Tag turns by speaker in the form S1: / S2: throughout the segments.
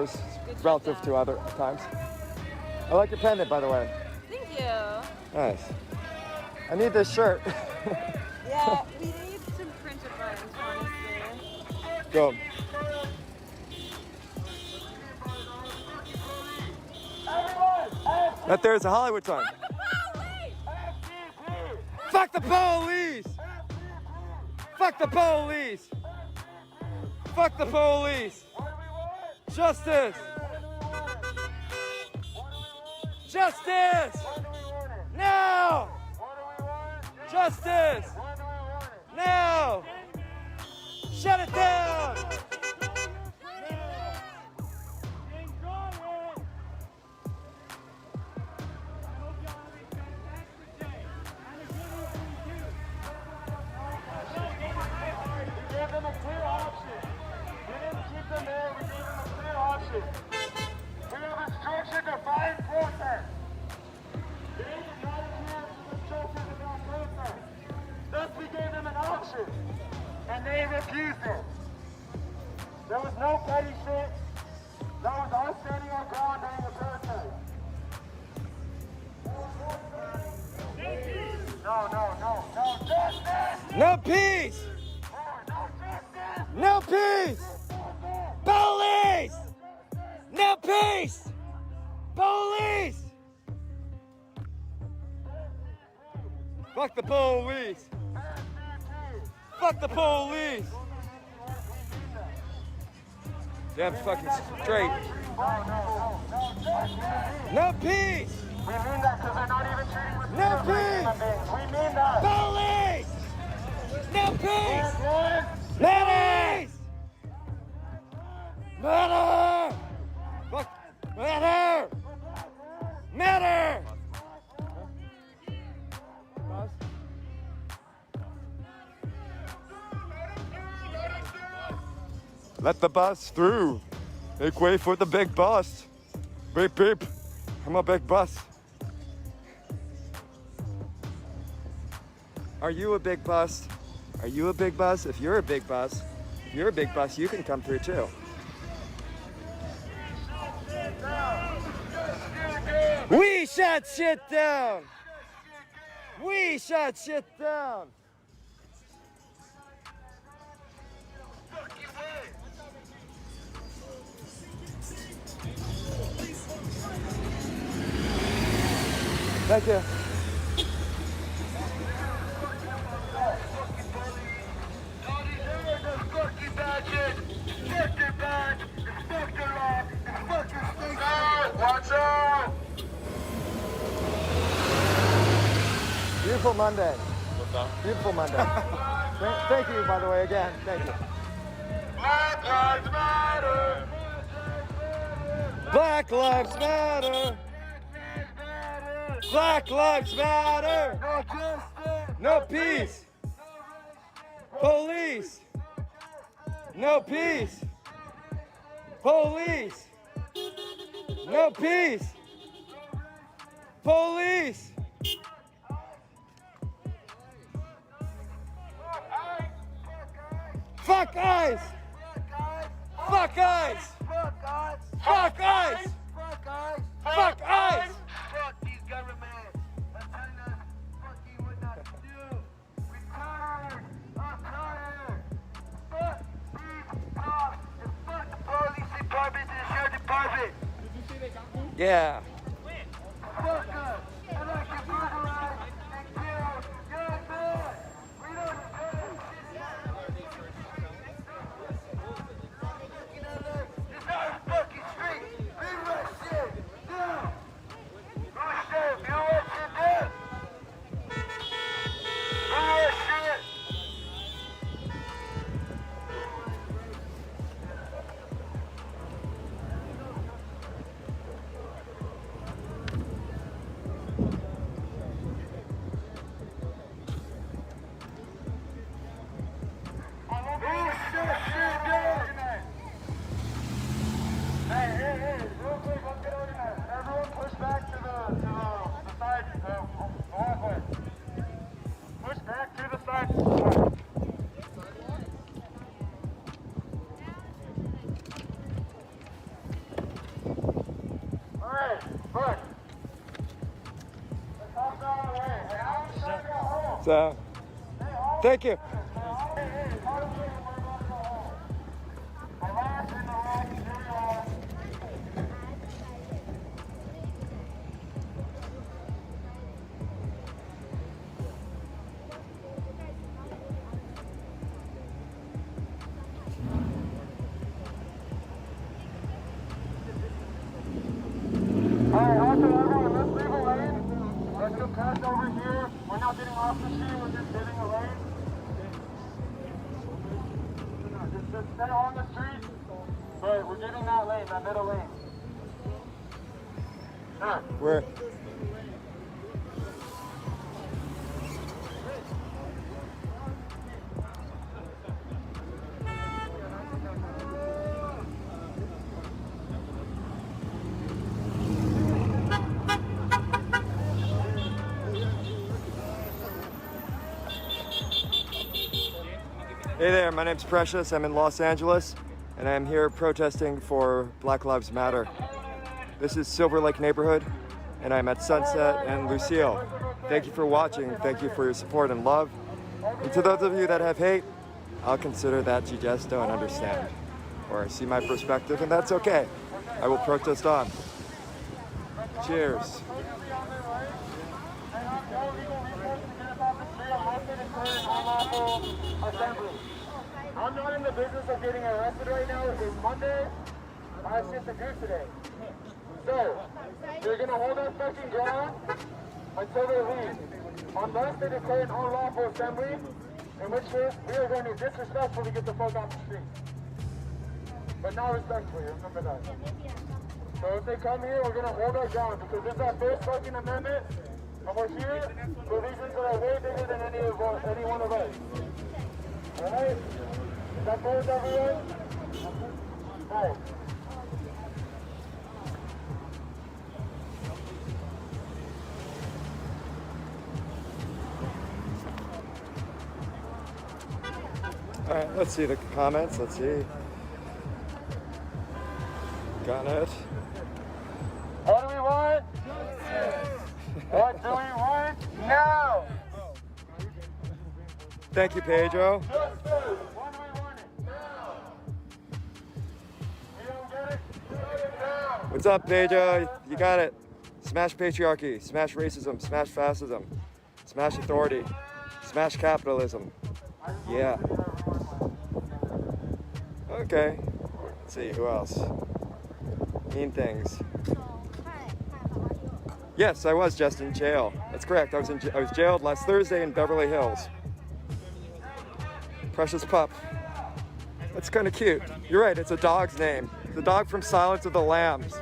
S1: photos relative to other times. I like your pendant, by the way.
S2: Thank you.
S1: Nice. I need this shirt.
S2: Yeah, we need some printed buttons, honestly.
S1: Go. That there's a Hollywood sign. Fuck the police! Fuck the police! Fuck the police! Justice! Justice! Now! Justice! Now! Shut it down!
S3: Thus we gave them an option, and they refused it. There was no petty shit. That was us standing our ground during the protest. No justice!
S1: No peace!
S3: No justice!
S1: No peace! Police! No peace! Police! Fuck the police! Fuck the police! Damn fucking straight. No peace!
S3: We mean that because they're not even treating with
S1: No
S3: human
S1: peace!
S3: beings. We mean that.
S1: Police! No peace! Police! Matter! Fuck! Matter! Matter! Let the bus through. Make way for the big bus. Beep beep. I'm a big bus. Are you a big bus? Are you a big bus? If you're a big bus, you can come through too. We shut shit down. We shut shit down. Thank you.
S3: Watch out!
S1: Beautiful Monday.
S4: What's up?
S1: Beautiful Monday. Thank you, by the way, again. Thank you.
S3: Black Lives Matter!
S1: Black Lives Matter. Black Lives Matter.
S3: No justice!
S1: No peace. Police. No peace. Police. No peace. Police. Fuck ICE. Fuck ICE.
S3: Fuck guys!
S1: Fuck ICE.
S3: Fuck guys!
S1: Fuck ICE.
S3: Fuck these governments! I'm telling us, fuck you would not do! We're tired! I'm tired! Fuck these cops! And fuck the police department and the sheriff department!
S1: Yeah.
S3: Fuck us! And I can brutalize and kill young men! We don't care! This is our fucking street! We run shit! Down! Who shit? You run shit down! Who run shit? Hey, real quick, let's get organized. Everyone push back to the side, the walkway. Push back to the side. Look. The cops are on the way. Hey, I'm trying to go home.
S1: So, thank you.
S3: Alright, also everyone, let's leave a lane. Let's go pass over here. We're not getting off the street, we're just hitting a lane. Just stay on the street, but we're getting that lane, that middle lane. Sure.
S1: Where? Hey there, my name's Precious. I'm in Los Angeles, and I'm here protesting for Black Lives Matter. This is Silver Lake neighborhood, and I'm at Sunset and Lucille. Thank you for watching. Thank you for your support and love. And to those of you that have hate, I'll consider that you just don't understand or see my perspective, and that's okay. I will protest on. Cheers.
S3: I'm not in the business of getting arrested right now. It's Monday. I have shit to do today. So, they're gonna hold us fucking ground until they leave. Unless they declare an unlawful assembly, in which case we are going to disrespectfully get the fuck off the street. But not respectfully, remember that. So if they come here, we're gonna hold our ground because this is our first fucking amendment, and we're here for reasons that are way bigger than any one of us. Alright? Is that cool with everyone? Alright.
S1: All right, let's see the comments. Let's see. Got it.
S3: What do we want? What do we want now?
S1: Thank you, Pedro.
S3: Justice. When do we want it? Now. You don't get it? Get it now.
S1: What's up, Pedro? You got it. Smash patriarchy, smash racism, smash fascism, smash authority, smash capitalism. Yeah. Okay. Let's see, who else? Mean things. Yes, I was just in jail. That's correct. I was jailed last Thursday in Beverly Hills. Precious pup. That's kind of cute. You're right, it's a dog's name. The dog from Silence of the Lambs.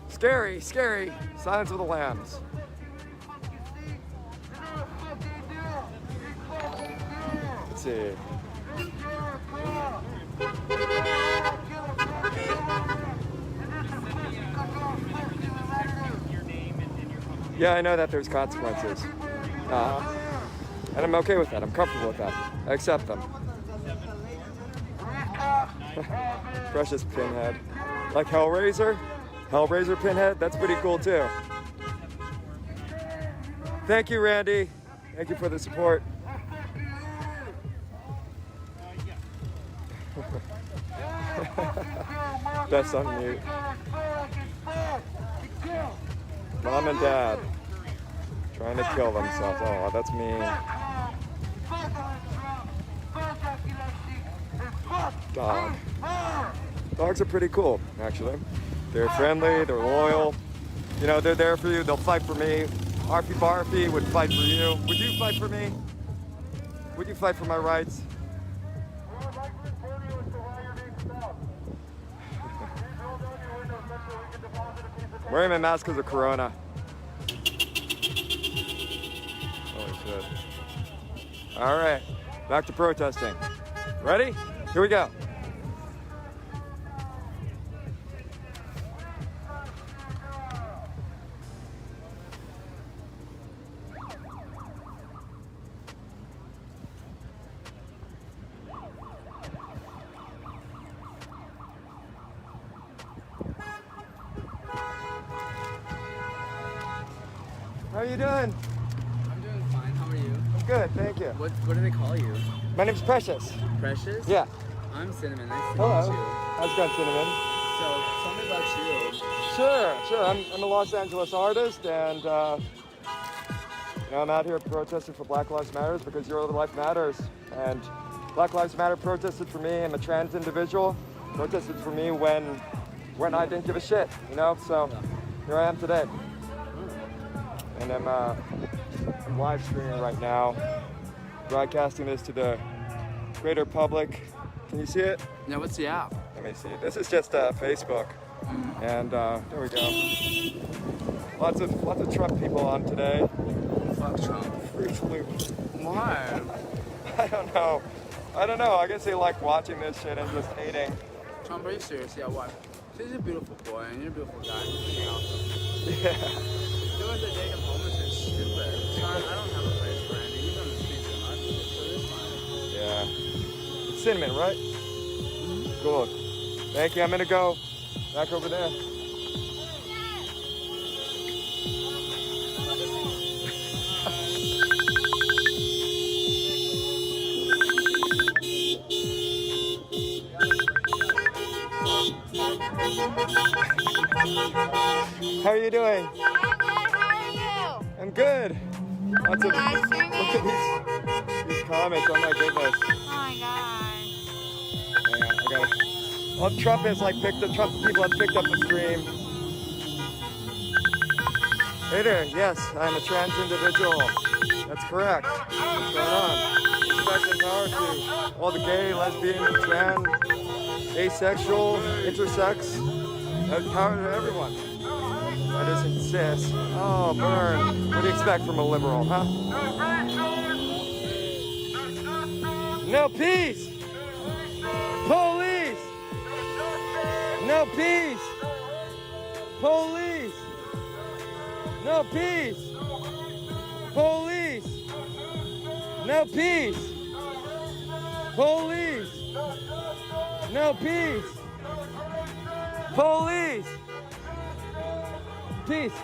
S1: Scary, scary. Silence of the Lambs. Let's see. Yeah, I know that there's consequences. And I'm okay with that. I'm comfortable with that. I accept them. Precious Pinhead. Like Hellraiser? Hellraiser Pinhead? That's pretty cool too. Thank you, Randy. Thank you for the support. Best on mute. Mom and Dad trying to kill themselves. Oh, that's mean. Dog. Dogs are pretty cool, actually. They're friendly, they're loyal. You know, they're there for you, they'll fight for me. Arfie Barfy would fight for you. Would you fight for me? Would you fight for my rights? Wearing my mask because of Corona. Holy shit. All right, back to protesting. Ready? Here we go. are you doing?
S4: I'm doing fine. How are you?
S1: I'm good, thank you.
S4: What do they call you?
S1: My name's Precious.
S4: Precious?
S1: Yeah.
S4: I'm Cinnamon. Nice to
S1: Hello.
S4: meet you.
S1: How's it going, Cinnamon?
S4: So, tell me about you.
S1: Sure. I'm a Los Angeles artist, and I'm out here protesting for Black Lives Matter because your life matters. And Black Lives Matter protested for me. I'm a trans individual. Protested for me when I didn't give a shit, So here I am today, and I'm live streaming right now, broadcasting this to the greater public. Can you see it?
S4: Yeah, what's the app?
S1: Let me see. This is just Facebook, and there we go. Lots of Trump people on today.
S4: Fuck Trump. Why?
S1: I don't know. I guess they like watching this shit and just hating.
S4: Trump, are you serious? Yeah, why? He's a beautiful boy and you're a beautiful guy. Hang out.
S1: Yeah.
S4: Doing the dating homeless is stupid. I don't have a place for any. He's on the streets so much, so it's fine.
S1: Yeah. Cinnamon, right? Cool. Thank you. I'm gonna go back over there. How are you doing?
S2: I'm good. How are you?
S1: I'm good. Lots of
S2: Live
S1: look
S2: streaming?
S1: at these comments. Oh my goodness.
S2: Oh my god.
S1: Yeah, well, Trump people have picked up the stream. Hey there. Yes, I'm a trans individual. That's correct. What's going on? Respect and power to all the gay, lesbian, trans, asexual, intersex. Power to everyone. That isn't cis. Oh, burn. What do you expect from a liberal, huh? No peace! Police! No peace! Police! No peace! Police! No peace! Police! No peace! Police! Peace!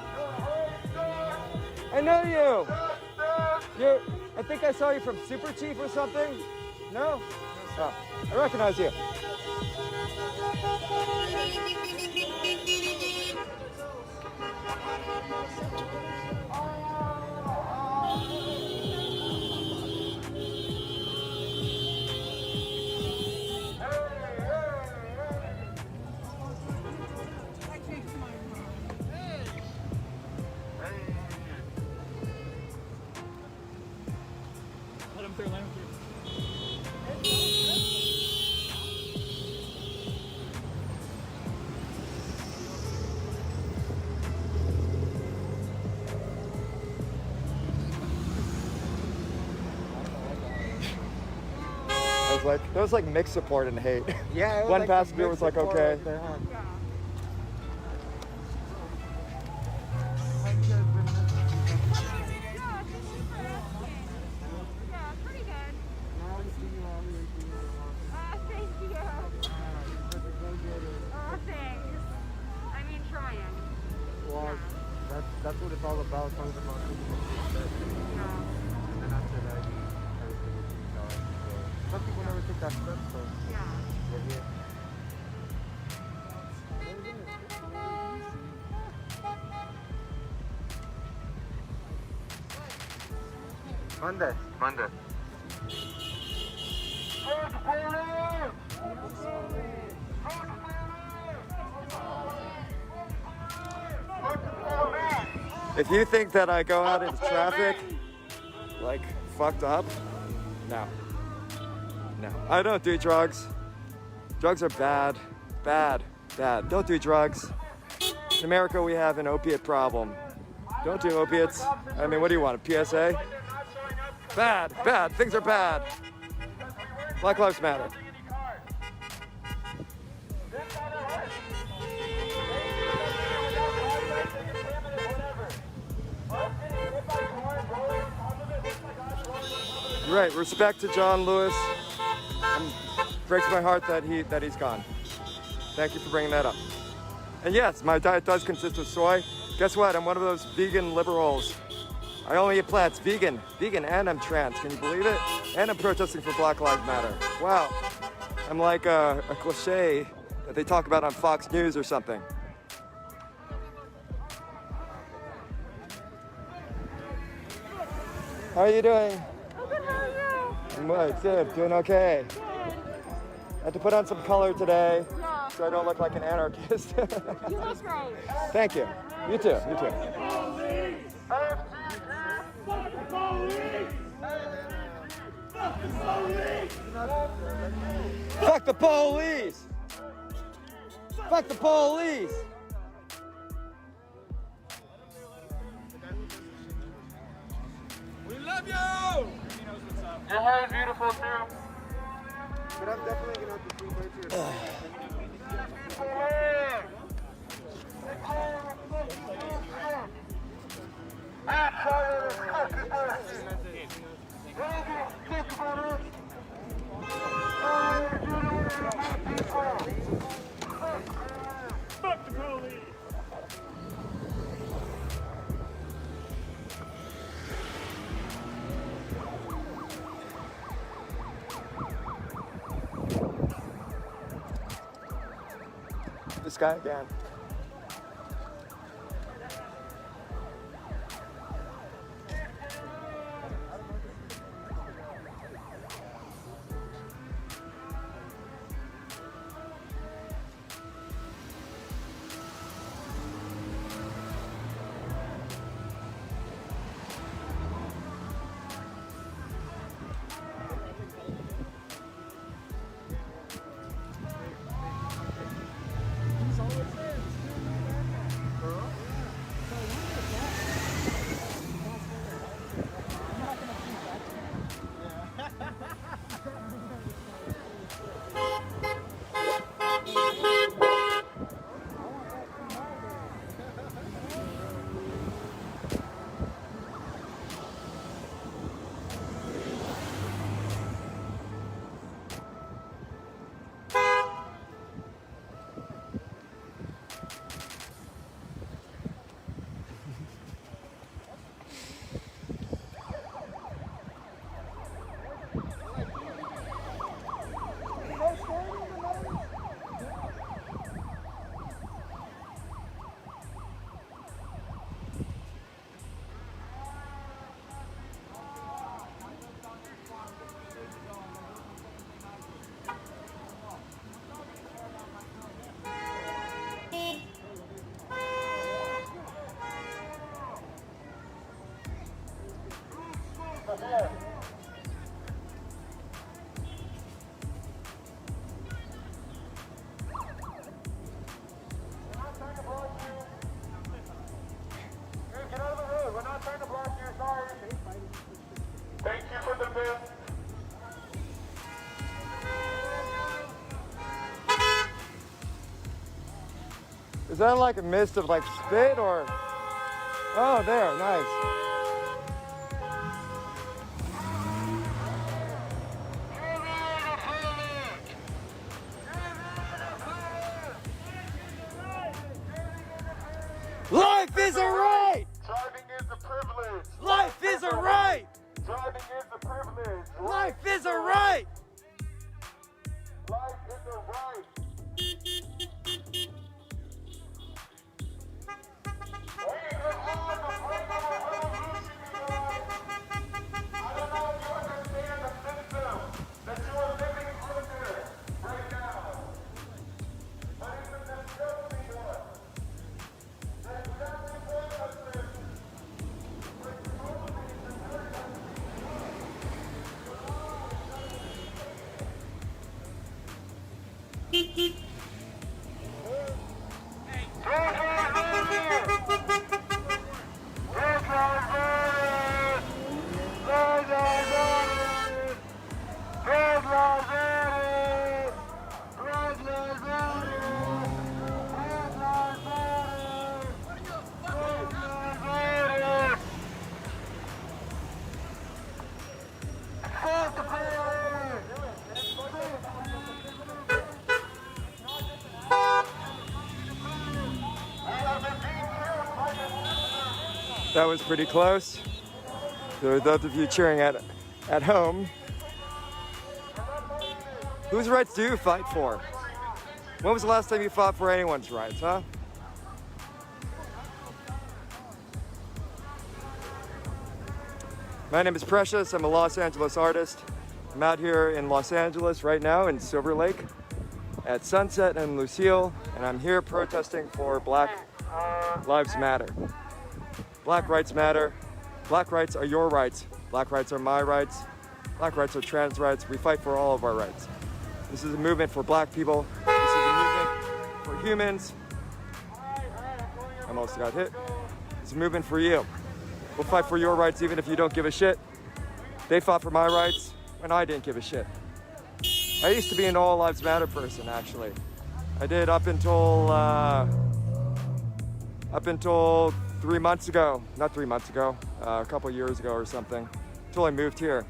S1: I know you! I think I saw you from Super Chief or something? No? Oh, I recognize you. There was like mixed support and hate.
S5: Yeah,
S1: One passenger was like, okay.
S2: Yeah, pretty good. Thank you. Oh, thanks. I mean, trying.
S5: Well, that's what it's all about. Talking about and then after that, everything will be done. So some people never take that step, so
S2: Yeah.
S5: we're here. Monday.
S1: If you think that I go out into traffic like fucked up, no. I don't do drugs. Drugs are bad. Don't do drugs. In America, we have an opiate problem. Don't do opiates. I mean, what do you want, a PSA? Bad. Things are bad. Black Lives Matter. Right, respect to John Lewis. Breaks my heart that he's gone. Thank you for bringing that up. And yes, my diet does consist of soy. Guess what? I'm one of those vegan liberals. I only eat plants, vegan, and I'm trans. Can you believe it? And I'm protesting for Black Lives Matter. Wow, I'm like a cliche that they talk about on Fox News or something. How are you doing?
S2: Good, how are you?
S1: I'm good, doing okay.
S2: Good.
S1: I had to put on some color today
S2: Yeah.
S1: so I don't look like an anarchist.
S2: You look great.
S1: Thank you. You too, you too. Fuck the police! Fuck the police!
S4: We love you!
S3: Your hair is beautiful too.
S5: But I'm definitely gonna have to sleep right here.
S3: Fuck the police!
S1: This guy again.
S3: Get out of the road. We're not trying to block your car. Thank you for the bill.
S1: Is that like a mist of like spit or? Oh, there, nice. Life is a right!
S3: Driving is a privilege.
S1: Life is a right!
S3: Driving is a privilege.
S1: Life is a right!
S3: Life is a right.
S1: That was pretty close. For those of you cheering at home, whose rights do you fight for? When was the last time you fought for anyone's rights, huh? My name is Precious. I'm a Los Angeles artist. I'm out here in Los Angeles right now in Silver Lake at Sunset and Lucille, and I'm here protesting for Black Lives Matter. Black rights matter. Black rights are your rights. Black rights are my rights. Black rights are trans rights. We fight for all of our rights. This is a movement for black people. This is a movement for humans. I almost got hit. It's a movement for you. We'll fight for your rights even if you don't give a shit. They fought for my rights when I didn't give a shit. I used to be an All Lives Matter person, actually. I did up until 3 months ago. Not 3 months ago, a couple years ago or something, until I moved here.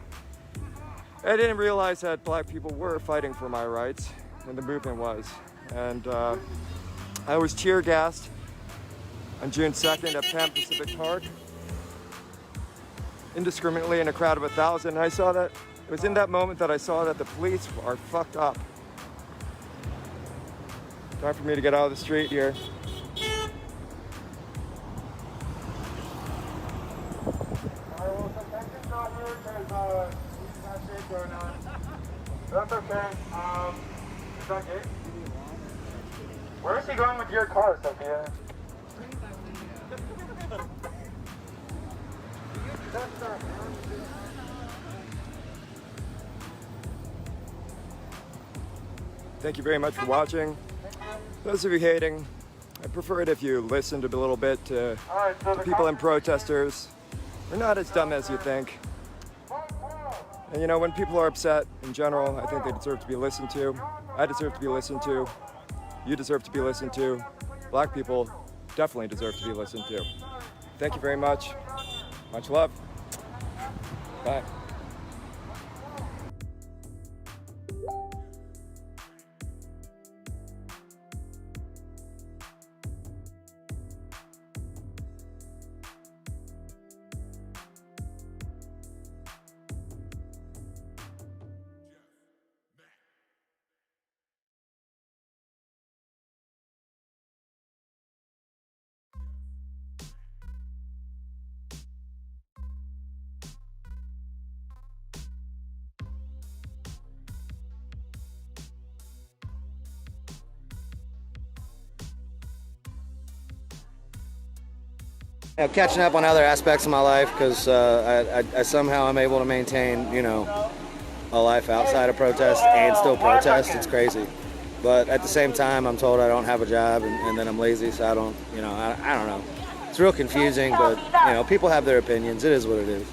S1: I didn't realize that black people were fighting for my rights, and the movement was. And I was tear gassed on June 2nd at Pan Pacific Park, indiscriminately in a crowd of 1,000. And I saw that, it was in that moment that I saw that the police are fucked up. Time for me to get out of the street here.
S5: That's okay. Is that good? Where is he going with your car, Sophia?
S1: Thank you very much for watching. Those of you hating, I prefer it if you listened a little bit to the people and protesters. We're not as dumb as you think. And you know, when people are upset in general, I think they deserve to be listened to. I deserve to be listened to. You deserve to be listened to. Black people definitely deserve to be listened to. Thank you very much. Much love. Bye.
S6: Catching up on other aspects of my life because I somehow am able to maintain, you know, a life outside of protest and still protest. It's crazy. But at the same time, I'm told I don't have a job and then I'm lazy, so I don't, you know, I don't know. It's real confusing, but, you know, people have their opinions. It is what it is.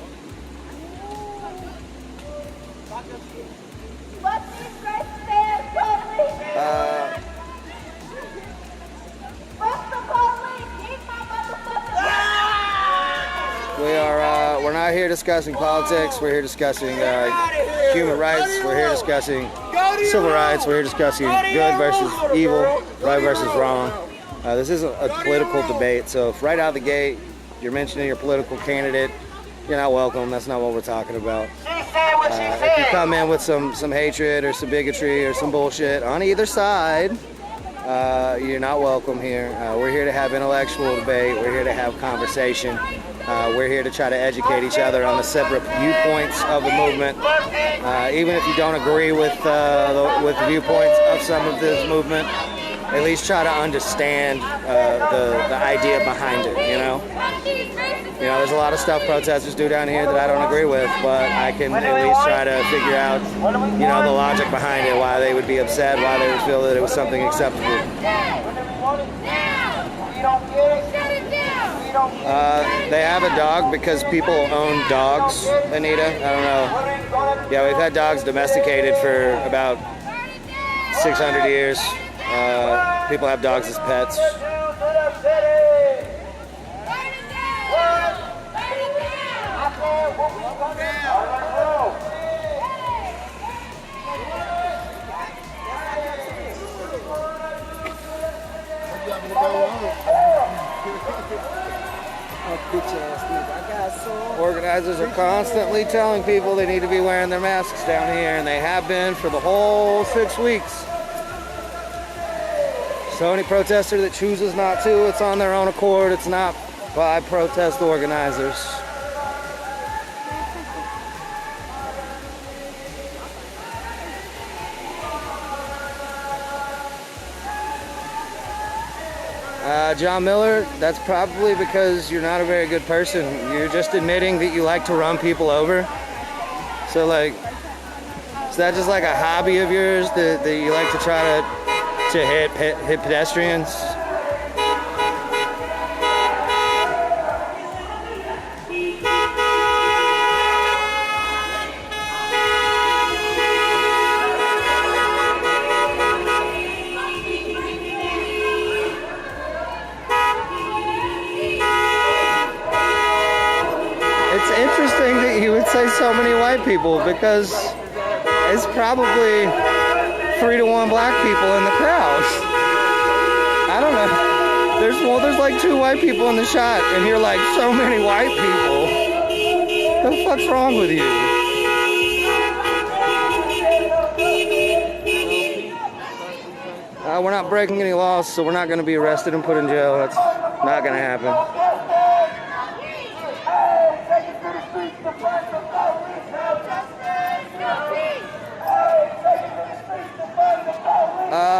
S6: We're not here discussing politics. We're here discussing human rights. We're here discussing civil rights. We're here discussing good versus evil, right versus wrong. This isn't a political debate. So if right out of the gate you're mentioning your political candidate, you're not welcome. That's not what we're talking about. If you come in with some hatred or some bigotry or some bullshit on either side, you're not welcome here. We're here to have intellectual debate. We're here to have conversation. We're here to try to educate each other on the separate viewpoints of the movement. Even if you don't agree with the viewpoints of some of this movement, at least try to understand the idea behind it, you know? You know, there's a lot of stuff protesters do down here that I don't agree with, but I can at least try to figure out, you know, the logic behind it, why they would be upset, why they would feel that it was something acceptable. They have a dog because people own dogs, Anita. I don't know. Yeah, we've had dogs domesticated for about 600 years. People have dogs as pets. Organizers are constantly telling people they need to be wearing their masks down here, and they have been for the whole 6 weeks. So any protester that chooses not to, it's on their own accord. It's not by protest organizers. John Miller, that's probably because you're not a very good person. You're just admitting that you like to run people over. So like, is that just like a hobby of yours that you like to try to hit pedestrians? It's interesting that you would say so many white people, because it's probably 3 to 1 black people in the crowd. I don't know. There's like 2 white people in the shot, and you're like, so many white people. What the fuck's wrong with you? We're not breaking any laws, so we're not going to be arrested and put in jail. That's not going to happen.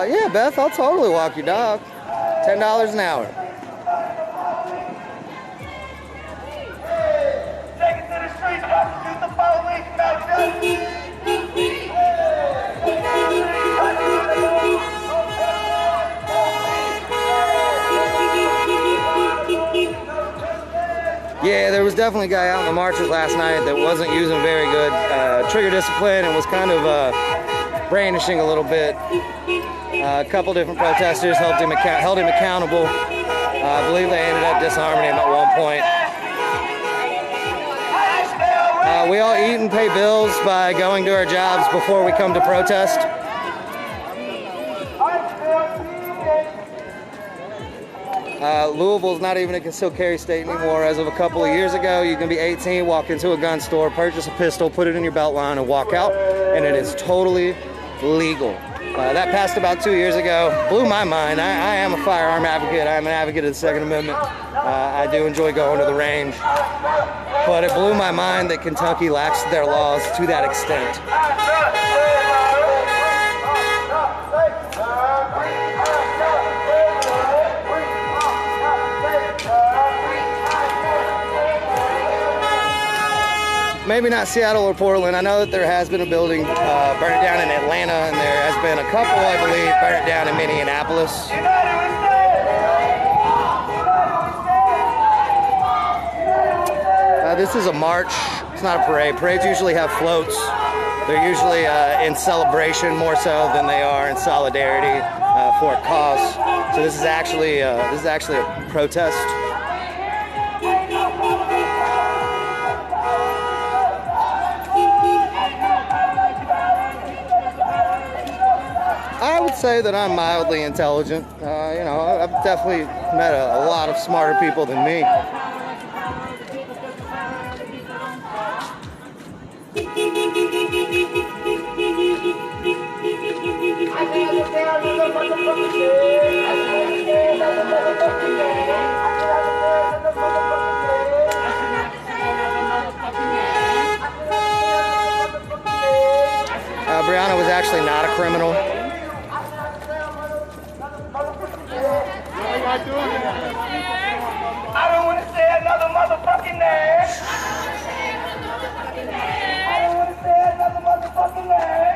S6: Yeah, Beth, I'll totally walk your dog. $10 an hour.
S3: Take it to the streets, prosecute the police, no justice.
S6: Yeah, there was definitely a guy out in the marches last night that wasn't using very good trigger discipline and was kind of brandishing a little bit. A couple different protesters held him accountable. I believe they ended up disarming him at one point. We all eat and pay bills by going to our jobs before we come to protest. Louisville's not even a concealed carry state anymore. As of a couple of years ago, you can be 18, walk into a gun store, purchase a pistol, put it in your belt line, and walk out, and it is totally legal. That passed about 2 years ago. Blew my mind. I am a firearm advocate. I am an advocate of the Second Amendment. I do enjoy going to the range. But it blew my mind that Kentucky lacks their laws to that extent. Maybe not Seattle or Portland. I know that there has been a building burnt down in Atlanta, and there has been a couple, I believe, burnt down in Minneapolis. This is a march. It's not a parade. Parades usually have floats. They're usually in celebration more so than they are in solidarity for a cause. So this is actually a protest. I would say that I'm mildly intelligent. I've definitely met a lot of smarter people than me. Brianna was actually not a criminal.
S3: I don't want to say another motherfucking name. I don't want to say another motherfucking name.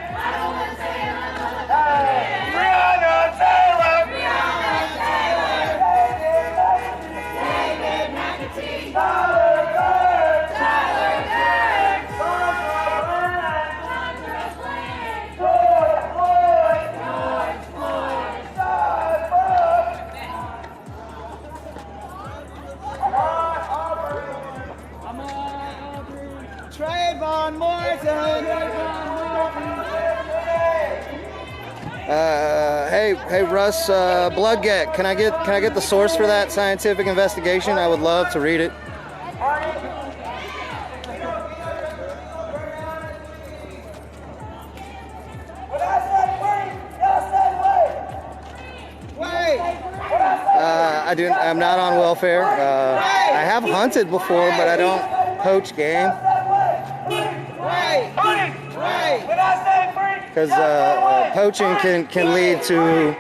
S3: Breonna Taylor. David McAtee. Tyler Bird. George Floyd.
S4: Trayvon Martin.
S6: Hey Russ, Bloodget, can I get the source for that scientific investigation? I would love to read it. I'm not on welfare. I have hunted before, but I don't poach game. Because poaching can lead to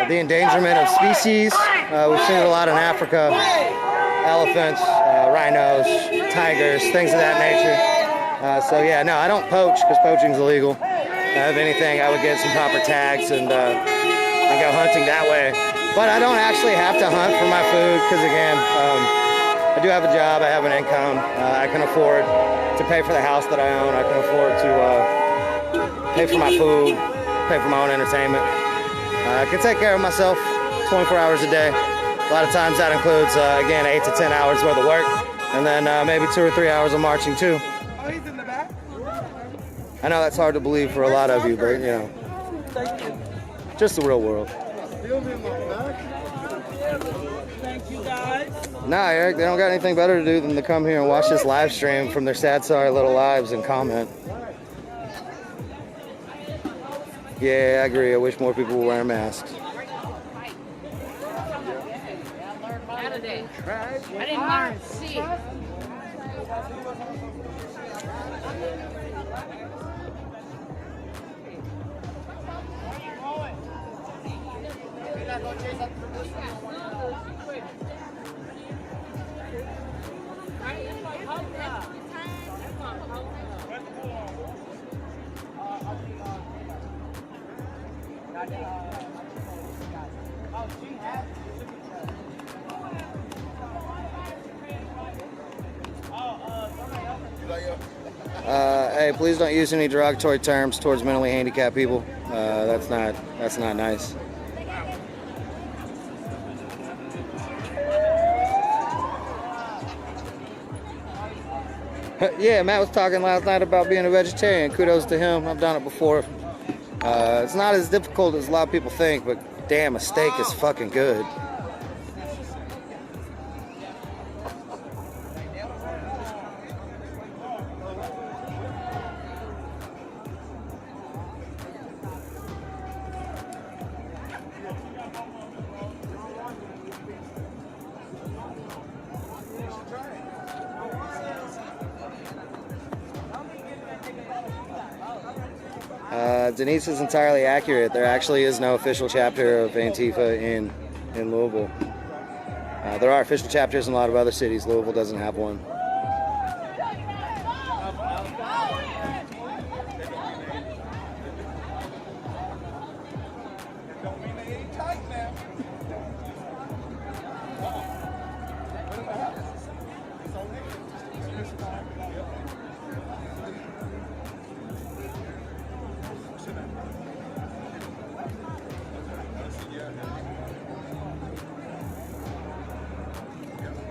S6: the endangerment of species. We've seen it a lot in Africa. Elephants, rhinos, tigers, things of that nature. So yeah, no, I don't poach because poaching's illegal. If anything, I would get some proper tags and go hunting that way. But I don't actually have to hunt for my food because, again, I do have a job, I have an income, I can afford to pay for the house that I own, I can afford to pay for my food, pay for my own entertainment. I can take care of myself 24 hours a day. A lot of times that includes, again, 8 to 10 hours worth of work, and then maybe 2 or 3 hours of marching too.
S3: Oh, he's in the back?
S6: I know that's hard to believe for a lot of you, but, you know, just the real world.
S3: Thank you, guys.
S6: Nah, Eric, they don't got anything better to do than to come here and watch this live stream from their sad, sorry little lives and comment. Yeah, I agree. I wish more people were wearing masks.
S2: I didn't learn C.
S6: Hey, please don't use any derogatory terms towards mentally handicapped people. That's not nice. Yeah, Matt was talking last night about being a vegetarian. Kudos to him. I've done it before. It's not as difficult as a lot of people think, but damn, a steak is fucking good. Denise is entirely accurate. There actually is no official chapter of Antifa in Louisville. There are official chapters in a lot of other cities. Louisville doesn't have one.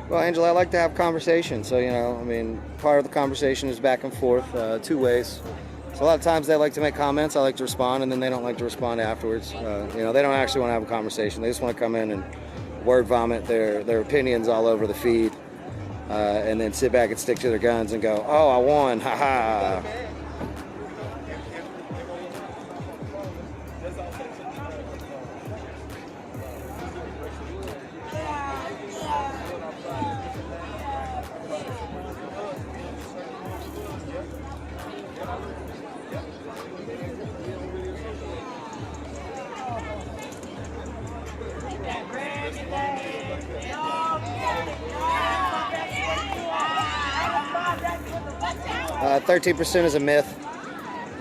S6: Well, Angela, I like to have conversation, so, you know, I mean, part of the conversation is back and forth, 2 ways. So a lot of times they like to make comments, I like to respond, and then they don't like to respond afterwards. You know, they don't actually want to have a conversation. They just want to come in and word vomit their opinions all over the feed, and then sit back and stick to their guns and go, oh, I won, haha. 13% is a myth.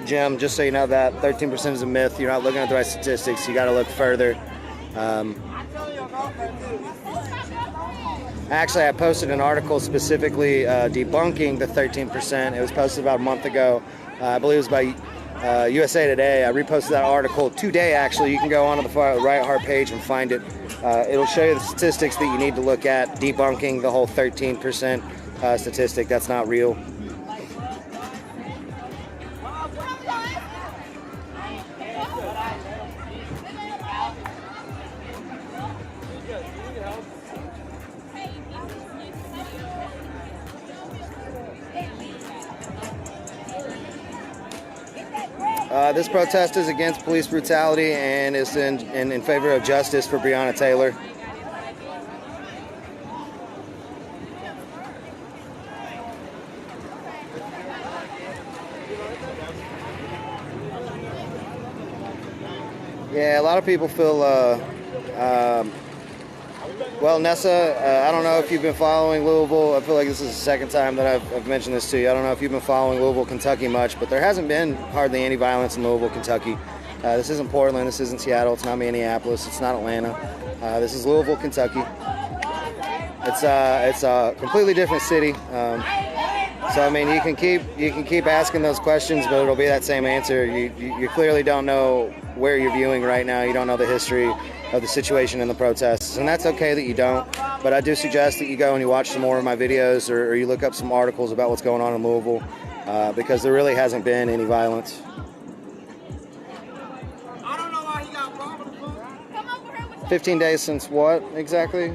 S6: Jim, just so you know that 13% is a myth. You're not looking at the right statistics. You got to look further. Actually, I posted an article specifically debunking the 13%. It was posted about a month ago. I believe it was by USA Today. I reposted that article today, actually. You can go onto the Right Heart page and find it. It'll show you the statistics that you need to look at, debunking the whole 13% statistic. That's not real. This protest is against police brutality and is in favor of justice for Breonna Taylor. Yeah, a lot of people feel, well, Nessa, I don't know if you've been following Louisville. I feel like this is the second time that I've mentioned this to you. I don't know if you've been following Louisville, Kentucky much, but there hasn't been hardly any violence in Louisville, Kentucky. This isn't Portland, this isn't Seattle, it's not Minneapolis, it's not Atlanta. This is Louisville, Kentucky. It's a completely different city. So I mean, you can keep asking those questions, but it'll be that same answer. You clearly don't know where you're viewing right now. You don't know the history of the situation in the protests, and that's okay that you don't. But I do suggest that you go and you watch some more of my videos, or you look up some articles about what's going on in Louisville, because there really hasn't been any violence.
S3: I don't know why he got robbed.
S6: 15 days since what exactly?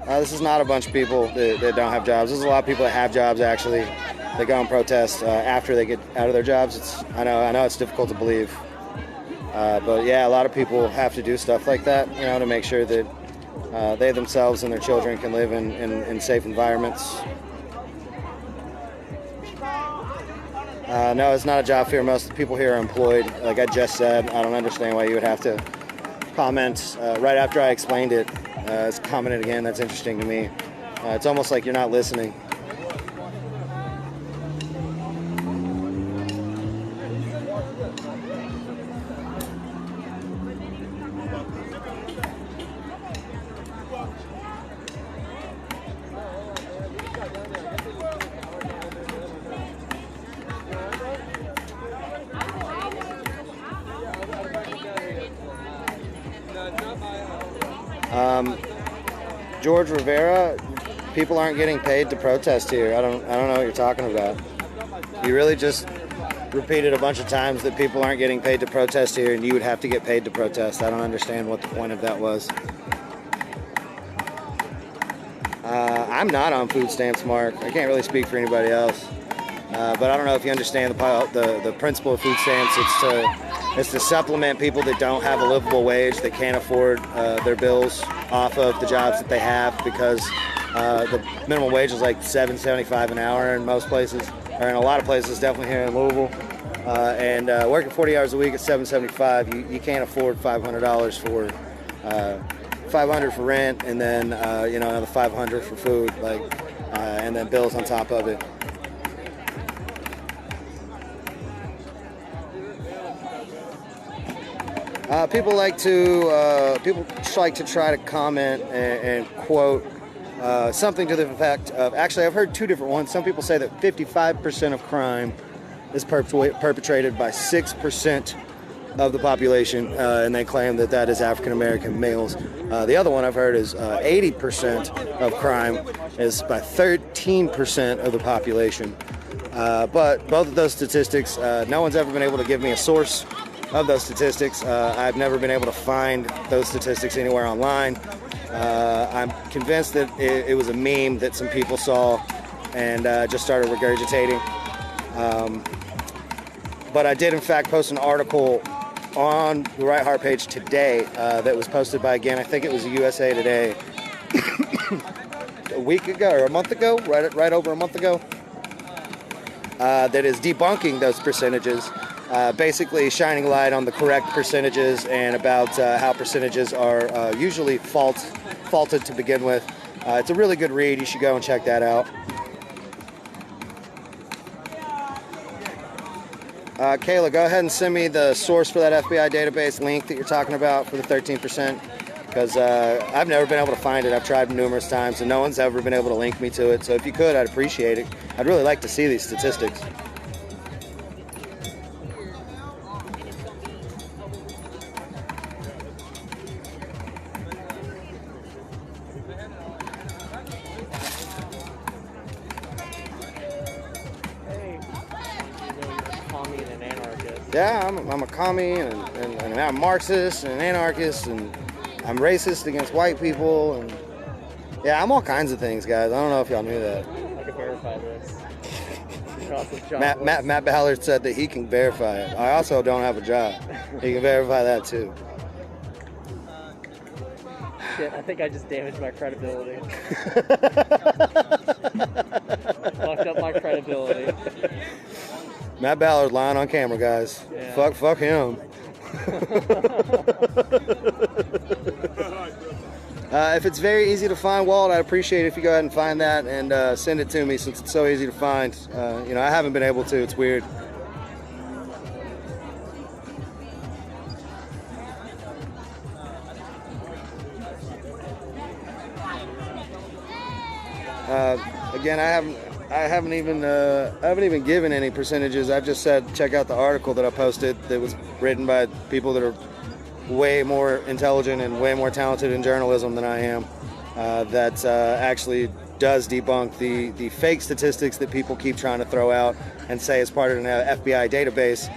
S6: This is not a bunch of people that don't have jobs. There's a lot of people that have jobs, actually, that go and protest after they get out of their jobs. I know it's difficult to believe. But yeah, a lot of people have to do stuff like that, you know, to make sure that they themselves and their children can live in safe environments. No, it's not a job fair. Most of the people here are employed. Like I just said, I don't understand why you would have to comment right after I explained it. It's commented again. That's interesting to me. It's almost like you're not listening. George Rivera, people aren't getting paid to protest here. I don't know what you're talking about. You really just repeated a bunch of times that people aren't getting paid to protest here, and you would have to get paid to protest. I don't understand what the point of that was. I'm not on food stamps, Mark. I can't really speak for anybody else. But I don't know if you understand the principle of food stamps. It's to supplement people that don't have a livable wage, that can't afford their bills off of the jobs that they have, because the minimum wage is like $7.75 an hour in most places, or in a lot of places, definitely here in Louisville. And working 40 hours a week at $7.75, you can't afford $500 for $500 for rent, and then another $500 for food, and then bills on top of it. People like to try to comment and quote something to the effect of, actually I've heard two different ones. Some people say that 55% of crime is perpetrated by 6% of the population, and they claim that that is African American males. The other one I've heard is 80% of crime is by 13% of the population. But both of those statistics, no one's ever been able to give me a source of those statistics. I've never been able to find those statistics anywhere online. I'm convinced that it was a meme that some people saw and just started regurgitating. But I did in fact post an article on the Right Heart page today that was posted by, again, I think it was USA Today a week ago or a month ago, right over a month ago, that is debunking those percentages. Basically shining light on the correct percentages and about how percentages are usually faulted to begin with. It's a really good read. You should go and check that out. Kayla, go ahead and send me the source for that FBI database link that you're talking about for the 13%, because I've never been able to find it. I've tried numerous times and no one's ever been able to link me to it. So if you could, I'd appreciate it. I'd really like to see these statistics. Yeah, I'm a commie and I'm a Marxist and an anarchist, and I'm racist against white people, and yeah, I'm all kinds of things, guys. I don't know if y'all knew that.
S7: I can verify this.
S6: Matt Ballard said that he can verify it. I also don't have a job. He can verify that too.
S7: Shit, I think I just damaged my credibility. Fucked up up my credibility.
S6: Matt Ballard lying on camera, guys.
S7: Yeah.
S6: Fuck him. If it's very easy to find, Walt, I'd appreciate it if you go ahead and find that and send it to me, since it's so easy to find. You know, I haven't been able to. It's weird. Again, I haven't even given any percentages. I've just said check out the article that I posted that was written by people that are way more intelligent and way more talented in journalism than I am. That actually does debunk the fake statistics that people keep trying to throw out and say is part of an FBI database,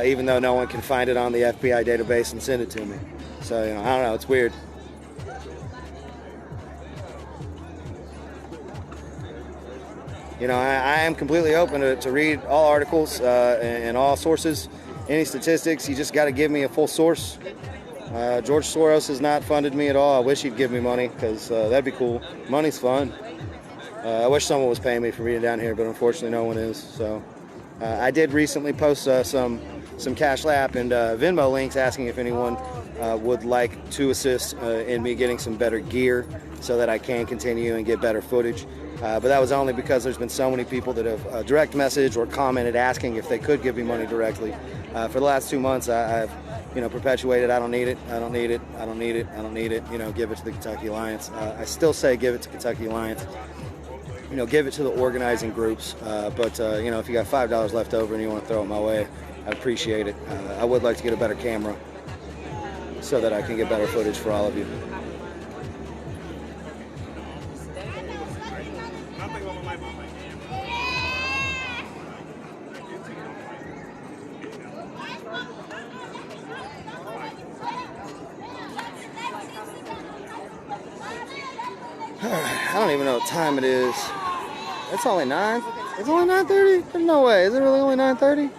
S6: even though no one can find it on the FBI database and send it to me. So, you know, I don't know. It's weird. You know, I am completely open to read all articles and all sources, any statistics. You just got to give me a full source. George Soros has not funded me at all. I wish he'd give me money, because that'd be cool. Money's fun. I wish someone was paying me for being down here, but unfortunately no one is. So I did recently post some Cash App and Venmo links asking if anyone would like to assist in me getting some better gear so that I can continue and get better footage. But that was only because there's been so many people that have direct messaged or commented asking if they could give me money directly. For the last 2 months, I've perpetuated, I don't need it, I don't need it, I don't need it, I don't need it, give it to the Kentucky Alliance. I still say give it to Kentucky Alliance. Give it to the organizing groups. But if you got $5 left over and you want to throw it my way, I'd appreciate it. I would like to get a better camera so that I can get better footage for all of you. I don't even know what time it is. It's only 9. It's only 9:30? There's no way. Is it really only 9:30?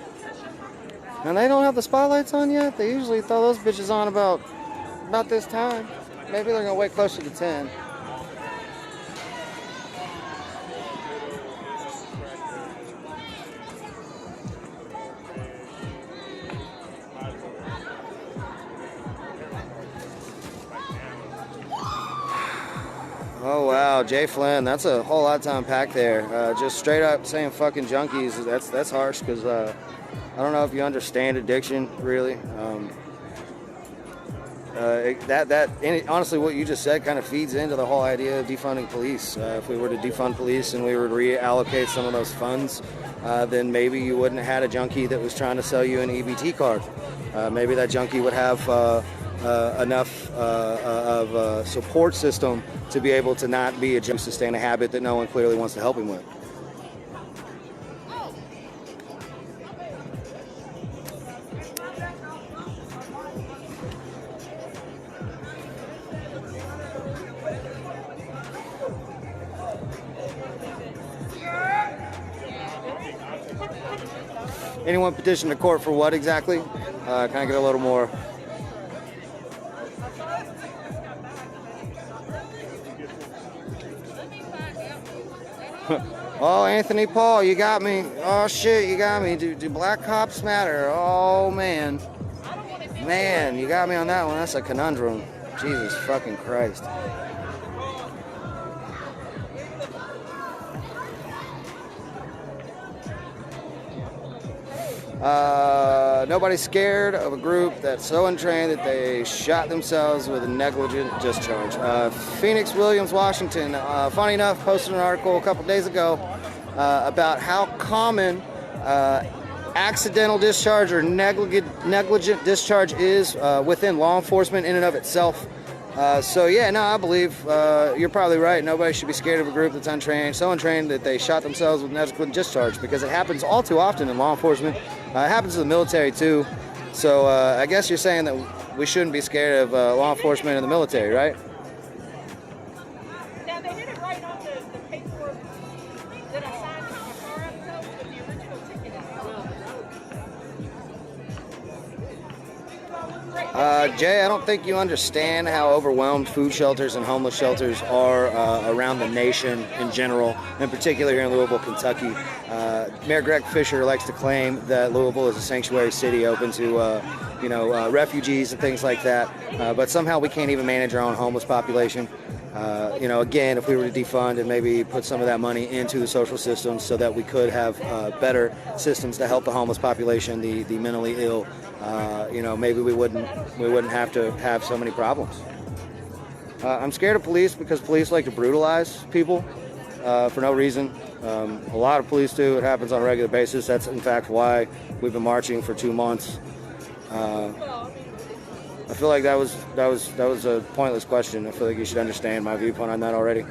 S6: And they don't have the spotlights on yet? They usually throw those bitches on about this time. Maybe they're gonna wait closer to 10. Oh wow, Jay Flynn, that's a whole lot of time packed there. Just straight up saying fucking junkies, that's harsh, because I don't know if you understand addiction, really. Honestly, what you just said kind of feeds into the whole idea of defunding police. If we were to defund police and we were to reallocate some of those funds, then maybe you wouldn't have had a junkie that was trying to sell you an EBT card. Maybe that junkie would have enough of a support system to be able to not be a junkie, sustain a habit that no one clearly wants to help him with. Anyone petition the court for what exactly? Can I get a little more? Oh, Anthony Paul, you got me. Oh, shit, you got me. Do black cops matter? Oh, man. Man, you got me on that one. That's a conundrum. Jesus fucking Christ. Nobody's scared of a group that's so untrained that they shot themselves with a negligent discharge. Phoenix Williams, Washington, funny enough, posted an article a couple days ago about how common accidental discharge or negligent discharge is within law enforcement in and of itself. So yeah, no, I believe you're probably right. Nobody should be scared of a group that's untrained, so untrained that they shot themselves with negligent discharge, because it happens all too often in law enforcement. It happens in the military too. So I guess you're saying that we shouldn't be scared of law enforcement in the military, right?
S8: Now they didn't write on the paperwork that I signed for my car episode with the original ticket. Great.
S6: Jay, I don't think you understand how overwhelmed food shelters and homeless shelters are around the nation in general, in particular here in Louisville, Kentucky. Mayor Greg Fisher likes to claim that Louisville is a sanctuary city open to, refugees and things like that, but somehow we can't even manage our own homeless population. Again, if we were to defund and maybe put some of that money into the social systems so that we could have better systems to help the homeless population, the mentally ill, maybe we wouldn't have to have so many problems. I'm scared of police because police like to brutalize people for no reason. A lot of police do. It happens on a regular basis. That's in fact why we've been marching for 2 months. I feel like that was a pointless question. I feel like you should understand my viewpoint on that already.
S8: No,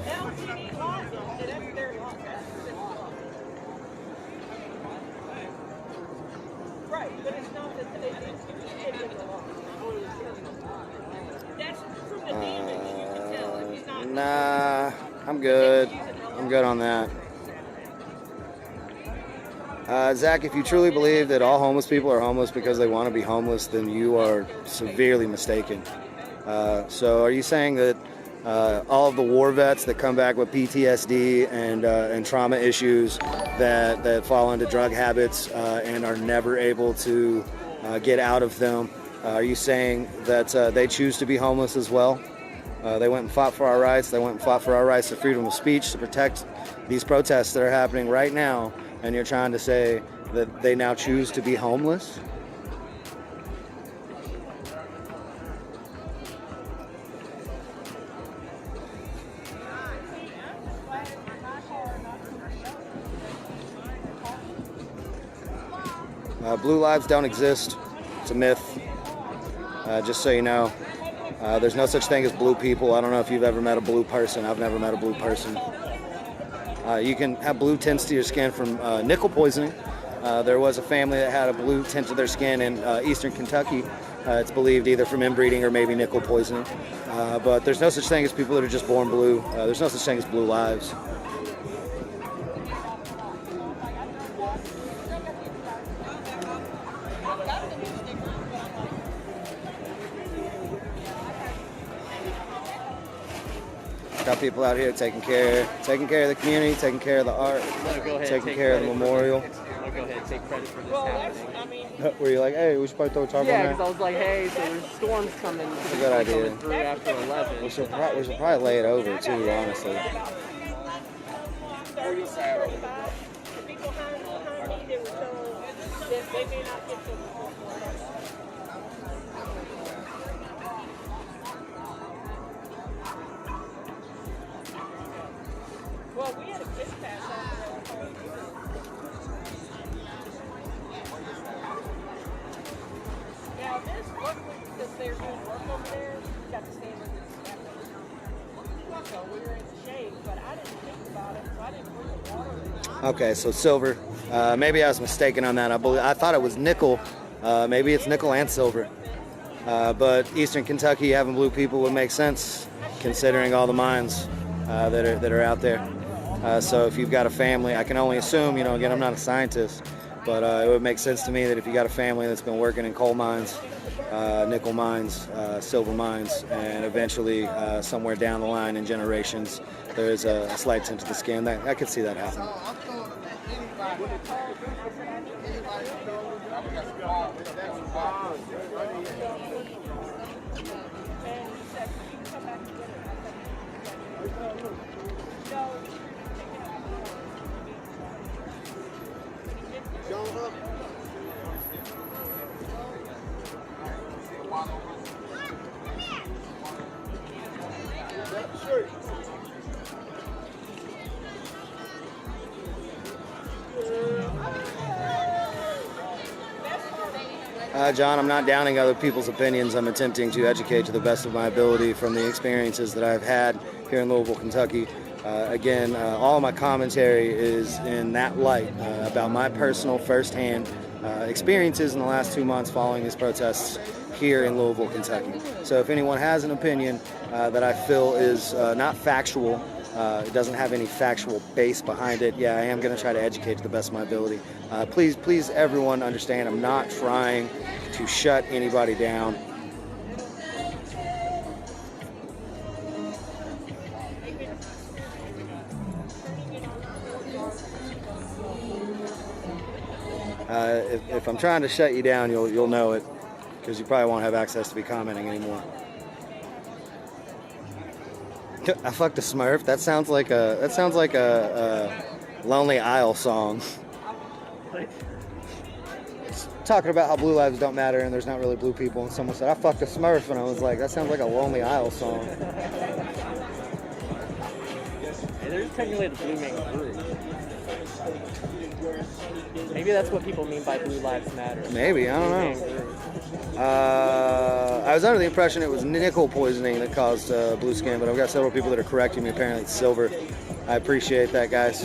S8: LTD laws, that's their law. Right, but it's not that it's in the law. That's from the demon, you can tell if he's not.
S6: Nah, I'm good. I'm good on that. Zach, if you truly believe that all homeless people are homeless because they want to be homeless, then you are severely mistaken. So are you saying that all of the war vets that come back with PTSD and trauma issues that fall into drug habits and are never able to get out of them, are you saying that they choose to be homeless as well? They went and fought for our rights. They went and fought for our rights to freedom of speech, to protect these protests that are happening right now. And you're trying to say that they now choose to be homeless? Blue lives don't exist. It's a myth. Just so you know, there's no such thing as blue people. I don't know if you've ever met a blue person. I've never met a blue person. You can have blue tints to your skin from nickel poisoning. There was a family that had a blue tint to their skin in eastern Kentucky. It's believed either from inbreeding or maybe nickel poisoning. But there's no such thing as people that are just born blue. There's no such thing as blue lives. Got people out here taking care of the community, taking care of the art, taking care of the memorial.
S7: I'll go ahead and take credit for this happening.
S6: Were you like, hey, we should probably throw a tarp on
S7: Yeah,
S6: there?
S7: because I was like, hey, so there's storms coming.
S6: That's a good idea.
S7: Coming through after 11.
S6: We should probably lay it over too, honestly.
S8: The people behind me, they were told that they may not get to the well, we had a kiss pass out there. Now this work week, because they're doing work over there, you got to stand in this after. So we were in the shade, but I didn't think about it, so I didn't bring the water.
S6: Okay, so silver. Maybe I was mistaken on that. I thought it was nickel. Maybe it's nickel and silver. But Eastern Kentucky having blue people would make sense, considering all the mines that are out there. So if you've got a family, I can only assume, again, I'm not a scientist, but it would make sense to me that if you got a family that's been working in coal mines, nickel mines, silver mines, and eventually somewhere down the line in generations, there is a slight tint to the skin. I could see that happen. John, I'm not downing other people's opinions. I'm attempting to educate to the best of my ability from the experiences that I've had here in Louisville, Kentucky. Again, all of my commentary is in that light about my personal firsthand experiences in the last 2 months following these protests here in Louisville, Kentucky. So if anyone has an opinion that I feel is not factual, it doesn't have any factual base behind it, yeah, I am going to try to educate to the best of my ability. Please, everyone understand, I'm not trying to shut anybody down. If I'm trying to shut you down, you'll know it, because you probably won't have access to be commenting anymore. I fucked a Smurf. That sounds like a Lonely Isle song. It's talking about how blue lives don't matter and there's not really blue people, and someone said I fucked a Smurf, and I was like, that sounds like a Lonely Isle song.
S7: Hey, there's technically the Blue Man Group. Maybe that's what people mean by Blue Lives Matter.
S6: Maybe, I don't know. I was under the impression it was nickel poisoning that caused blue skin, but I've got several people that are correcting me. Apparently it's silver. I appreciate that, guys.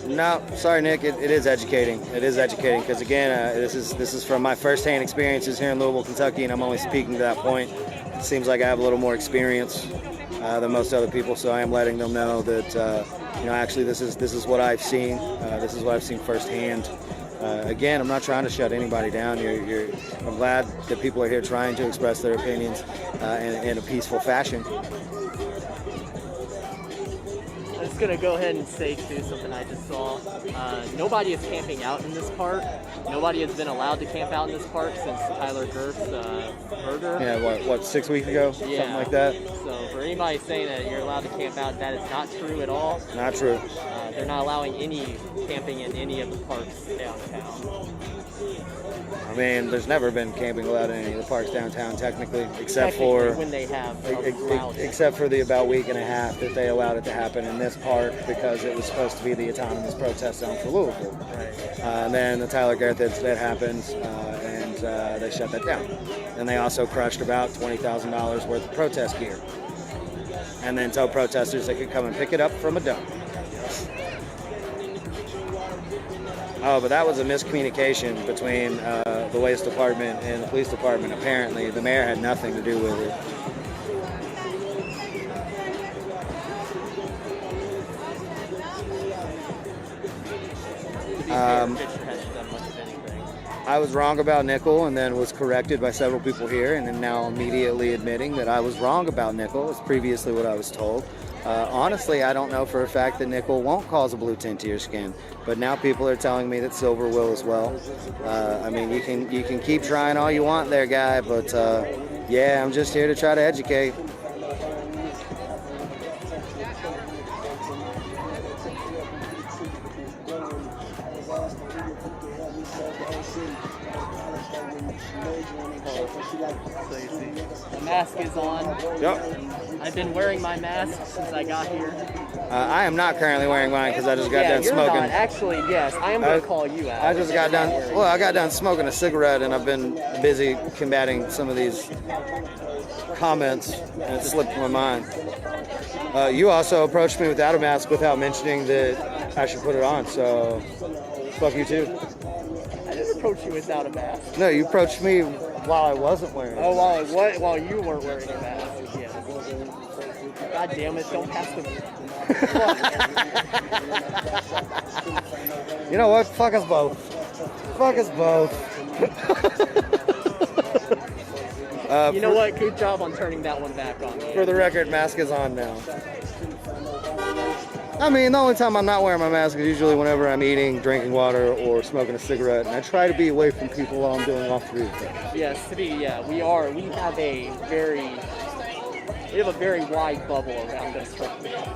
S6: No, sorry, Nick. It is educating. It is educating because, again, this is from my firsthand experiences here in Louisville, Kentucky, and I'm only speaking to that point. It seems like I have a little more experience than most other people, so I am letting them know that actually this is what I've seen. This is what I've seen firsthand. Again, I'm not trying to shut anybody down. I'm glad that people are here trying to express their opinions in a peaceful fashion.
S7: I'm just gonna go ahead and say too something I just saw. Nobody is camping out in this park. Nobody has been allowed to camp out in this park since Tyler Gerth's murder.
S6: Yeah, what 6 weeks ago?
S7: Yeah.
S6: Something like that.
S7: So for anybody saying that you're allowed to camp out, that is not true at all.
S6: Not true.
S7: They're not allowing any camping in any of the parks downtown.
S6: I mean, there's never been camping allowed in any of the parks downtown, technically, except for
S7: when they have allowed it.
S6: except for the about week and a half that they allowed it to happen in this park because it was supposed to be the autonomous protest zone for Louisville.
S7: Right.
S6: And then the Tyler Gerth incident happened, and they shut that down. And they also crushed about $20,000 worth of protest gear, and then told protesters they could come and pick it up from a dump. Oh, but that was a miscommunication between the waste department and the police department. Apparently, the mayor had nothing to do with it. I was wrong about nickel, and then was corrected by several people here, and then now immediately admitting that I was wrong about nickel. Was previously what I was told. Honestly, I don't know for a fact that nickel won't cause a blue tint to your skin, but now people are telling me that silver will as well. I mean, you can keep trying all you want there, guy, but yeah, I'm just here to try to educate.
S7: The mask is on.
S6: Yep.
S7: I've been wearing my mask since I got here.
S6: I am not currently wearing mine because I just got done
S7: you're
S6: smoking.
S7: Not. Actually, yes, I am going to call you out.
S6: I just got done. Well, I got done smoking a cigarette, and I've been busy combating some of these comments, and it slipped my mind. You also approached me without a mask without mentioning that I should put it on, so fuck you too.
S7: I didn't approach you without a mask.
S6: No, you approached me while I wasn't wearing it.
S7: Oh, while you weren't wearing a mask. Yeah. God damn it! Don't pass the.
S6: You know what? Fuck us both. Fuck us both.
S7: You know what? Good job on turning that one back on.
S6: For the record, mask is on now. I mean, the only time I'm not wearing my mask is usually whenever I'm eating, drinking water, or smoking a cigarette, and I try to be away from people while I'm doing all three of them.
S7: Yes, we have a very wide bubble around us right now.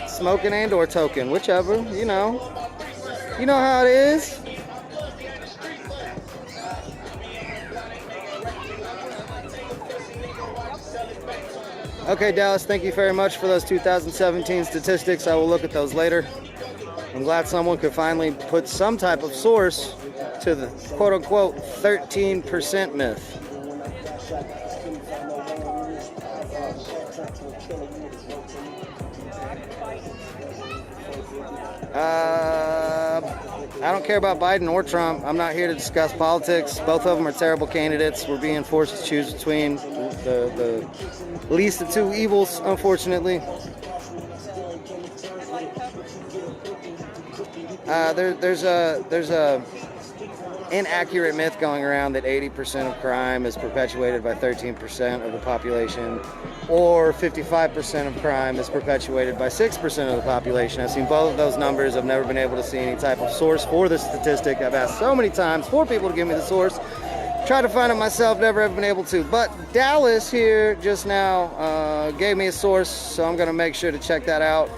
S6: Smoking and or token, whichever, you know how it is. Okay, Dallas, thank you very much for those 2017 statistics. I will look at those later. I'm glad someone could finally put some type of source to the quote-unquote 13% myth. I don't care about Biden or Trump. I'm not here to discuss politics. Both of them are terrible candidates. We're being forced to choose between the least of two evils, unfortunately. There's a inaccurate myth going around that 80% of crime is perpetuated by 13% of the population, or 55% of crime is perpetuated by 6% of the population. I've seen both of those numbers. I've never been able to see any type of source for the statistic. I've asked so many times for people to give me the source. Tried to find it myself, never ever been able to. But Dallas here just now gave me a source, so I'm gonna make sure to check that out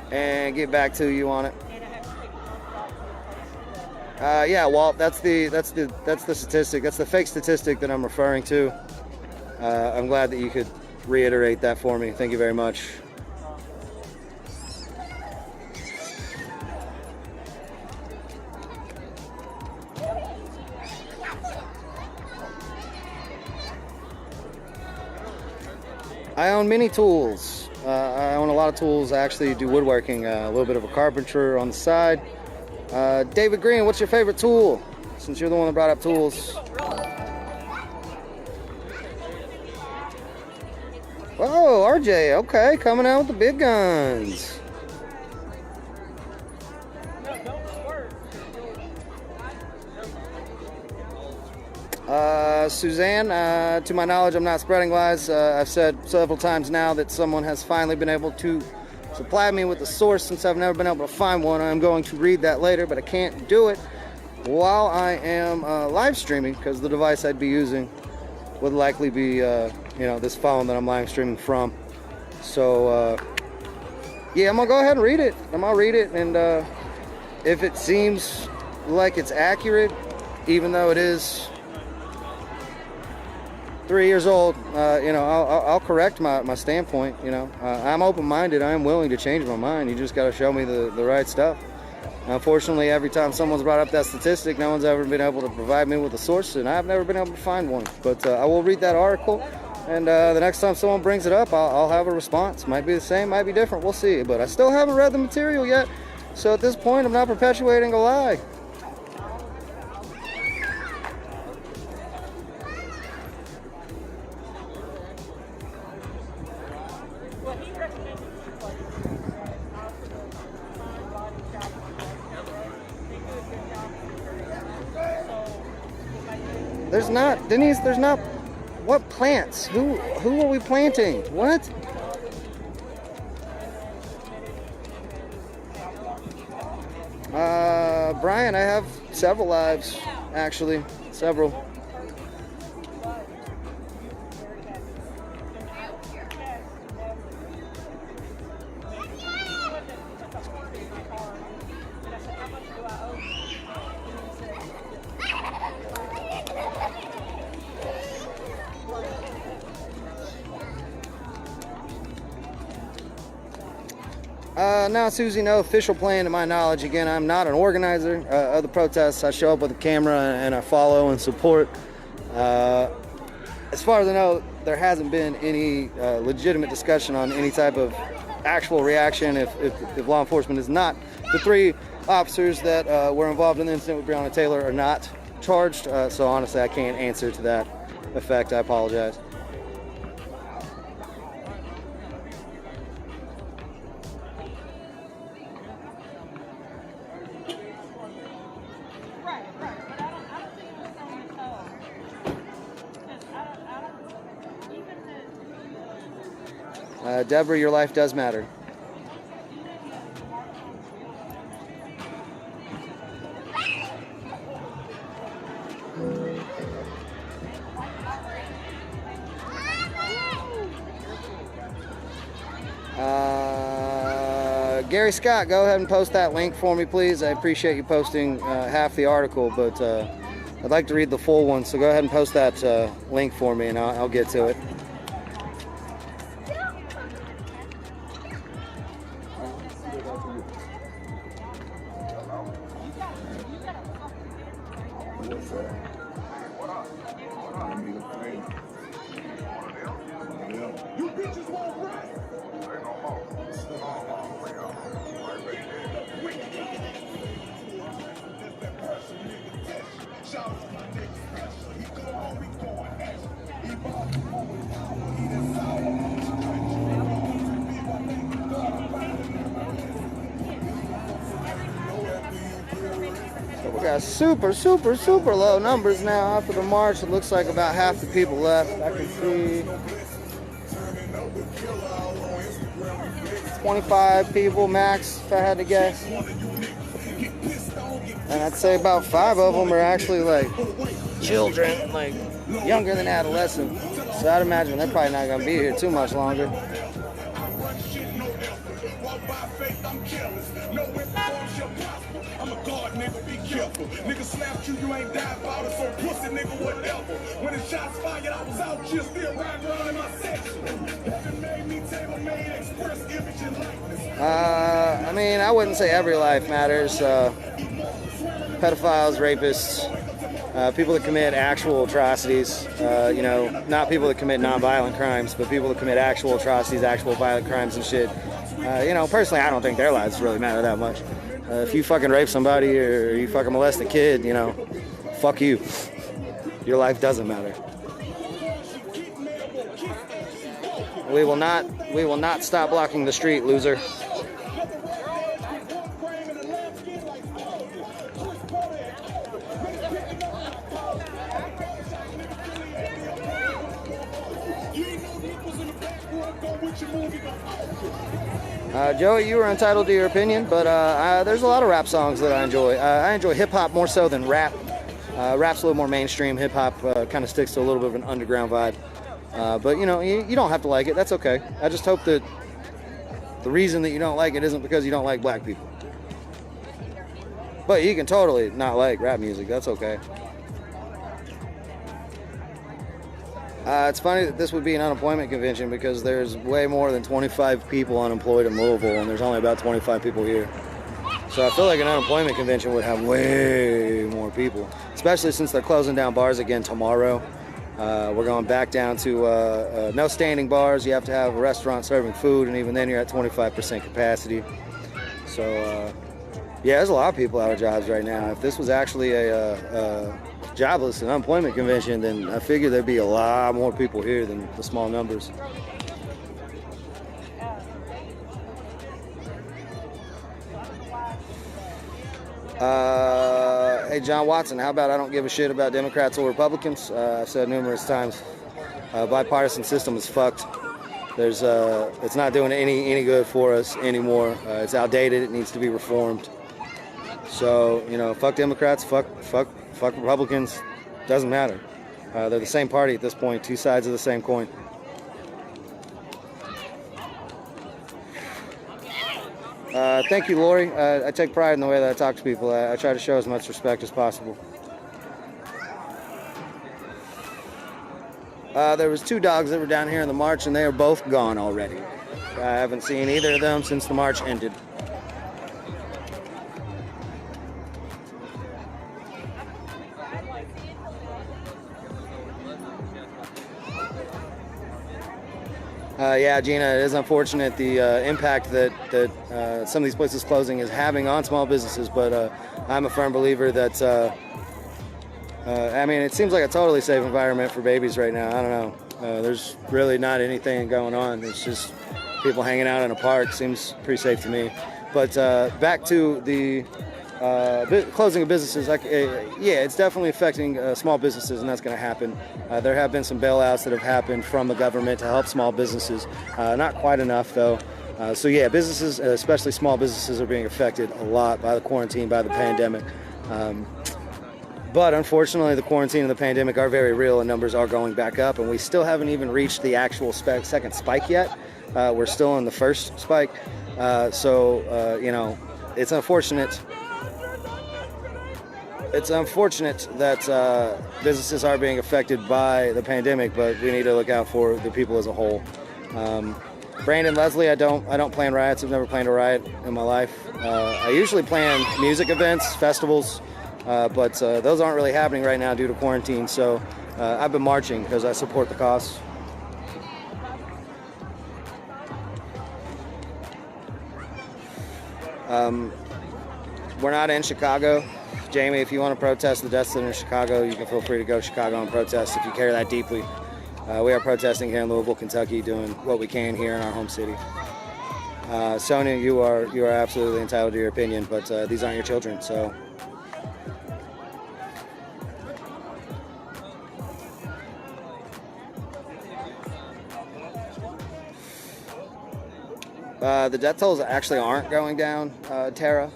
S6: and get back to you on it. Yeah, Walt, that's the statistic. That's the fake statistic that I'm referring to. I'm glad that you could reiterate that for me. Thank you very much. I own many tools. I own a lot of tools. I actually do woodworking, a little bit of a carpenter on the side. David Green, what's your favorite tool? Since you're the one that brought up tools. Oh, RJ, okay, coming out with the big guns. Suzanne, to my knowledge, I'm not spreading lies. I've said several times now that someone has finally been able to supply me with a source since I've never been able to find one. I'm going to read that later, but I can't do it while I am live streaming, because the device I'd be using would likely be, this phone that I'm live streaming from. So, yeah, I'm gonna go ahead and read it. I'm gonna read it, and if it seems like it's accurate, even though it is 3 years old, I'll correct my standpoint. I'm open-minded. I am willing to change my mind. You just got to show me the right stuff. Unfortunately, every time someone's brought up that statistic, no one's ever been able to provide me with a source, and I've never been able to find one. But I will read that article, and the next time someone brings it up, I'll have a response. Might be the same, might be different. We'll see. But I still haven't read the material yet, so at this point, I'm not perpetuating a lie. There's not, Denise, there's not, what plants? Who are we planting? What? Brian, I have several lives, actually, several. Now, Susie, no official plan to my knowledge. Again, I'm not an organizer of the protests. I show up with a camera and I follow and support. As far as I know, there hasn't been any legitimate discussion on any type of actual reaction if law enforcement is not. The 3 officers that were involved in the incident with Breonna Taylor are not charged, so honestly, I can't answer to that effect. I apologize. Deborah, your life does matter. Gary Scott, go ahead and post that link for me, please. I appreciate you posting half the article, but I'd like to read the full one, so go ahead and post that link for me, and I'll get to it. got super low numbers now after the march. It looks like about half the people left. I can see 25 people max, if I had to guess. And I'd say about 5 of them are actually like children, like younger than adolescent. So I'd imagine they're probably not gonna be here too much longer.
S9: Nigga slapped you, you ain't died about it, so pussy nigga whatever. When the shots fired, I was out here still riding around in my section. Heaven made me tailor-made express image and likeness.
S6: I mean, I wouldn't say every life matters. Pedophiles, rapists, people that commit actual atrocities, you know, not people that commit non-violent crimes, but people that commit actual atrocities, actual violent crimes and shit. You know, personally, I don't think their lives really matter that much. If you fucking rape somebody or you fucking molest a kid, you know, fuck you. Your life doesn't matter. We will not stop blocking the street, loser. Joey, you were entitled to your opinion, but there's a lot of rap songs that I enjoy. I enjoy hip-hop more so than rap. Rap's a little more mainstream. Hip-hop kind of sticks to a little bit of an underground vibe. But, you know, you don't have to like it. That's okay. I just hope that the reason that you don't like it isn't because you don't like black people. But you can totally not like rap music. That's okay. It's funny that this would be an unemployment convention because there's way more than 25 people unemployed in Louisville, and there's only about 25 people here. So I feel like an unemployment convention would have way more people, especially since they're closing down bars again tomorrow. We're going back down to no standing bars. You have to have a restaurant serving food, and even then you're at 25% capacity. So, yeah, there's a lot of people out of jobs right now. If this was actually a jobless and unemployment convention, then I figure there'd be a lot more people here than the small numbers. Hey, John Watson, how about I don't give a shit about Democrats or Republicans? I've said numerous times, bipartisan system is fucked. It's not doing any good for us anymore. It's outdated. It needs to be reformed. So, you know, fuck Democrats, fuck Republicans. Doesn't matter. They're the same party at this point, two sides of the same coin. Thank you, Lori. I take pride in the way that I talk to people. I try to show as much respect as possible. There was 2 dogs that were down here in the march, and they are both gone already. I haven't seen either of them since the march ended. Yeah, Gina, it is unfortunate the impact that some of these places closing is having on small businesses, but I'm a firm believer that, I mean, it seems like a totally safe environment for babies right now. I don't know. There's really not anything going on. It's just people hanging out in a park. Seems pretty safe to me. But back to the closing of businesses, yeah, it's definitely affecting small businesses, and that's going to happen. There have been some bailouts that have happened from the government to help small businesses. Not quite enough, though. So yeah, businesses, especially small businesses, are being affected a lot by the quarantine, by the pandemic. But unfortunately, the quarantine and the pandemic are very real, and numbers are going back up, and we still haven't even reached the actual second spike yet. We're still in the first spike. So, you know, it's unfortunate. It's unfortunate that businesses are being affected by the pandemic, but we need to look out for the people as a whole. Brandon, Leslie, I don't plan riots. I've never planned a riot in my life. I usually plan music events, festivals, but those aren't really happening right now due to quarantine. So I've been marching because I support the cause. We're not in Chicago. Jamie, if you want to protest the death center in Chicago, you can feel free to go to Chicago and protest if you care that deeply. We are protesting here in Louisville, Kentucky, doing what we can here in our home city. Sonia, you are absolutely entitled to your opinion, but these aren't your children, so The death tolls actually aren't going down, Tara.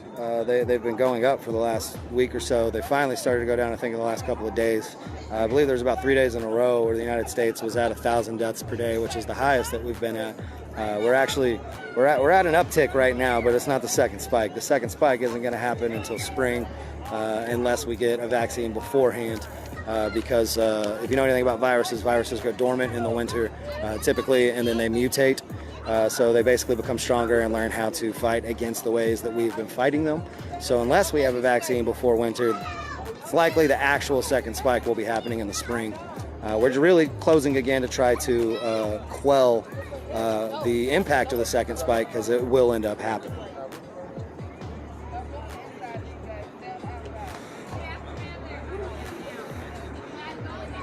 S6: They've been going up for the last week or so. They finally started to go down, I think, in the last couple of days. I believe there's about 3 days in a row where the United States was at 1,000 deaths per day, which is the highest that we've been at. We're at an uptick right now, but it's not the second spike. The second spike isn't going to happen until spring, unless we get a vaccine beforehand. Because if you know anything about viruses go dormant in the winter typically, and then they mutate. So they basically become stronger and learn how to fight against the ways that we've been fighting them. So unless we have a vaccine before winter, it's likely the actual second spike will be happening in the spring. We're really closing again to try to quell the impact of the second spike, because it will end up happening.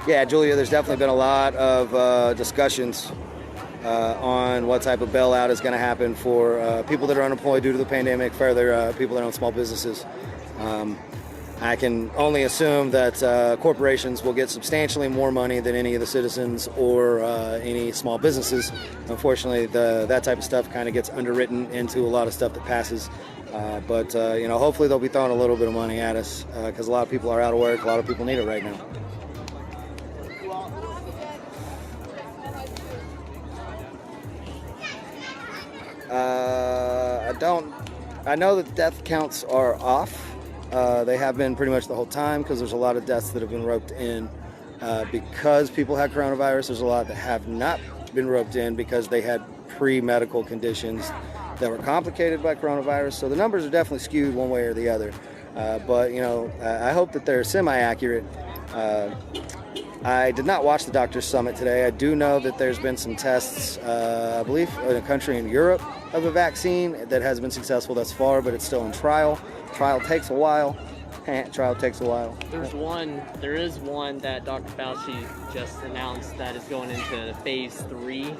S6: Yeah, Julia, there's definitely been a lot of discussions on what type of bailout is going to happen for people that are unemployed due to the pandemic, further people that own small businesses. I can only assume that corporations will get substantially more money than any of the citizens or any small businesses. Unfortunately, that type of stuff kind of gets underwritten into a lot of stuff that passes. But hopefully they'll be throwing a little bit of money at us, because a lot of people are out of work. A lot of people need it right now. I know that death counts are off. They have been pretty much the whole time, because there's a lot of deaths that have been roped in because people had coronavirus. There's a lot that have not been roped in because they had pre-medical conditions that were complicated by coronavirus. So the numbers are definitely skewed one way or the other. But I hope that they're semi-accurate. I did not watch the Doctors Summit today. I do know that there's been some tests, I believe, in a country in Europe of a vaccine that has been successful thus far, but it's still in trial. Trial takes a while. Trial takes a while.
S7: There is one that Dr. Fauci just announced that is going into phase 3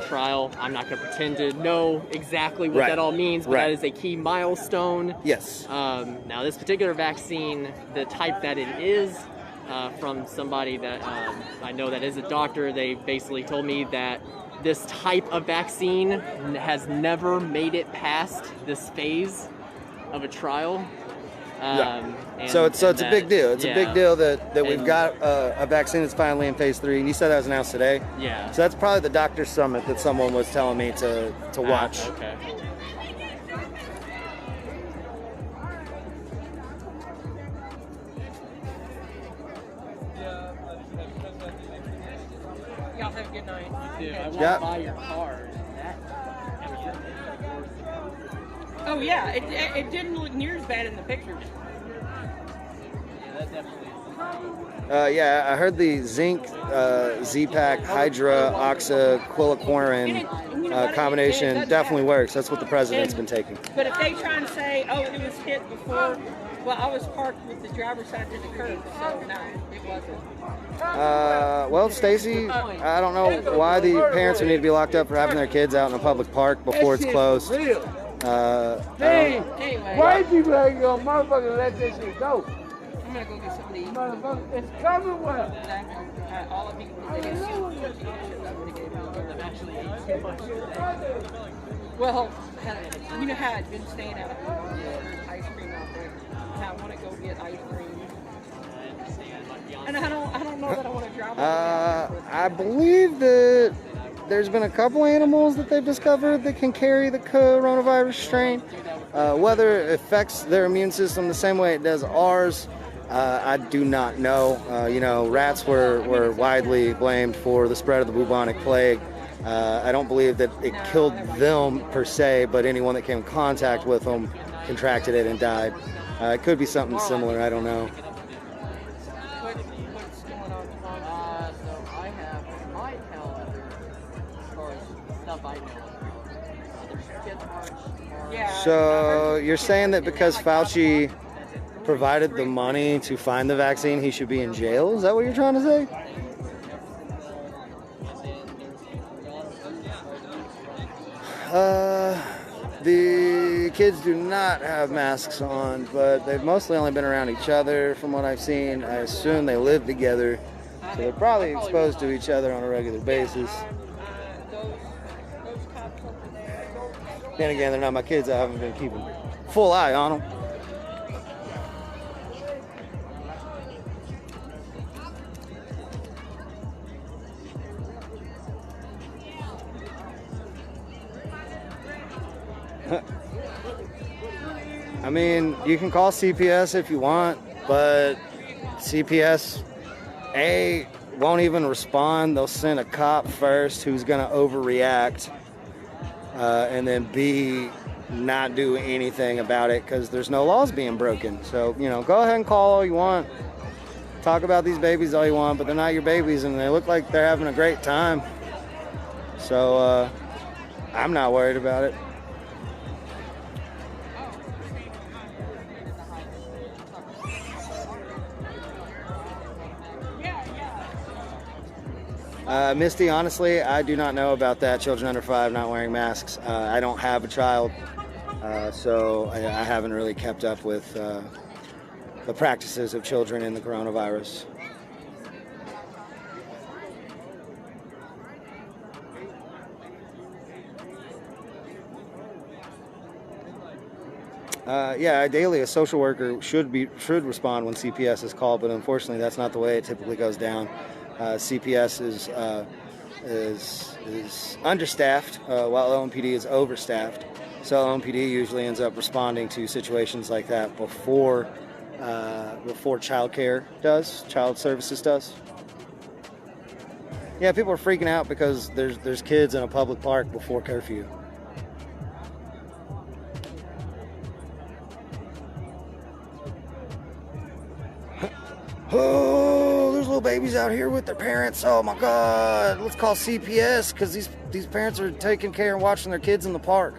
S7: trial. I'm not going to pretend to know exactly what that all means, but that is a key milestone.
S6: Yes.
S7: Now, this particular vaccine, the type that it is, from somebody that I know that is a doctor, they basically told me that this type of vaccine has never made it past this phase of a trial.
S6: So it's a big deal. It's a big deal that we've got a vaccine that's finally in phase 3. And you said that was announced today?
S7: Yeah.
S6: So that's probably the Doctor's Summit that someone was telling me to watch.
S7: Okay.
S8: Y'all have a good night.
S7: I walked by your car.
S8: Oh yeah, it didn't look near as bad in the pictures.
S7: Yeah, that definitely
S6: Yeah, I heard the zinc, Z-Pack, Hydra, Oxa, Quiloquarin combination definitely works. That's what the president's been taking.
S8: But if they try and say, oh, it was hit before, well, I was parked with the driver's side to the curb, so no, it wasn't.
S6: Well, Stacy, I don't know why the parents would need to be locked up for having their kids out in a public park before it's closed.
S5: Hey, white people ain't gonna motherfucker let this shit go.
S8: I'm gonna go get something to eat.
S5: Motherfucker, it's coming well.
S8: All of you, they get well, you know how I've been staying out of ice cream out there. I want to go get ice cream. And I don't know that I want to drive.
S6: I believe that there's been a couple animals that they've discovered that can carry the coronavirus strain. Whether it affects their immune system the same way it does ours, I do not know. Rats were widely blamed for the spread of the bubonic plague. I don't believe that it killed them per se, but anyone that came in contact with them contracted it and died. It could be something similar, I don't know.
S8: What's going on?
S7: so I have my calendar as far as stuff I know. There's Kids March.
S8: Yeah.
S6: So you're saying that because Fauci provided the money to find the vaccine, he should be in jail? Is that what you're trying to say? The kids do not have masks on, but they've mostly only been around each other from what I've seen. I assume they live together, so they're probably exposed to each other on a regular basis.
S8: over there.
S6: Then again, they're not my kids. I haven't been keeping full eye on them. I mean, you can call CPS if you want, but CPS, A, won't even respond. They'll send a cop first who's going to overreact, and then B, not do anything about it because there's no laws being broken. So, you know, go ahead and call all you want. Talk about these babies all you want, but they're not your babies, and they look like they're having a great time. So, I'm not worried about it. Misty, honestly, I do not know about that. Children under 5 not wearing masks. I don't have a child, so I haven't really kept up with the practices of children in the coronavirus. Yeah, ideally a social worker should respond when CPS is called, but unfortunately that's not the way it typically goes down. CPS is understaffed, while LMPD is overstaffed. So LMPD usually ends up responding to situations like that before child services does. Yeah, people are freaking out because there's kids in a public park before curfew. Oh, there's little babies out here with their parents. Oh my God, let's call CPS because these parents are taking care and watching their kids in the park.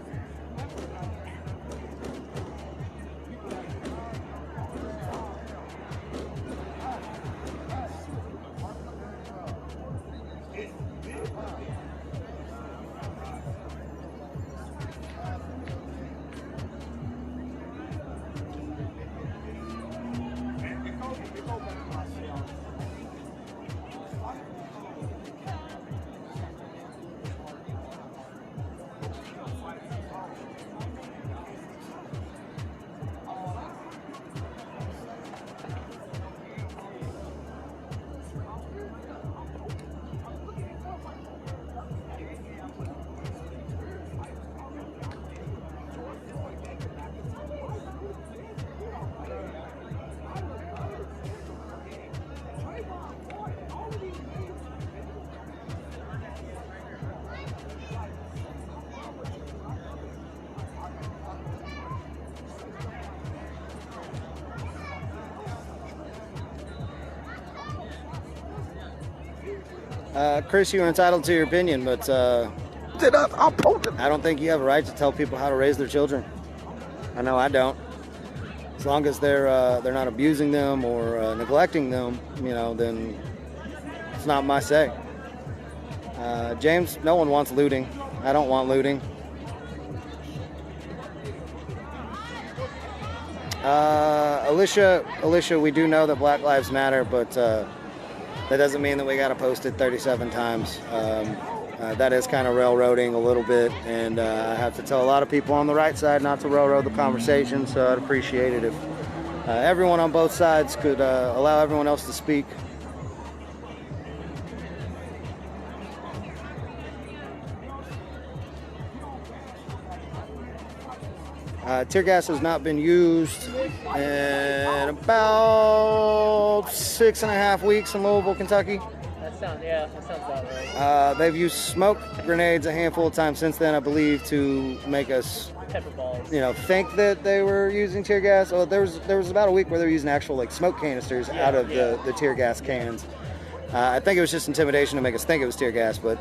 S6: Chris, you're entitled to your opinion, but I don't think you have a right to tell people how to raise their children. I know I don't. As long as they're not abusing them or neglecting them, you know, then it's not my say. James, no one wants looting. I don't want looting. Alicia, we do know that Black Lives Matter, but that doesn't mean that we got to post it 37 times. That is kind of railroading a little bit, and I have to tell a lot of people on the right side not to railroad the conversation, so I'd appreciate it if everyone on both sides could allow everyone else to speak. Tear gas has not been used in about 6.5 weeks in Louisville, Kentucky.
S7: That sounds about right.
S6: They've used smoke grenades a handful of times since then, I believe, to make us,
S7: Pepper balls.
S6: you know, think that they were using tear gas. Oh, there was about a week where they were using actual like smoke canisters out of the tear gas cans. I think it was just intimidation to make us think it was tear gas, but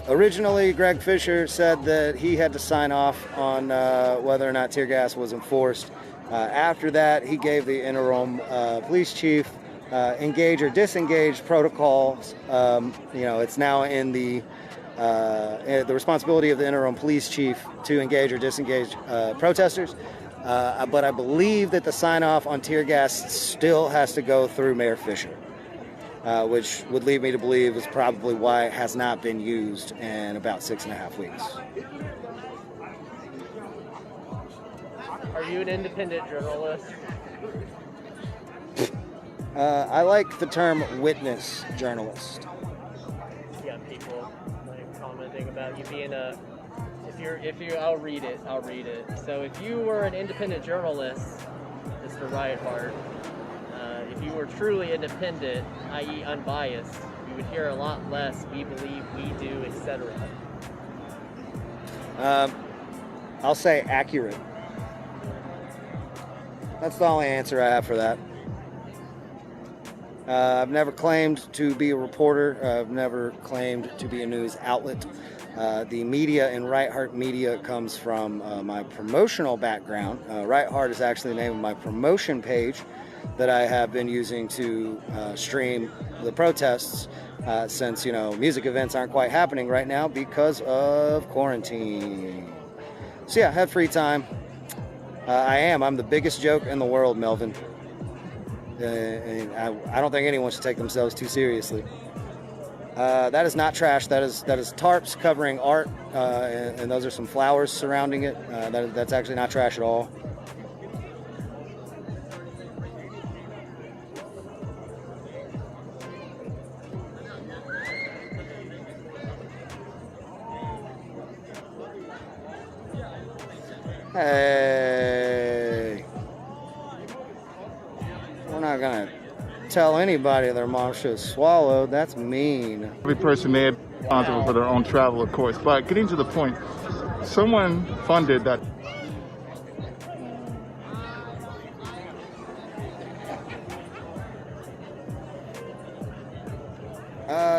S6: originally Greg Fisher said that he had to sign off on whether or not tear gas was enforced. After that, he gave the interim police chief engage or disengage protocols. You know, it's now in the responsibility of the interim police chief to engage or disengage protesters. But I believe that the sign off on tear gas still has to go through Mayor Fisher. which would lead me to believe is probably why it has not been used in about 6.5 weeks.
S7: Are you an independent journalist?
S6: I like the term witness journalist.
S7: Yeah, people like commenting about you being a. If you, I'll read it. So if you were an independent journalist, Mr. Riot Heart, if you were truly independent, i.e. unbiased, you would hear a lot less "we believe," "we do," etc.
S6: I'll say accurate. That's the only answer I have for that. I've never claimed to be a reporter. I've never claimed to be a news outlet. The media in Right Heart Media comes from my promotional background. Right Heart is actually the name of my promotion page that I have been using to stream the protests since, music events aren't quite happening right now because of quarantine. So yeah, I had free time. I'm the biggest joke in the world, Melvin. And I don't think anyone should take themselves too seriously. That is not trash. That is tarps covering art, and those are some flowers surrounding it. That's actually not trash at all. Hey, we're not gonna tell anybody their mom should have swallowed. That's mean.
S5: Every person may be responsible for their own travel, of course. But getting to the point, someone funded that.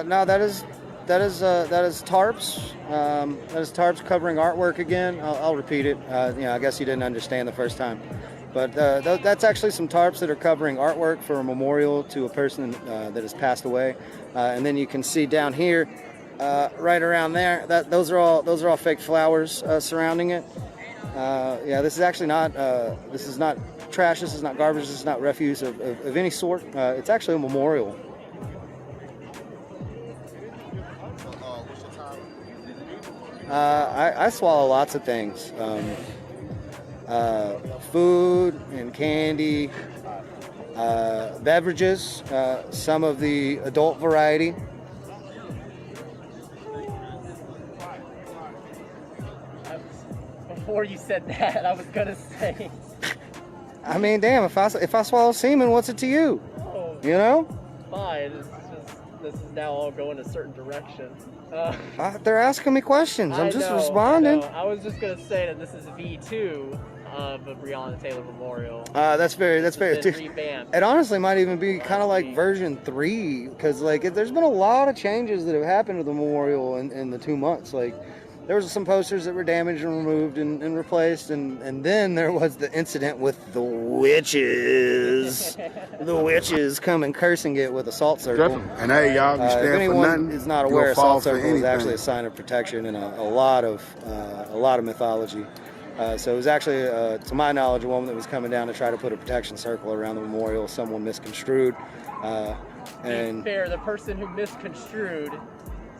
S6: No, that is tarps. That is tarps covering artwork again. I'll repeat it. I guess you didn't understand the first time. But that's actually some tarps that are covering artwork for a memorial to a person that has passed away. And then you can see down here, right around there, those are all fake flowers surrounding it. This is actually not this is not trash. This is not garbage. This is not refuse of any sort. It's actually a memorial. I swallow lots of things. Food and candy, beverages, some of the adult variety.
S7: Before you said that, I was gonna say.
S6: I mean, damn! If I swallow semen, what's it to you?
S7: Oh,
S6: You know?
S7: fine. This is now all going a certain direction.
S6: They're asking me questions. I'm just
S7: I
S6: responding.
S7: know. I was just gonna say that this is V2 of a Breonna Taylor Memorial.
S6: That's very.
S7: It's been revamped.
S6: It honestly might even be kind of like version 3, because there's been a lot of changes that have happened to the memorial in the 2 months. There was some posters that were damaged and removed and replaced, and then there was the incident with the witches. The witches come and cursing it with a salt circle.
S9: And hey, y'all, you
S6: If
S9: stand for
S6: anyone
S9: nothing,
S6: is not
S9: you'll
S6: aware, a
S9: fall
S6: salt
S9: for
S6: circle is
S9: anything.
S6: actually a sign of protection in a lot of mythology. So it was actually, to my knowledge, a woman that was coming down to try to put a protection circle around the memorial. Someone misconstrued.
S7: To be fair, the person who misconstrued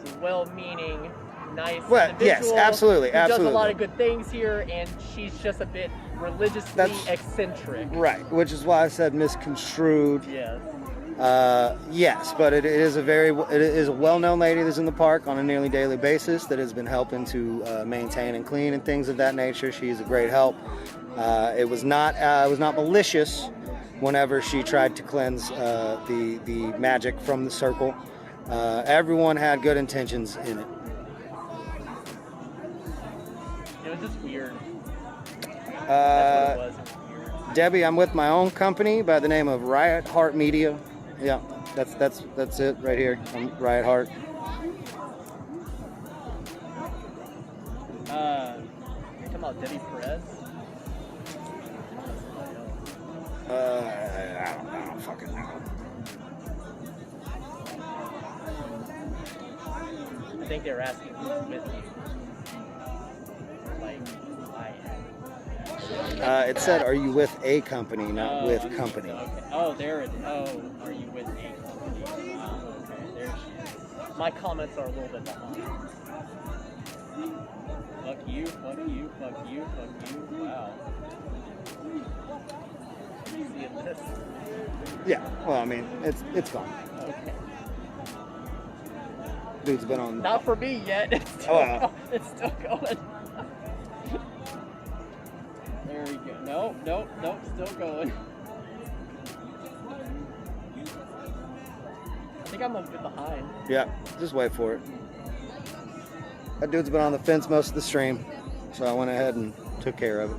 S7: is a well-meaning, nice individual.
S6: Yes, absolutely,
S7: who does
S6: absolutely.
S7: a lot of good things here, and she's just a bit religiously eccentric.
S6: Right, which is why I said misconstrued.
S7: Yes.
S6: Yes, but it is a well-known lady that's in the park on a nearly daily basis that has been helping to maintain and clean and things of that nature. She's a great help. It was not malicious whenever she tried to cleanse the magic from the circle. Everyone had good intentions in it.
S7: It was just weird. That's what it was.
S6: Debbie, I'm with my own company by the name of Riot Heart Media. Yeah, that's it right here. I'm Riot Heart.
S7: You're talking about Debbie Perez?
S6: I don't fucking know.
S7: I think they were asking who's with you.
S6: It said, "Are you with a company, not with company?"
S7: Okay. Oh, there it is. Oh, are you with a company? My comments are a little bit behind. Fuck you, fuck you, fuck you, fuck you. Wow. You seeing this?
S6: Yeah. Well, I mean, it's fun.
S7: Okay.
S6: Dude's been on.
S7: Not for me yet. It's still, it's still going. There we go. Nope, still going. I think I'm a bit behind.
S6: Yeah, just wait for it. That dude's been on the fence most of the stream, so I went ahead and took care of it.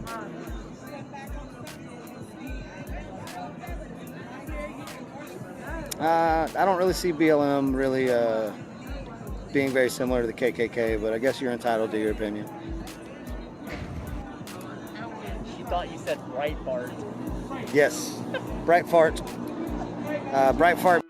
S6: I don't really see BLM really being very similar to the KKK, but I guess you're entitled to your opinion.
S7: She thought you said Breitbart.
S6: Yes, bright fart. Bright fart.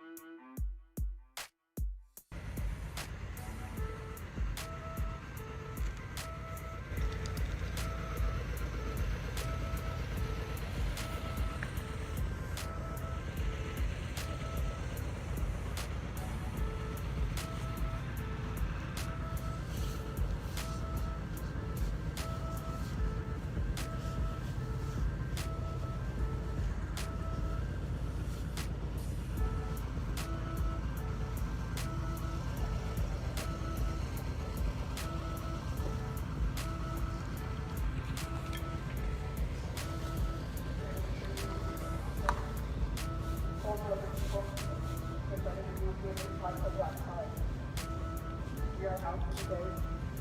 S3: We are out today.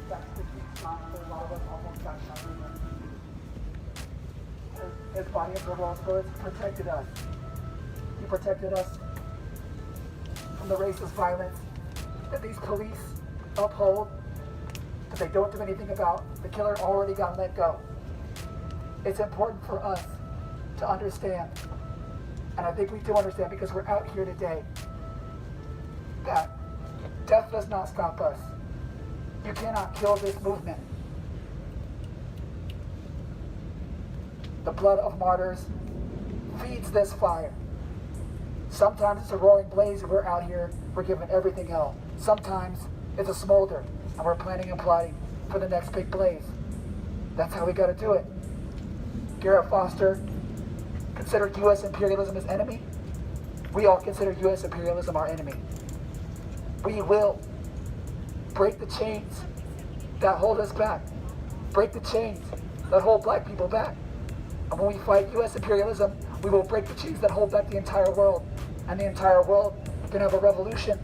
S3: That's the key spot for a lot of us almost got shot. His body of liberal bullets protected us. He protected us from the racist violence that these police uphold, that they don't do anything about. The killer already got let go. It's important for us to understand, and I think we do understand because we're out here today, that death does not stop us. You cannot kill this movement. The blood of martyrs feeds this fire. Sometimes it's a roaring blaze and we're out here, we're giving everything else. Sometimes it's a smolder and we're planning and plotting for the next big blaze. That's how we gotta do it. Garrett Foster considered U.S. imperialism his enemy. We all consider U.S. imperialism our enemy. We will break the chains that hold us back. Break the chains that hold black people back. And when we fight U.S. imperialism, we will break the chains that hold back the entire world. And the entire world can have a revolution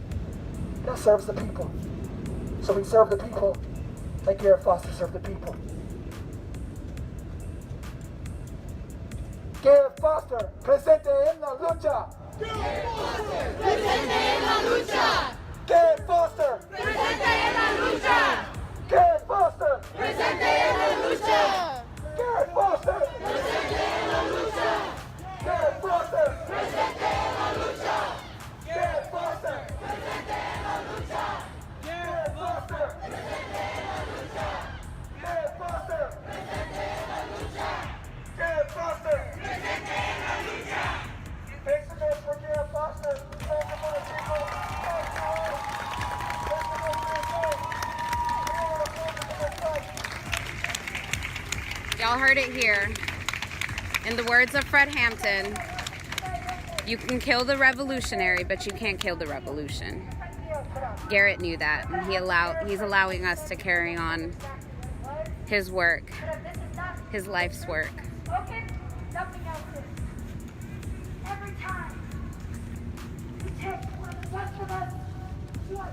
S3: that serves the people. So we serve the people like Garrett Foster served the people. Garrett Foster, presente en la lucha.
S2: Garrett Foster, presente en la lucha.
S3: Garrett Foster,
S2: Presente en la lucha.
S3: Garrett Foster,
S2: Presente en la lucha.
S3: Garrett Foster,
S2: Presente en la lucha.
S3: Garrett Foster,
S2: Presente en la lucha.
S3: Garrett Foster,
S2: Presente en la lucha.
S3: Garrett Foster,
S2: Presente en la lucha.
S3: Garrett Foster,
S2: Presente en la lucha.
S3: Garrett Foster.
S2: Presente en la lucha.
S3: Make some noise for Garrett Foster. Stand up for the people. Make some noise for his soul. We are the forces of the fight.
S10: Y'all heard it here. In the words of Fred Hampton, you can kill the revolutionary, but you can't kill the revolution. Garrett knew that, and he's allowing us to carry on his work, his life's work.
S11: Okay, nothing else is. Every time we take what's best of us, what?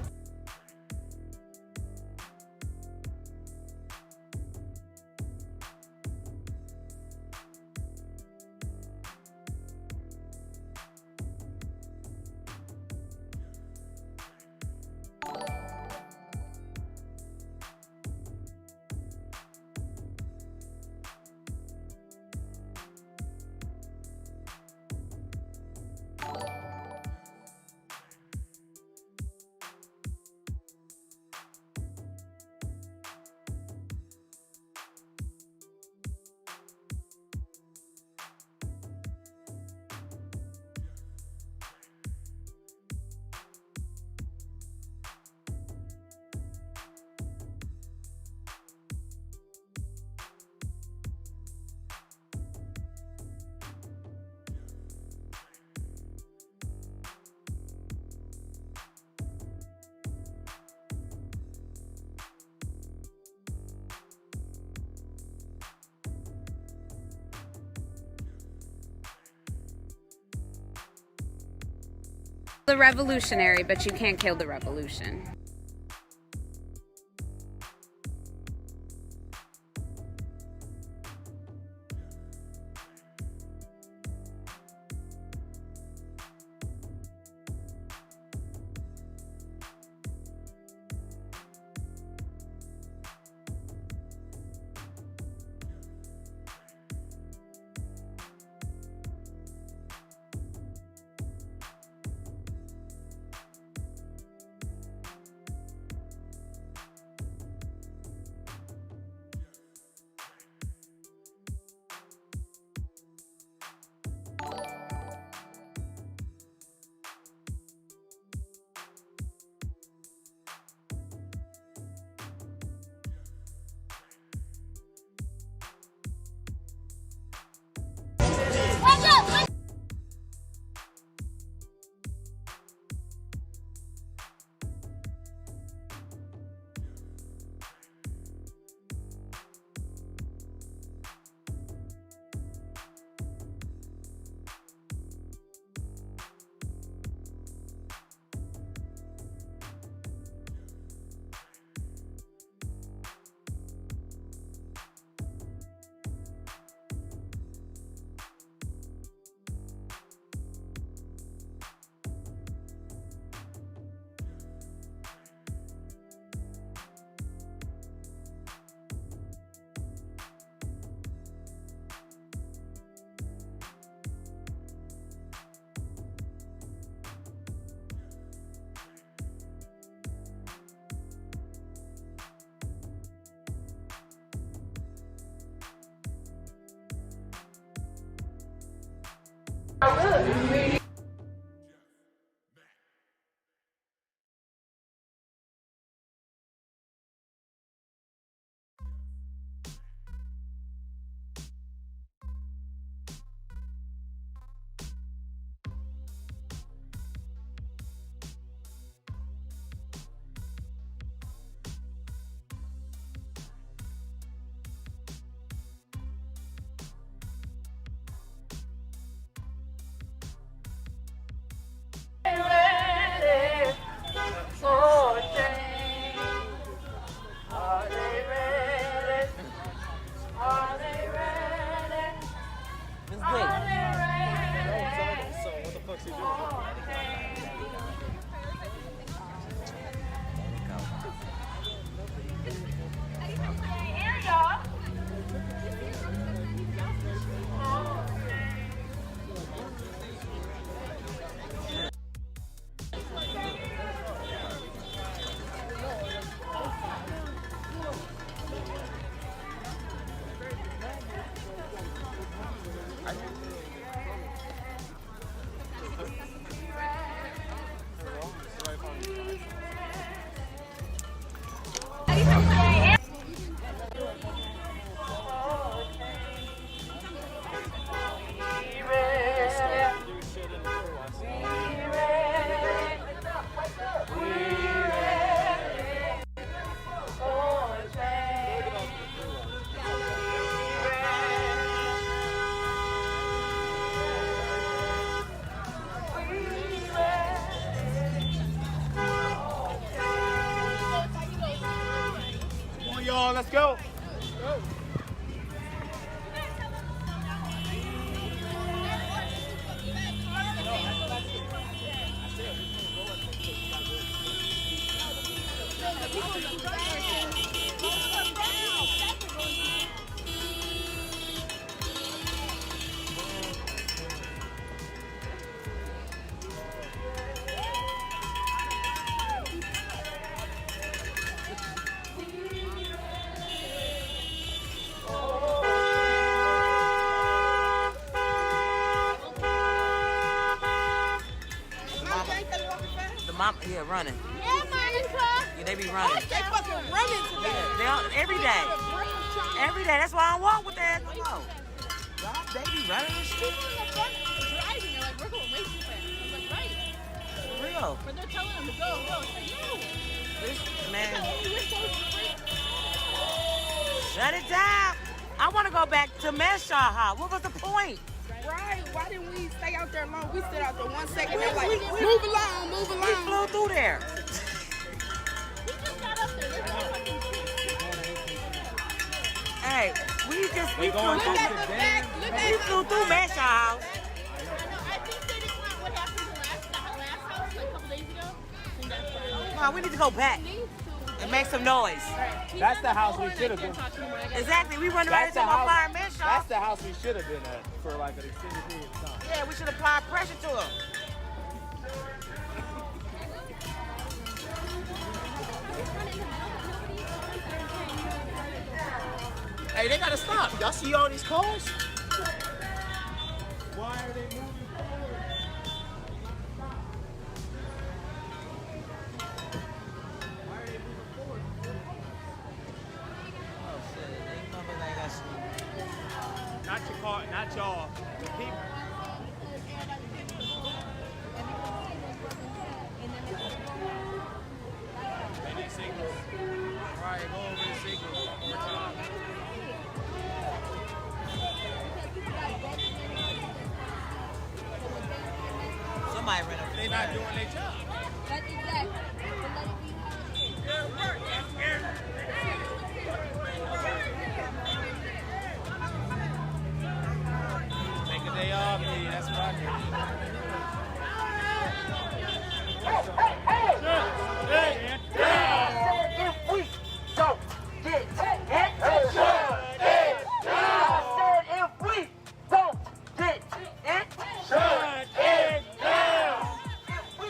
S10: The revolutionary, but you can't kill the revolution.
S5: Let's go.
S12: Yeah, running.
S8: Yeah, Monica.
S12: Yeah, they be running.
S8: They fucking running today.
S12: Yeah, they all, every day. Every day. That's why I walk with their ass alone. They be running and shit.
S8: Driving, they're like, we're going way too fast. I'm like, right.
S12: For real.
S8: But they're telling them to go. No, it's like, no.
S12: This man.
S8: We're supposed to break.
S12: Shut it down. I want to go back to Meshaha. What was the point?
S8: Right. Right? Why didn't we stay out there long? We stood out there 1 second. They're like, move along, move along.
S12: We flew through there. Hey, we flew through Mansion House. Come on, we need to go back and make some noise.
S4: That's the house we should have been.
S12: Exactly, we run right into my fire man shop.
S4: That's the house we should have been at for like an extended period of time.
S12: Yeah, we should apply pressure to them.
S4: Hey, they gotta stop. Y'all see all these cars? Why are they moving forward? Why are they moving forward?
S12: Oh shit, they remember like that shit.
S4: Not your car, not y'all. The people. They need signals. Alright, go over the signals one more time.
S12: Somebody ran up.
S4: They're not doing their job.
S2: That's exactly.
S4: Take a day off, yeah, that's what I do.
S3: If we don't get it, shut it down. I said if we don't get it, shut it down. If we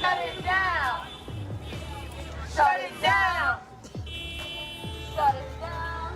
S2: Shut it down. Shut it down. Shut it down.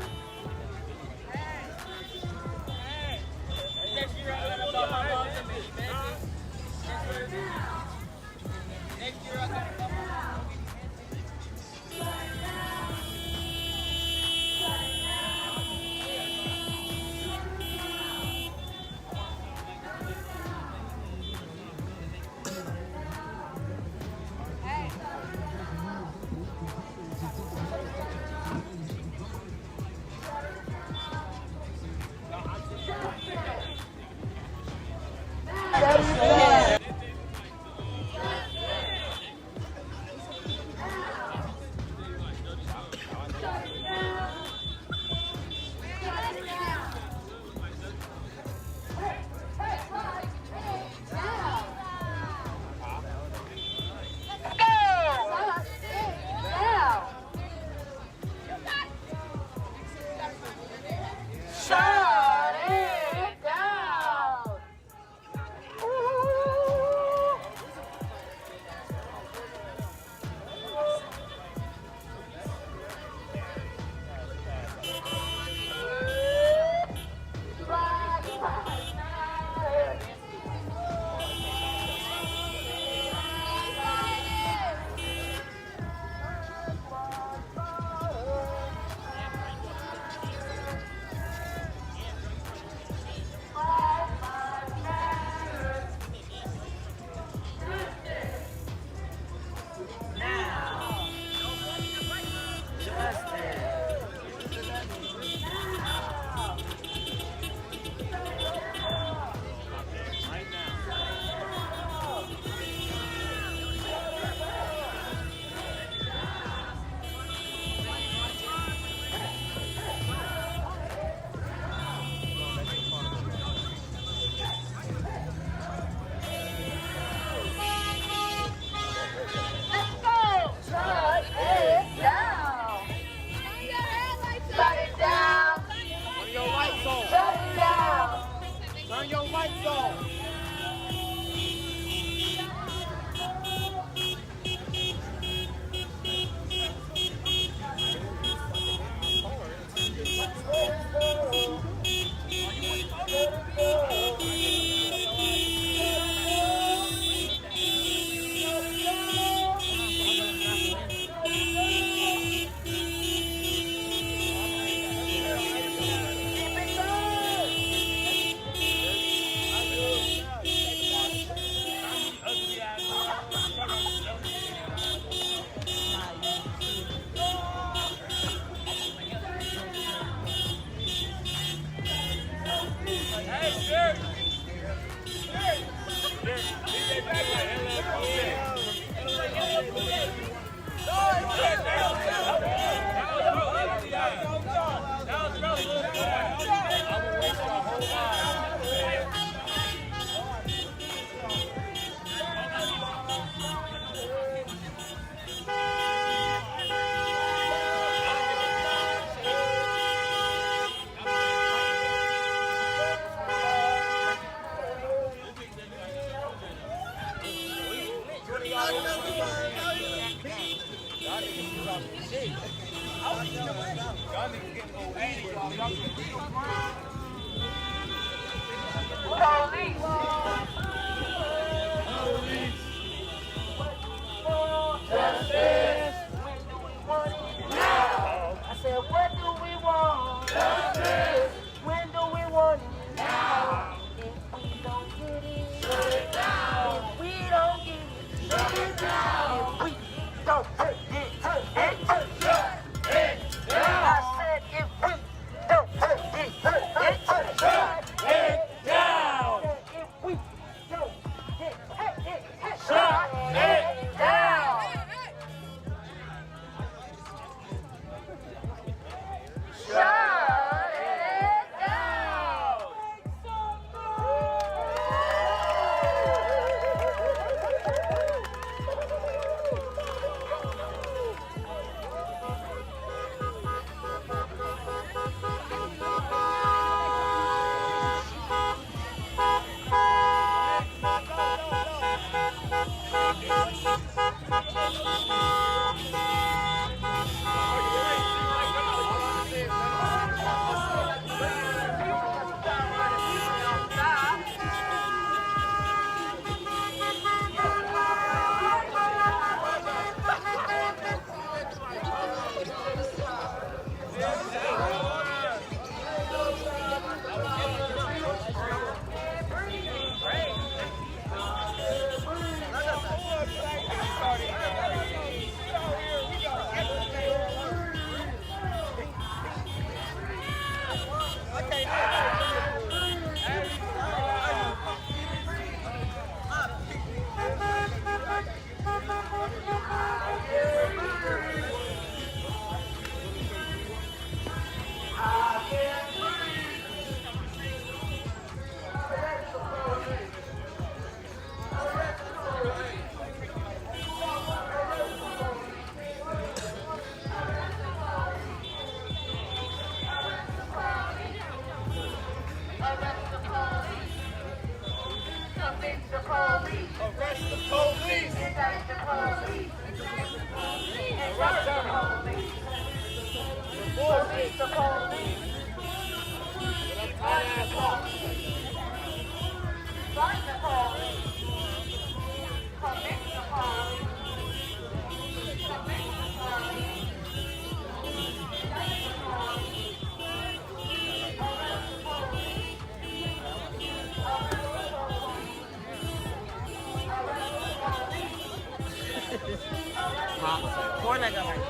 S12: Four leg up right.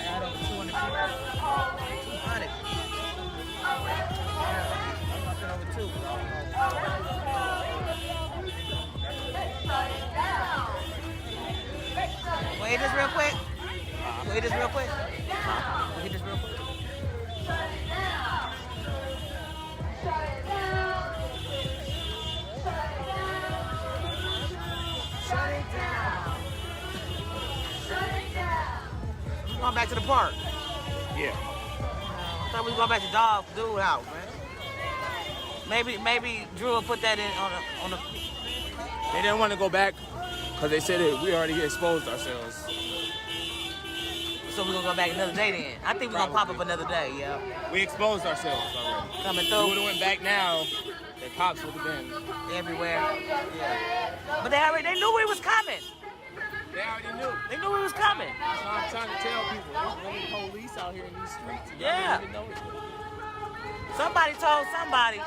S12: Add up 200 people. 200. I'm knocking over two. Wait this real quick. Wait this real quick. Wait this real quick. Going back to the park.
S5: Yeah.
S12: I thought we was going back to Dog Dude House, man. Maybe Drew will put that in on the.
S5: They didn't want to go back because they said that we already exposed ourselves.
S12: So we're gonna go back another day then. I think we're gonna pop up another day, yeah.
S5: We exposed ourselves already.
S12: Coming
S5: If
S12: through.
S5: we would have went back now, the cops would have been
S12: everywhere. Yeah. But they knew we was coming.
S5: They already knew.
S12: They knew we was coming.
S5: That's what I'm trying to tell people. There's really police out here in these streets. And
S12: Yeah.
S5: Don't even know it.
S12: Somebody told somebody.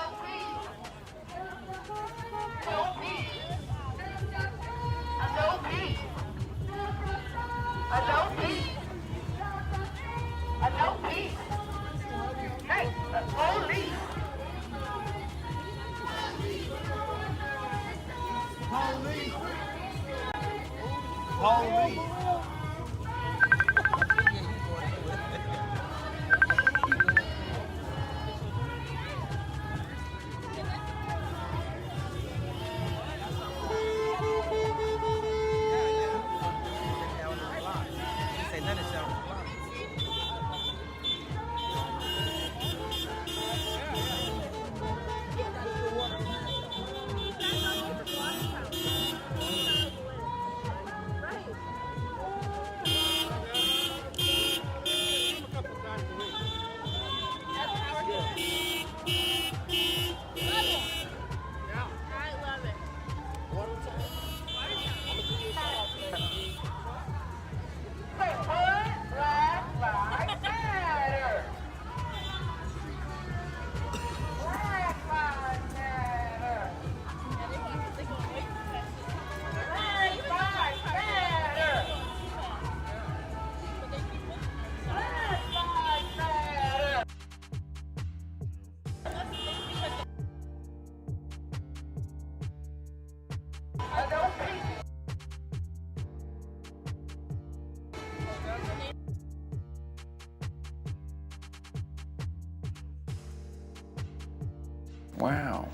S13: Wow.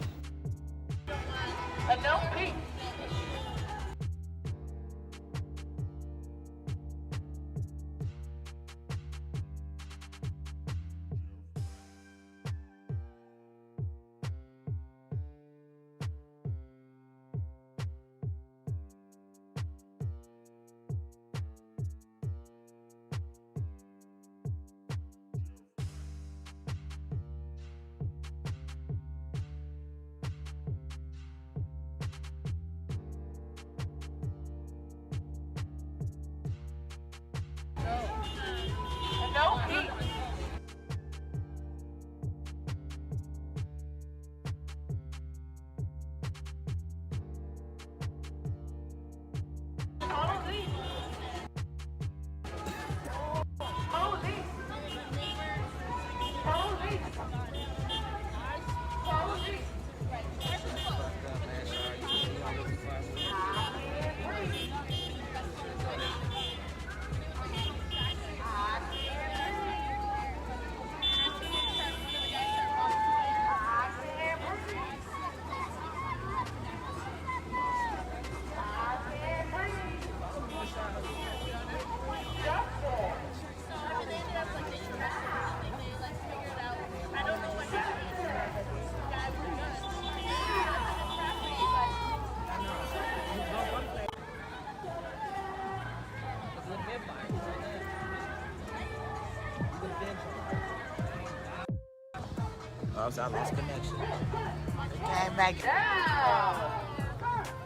S12: Clubhouse. I lost connection. It came back.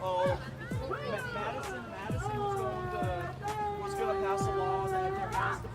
S4: Oh, Madison was going to pass a law that there has to be.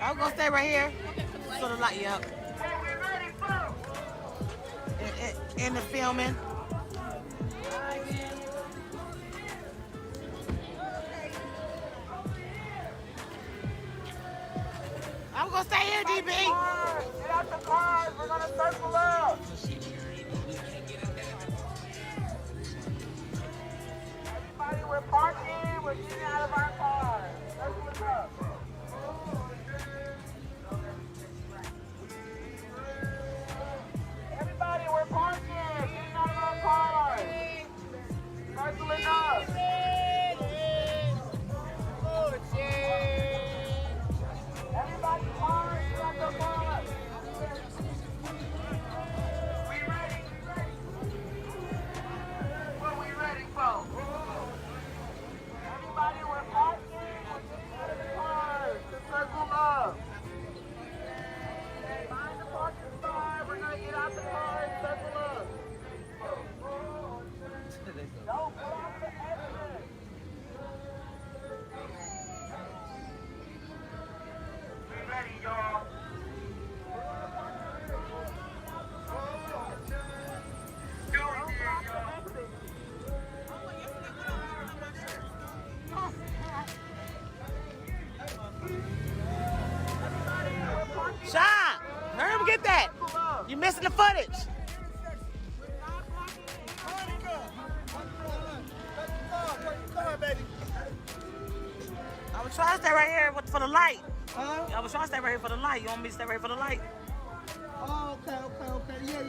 S12: I'm gonna stay right here. Sort of light you up. In the filming. I'm gonna stay here, DB.
S3: Get out the cars. We're gonna circle up. Everybody, we're parking. We're getting out of our cars. Circle up. Everybody, we're parking. Getting out of our cars. Circling up. Everybody, cars. Get out the cars. We ready? What we ready for? Everybody, we're parking. We're getting out of the cars. To circle up. Find the parking spot. We're gonna get out the car and circle up. Don't put off the exit. We ready, y'all.
S12: Sean, hurry up and get that. You're missing the footage. I was trying to stay right here for the light.
S8: Huh?
S12: I was trying to stay right here for the light. You want me to stay right here for the light?
S8: Oh, okay. Yeah.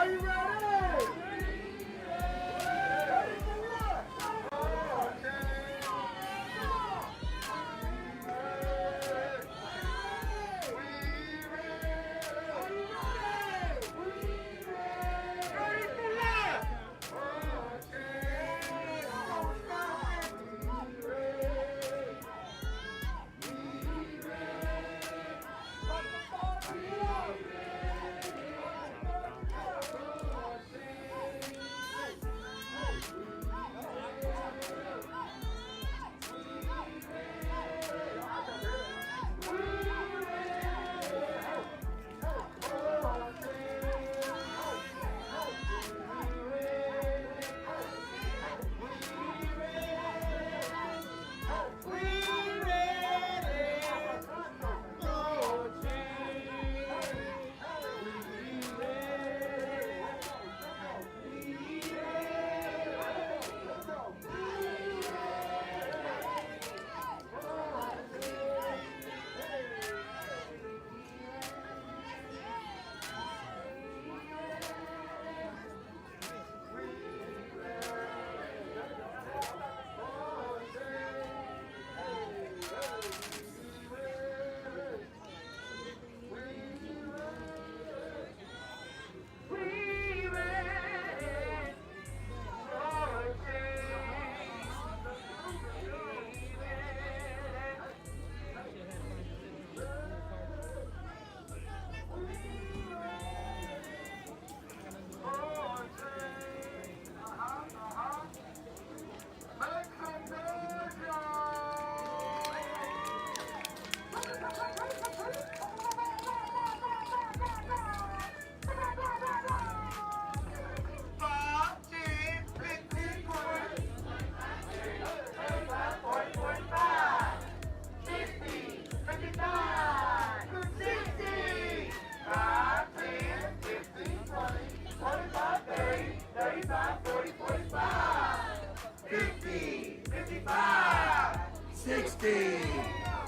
S3: Are you ready?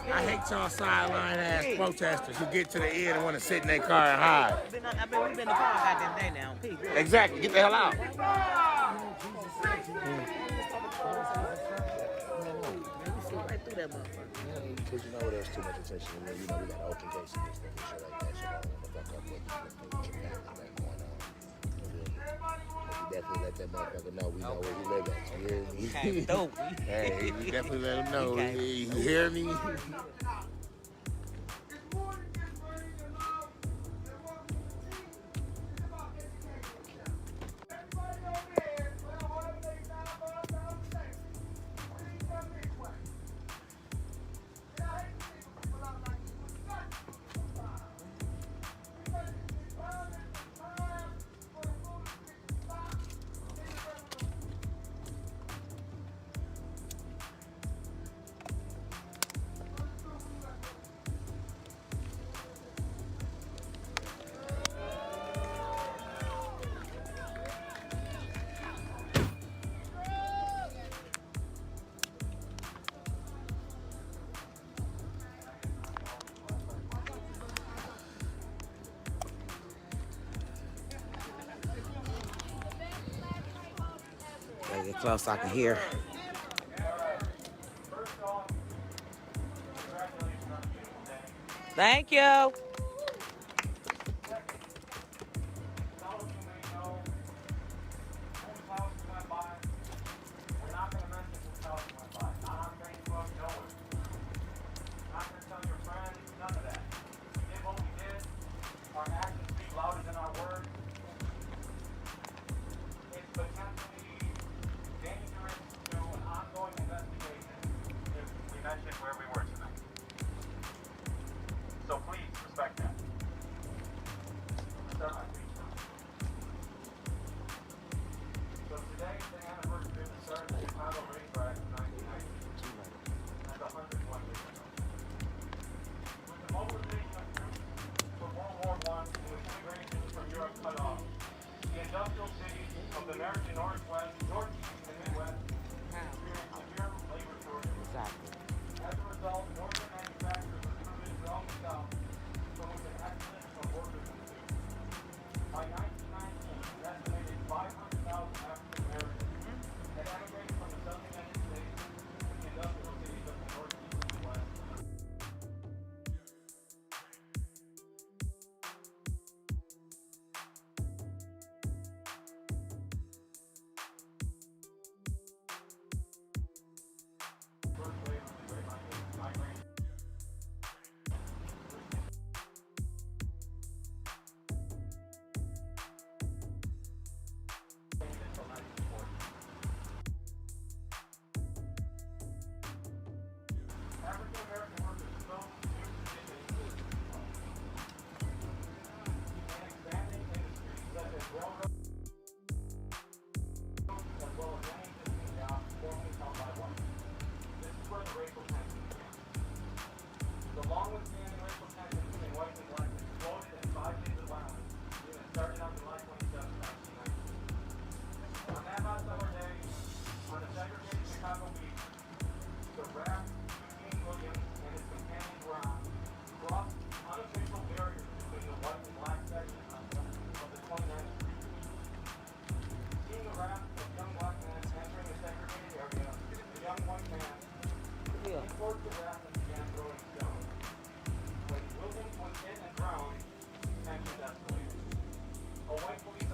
S14: I hate y'all sideline ass protesters who get to the end and want to sit in their car and hide.
S12: We've been in the car goddamn day now. Peace.
S14: Exactly. Get the hell out.
S12: Right through that motherfucker.
S6: Because you know there's too much attention. You know, we got an open case and shit like that. So I don't want to fuck up what kidnapping that going on. You definitely let that motherfucker know we know where he live at. You hear me? Hey, you definitely let him know. You hear me?
S12: Gotta get close so I can hear. Thank you.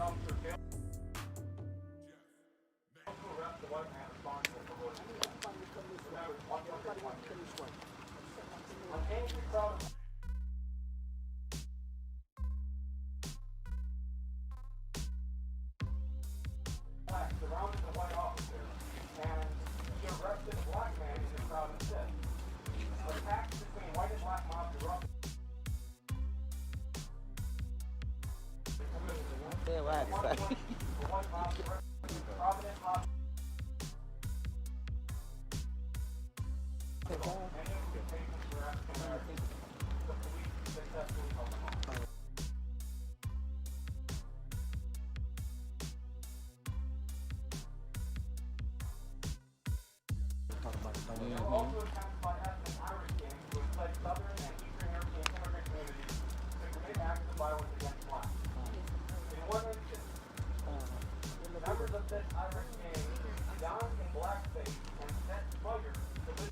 S5: officer failed to arrest the white man responsible for voting. Remember, 1.1. An angry crowd of blacks surrounded the white officer, and he arrested a black man in the crowd instead. Attacks between white and black mobs erupted. Also attempted by ethnic Irish gangs to incite Southern and Eastern European immigrant communities to commit acts of violence against blacks. In one instance, members of this Irish gang donned in blackface and set fire to the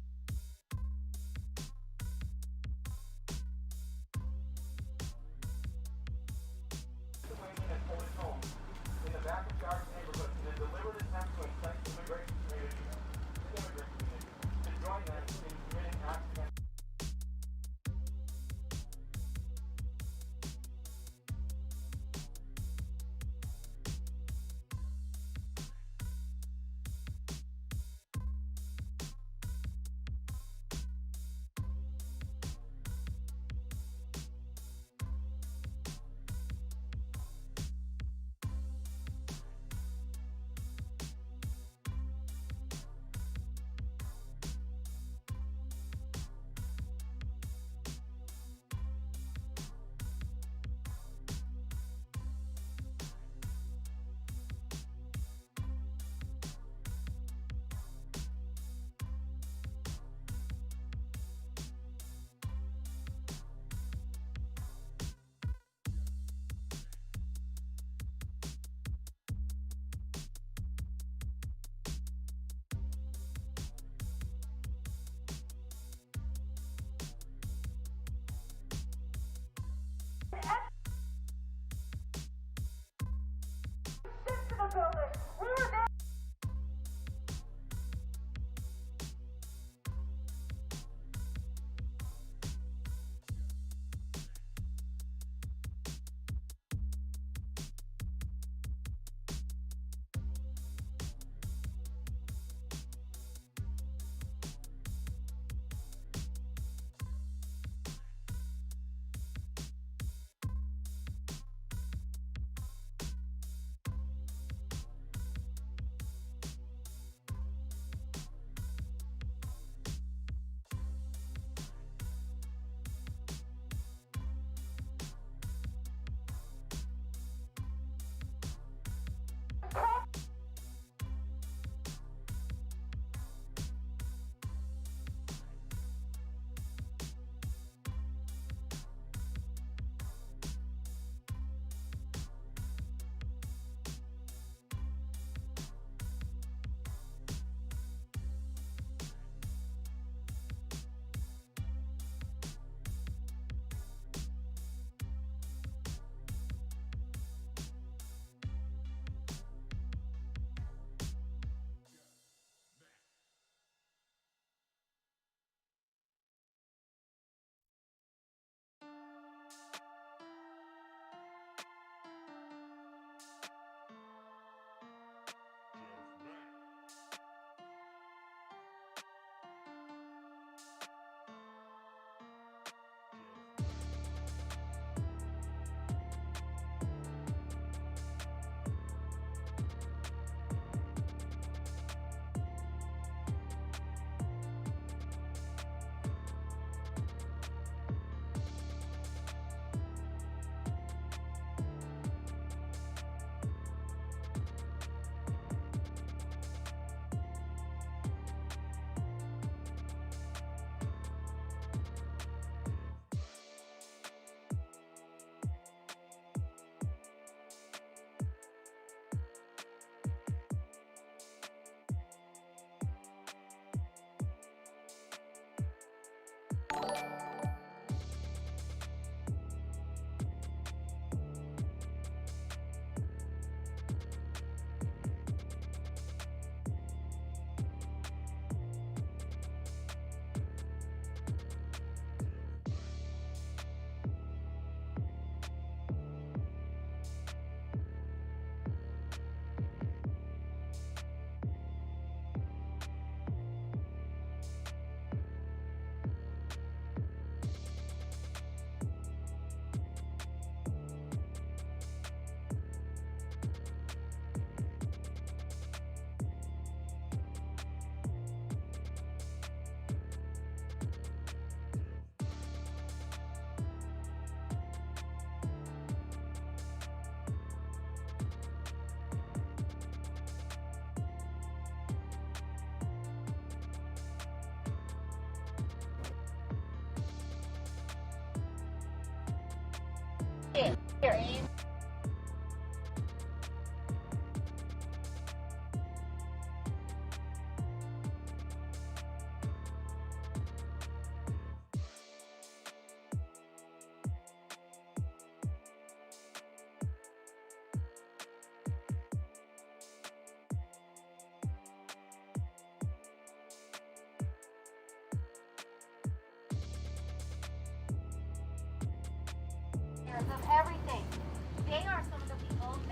S5: and Polish homes in the back of Jarvis neighborhood in a deliberate attempt to incite the immigrant community to join them in committing acts against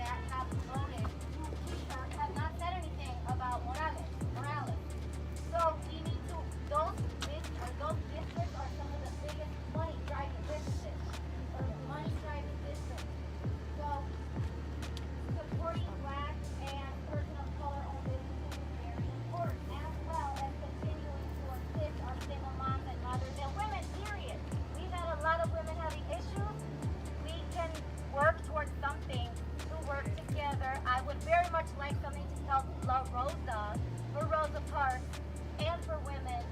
S11: that have voted have not said anything about Morales. So we need to, those districts are some of the biggest money-driving businesses, or money-driving districts. So supporting Black and person of color-owned businesses is very important, as well as continuing to assist our single moms and mothers and women, period. We've had a lot of women having issues. We can work towards something to work together. I would very much like something to help La Rosa, for Rosa Parks, and for women.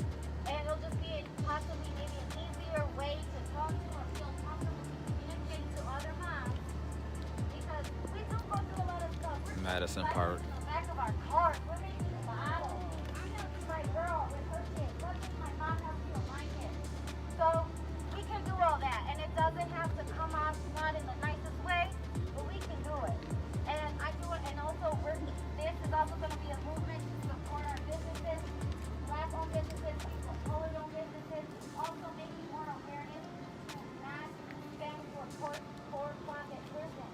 S11: And it'll just be possibly maybe an easier way to talk to or feel comfortable communicating to other moms. Because we do go through a lot of stuff.
S13: Madison Park.
S11: In the back of our cars, we're making a model. I'm gonna see my girl with her kids. Let's see my mom help you with my kids. So we can do all that, and it doesn't have to come off not in the nicest way, but we can do it. And I do it, and also this is also going to be a movement to support our businesses, Black-owned businesses, people of color-owned businesses, also making more awareness to not spend for for-profit persons.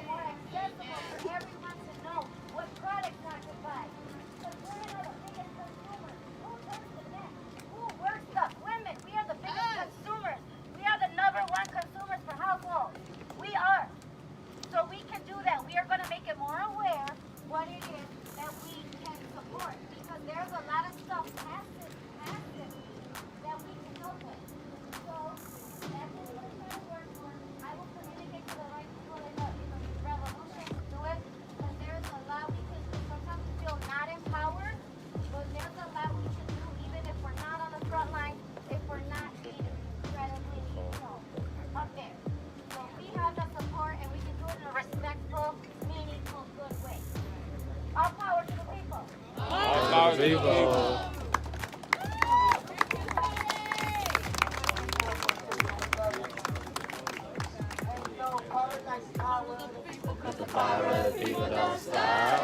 S11: More accessible for everyone to know what products not to buy. Because women are the biggest consumers. Who turns the neck? Who works the women? We are the biggest consumers. We are the #1 consumers for households. We are. So we can do that. We are going to make it more aware what it is that we can support. Because there's a lot of stuff massive, that we can help with. So that's what we're trying to work towards. I will communicate to the right people in the revolution to do it. Because there's a lot we can do. Sometimes we feel not empowered, but there's a lot we can do even if we're not on the front line, if we're not incredibly, up there. So we have the support and we can do it in a respectful, meaningful, good way. All power to the people.
S13: All power to the people.
S15: The power of the people don't stop.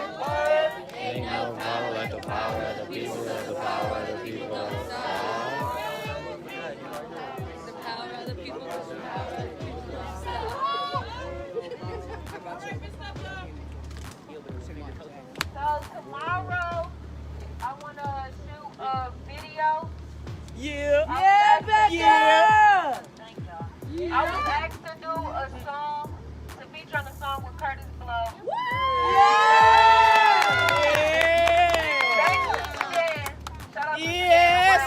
S15: Ain't no power like the power of the people. The power of the people don't stop.
S2: The power of the people.
S8: So tomorrow, I want to shoot a video.
S12: Yeah, Becca!
S8: Thank y'all. I was asked to do a song, to feature on a song with Curtis Blow. Shout out to
S12: Yes,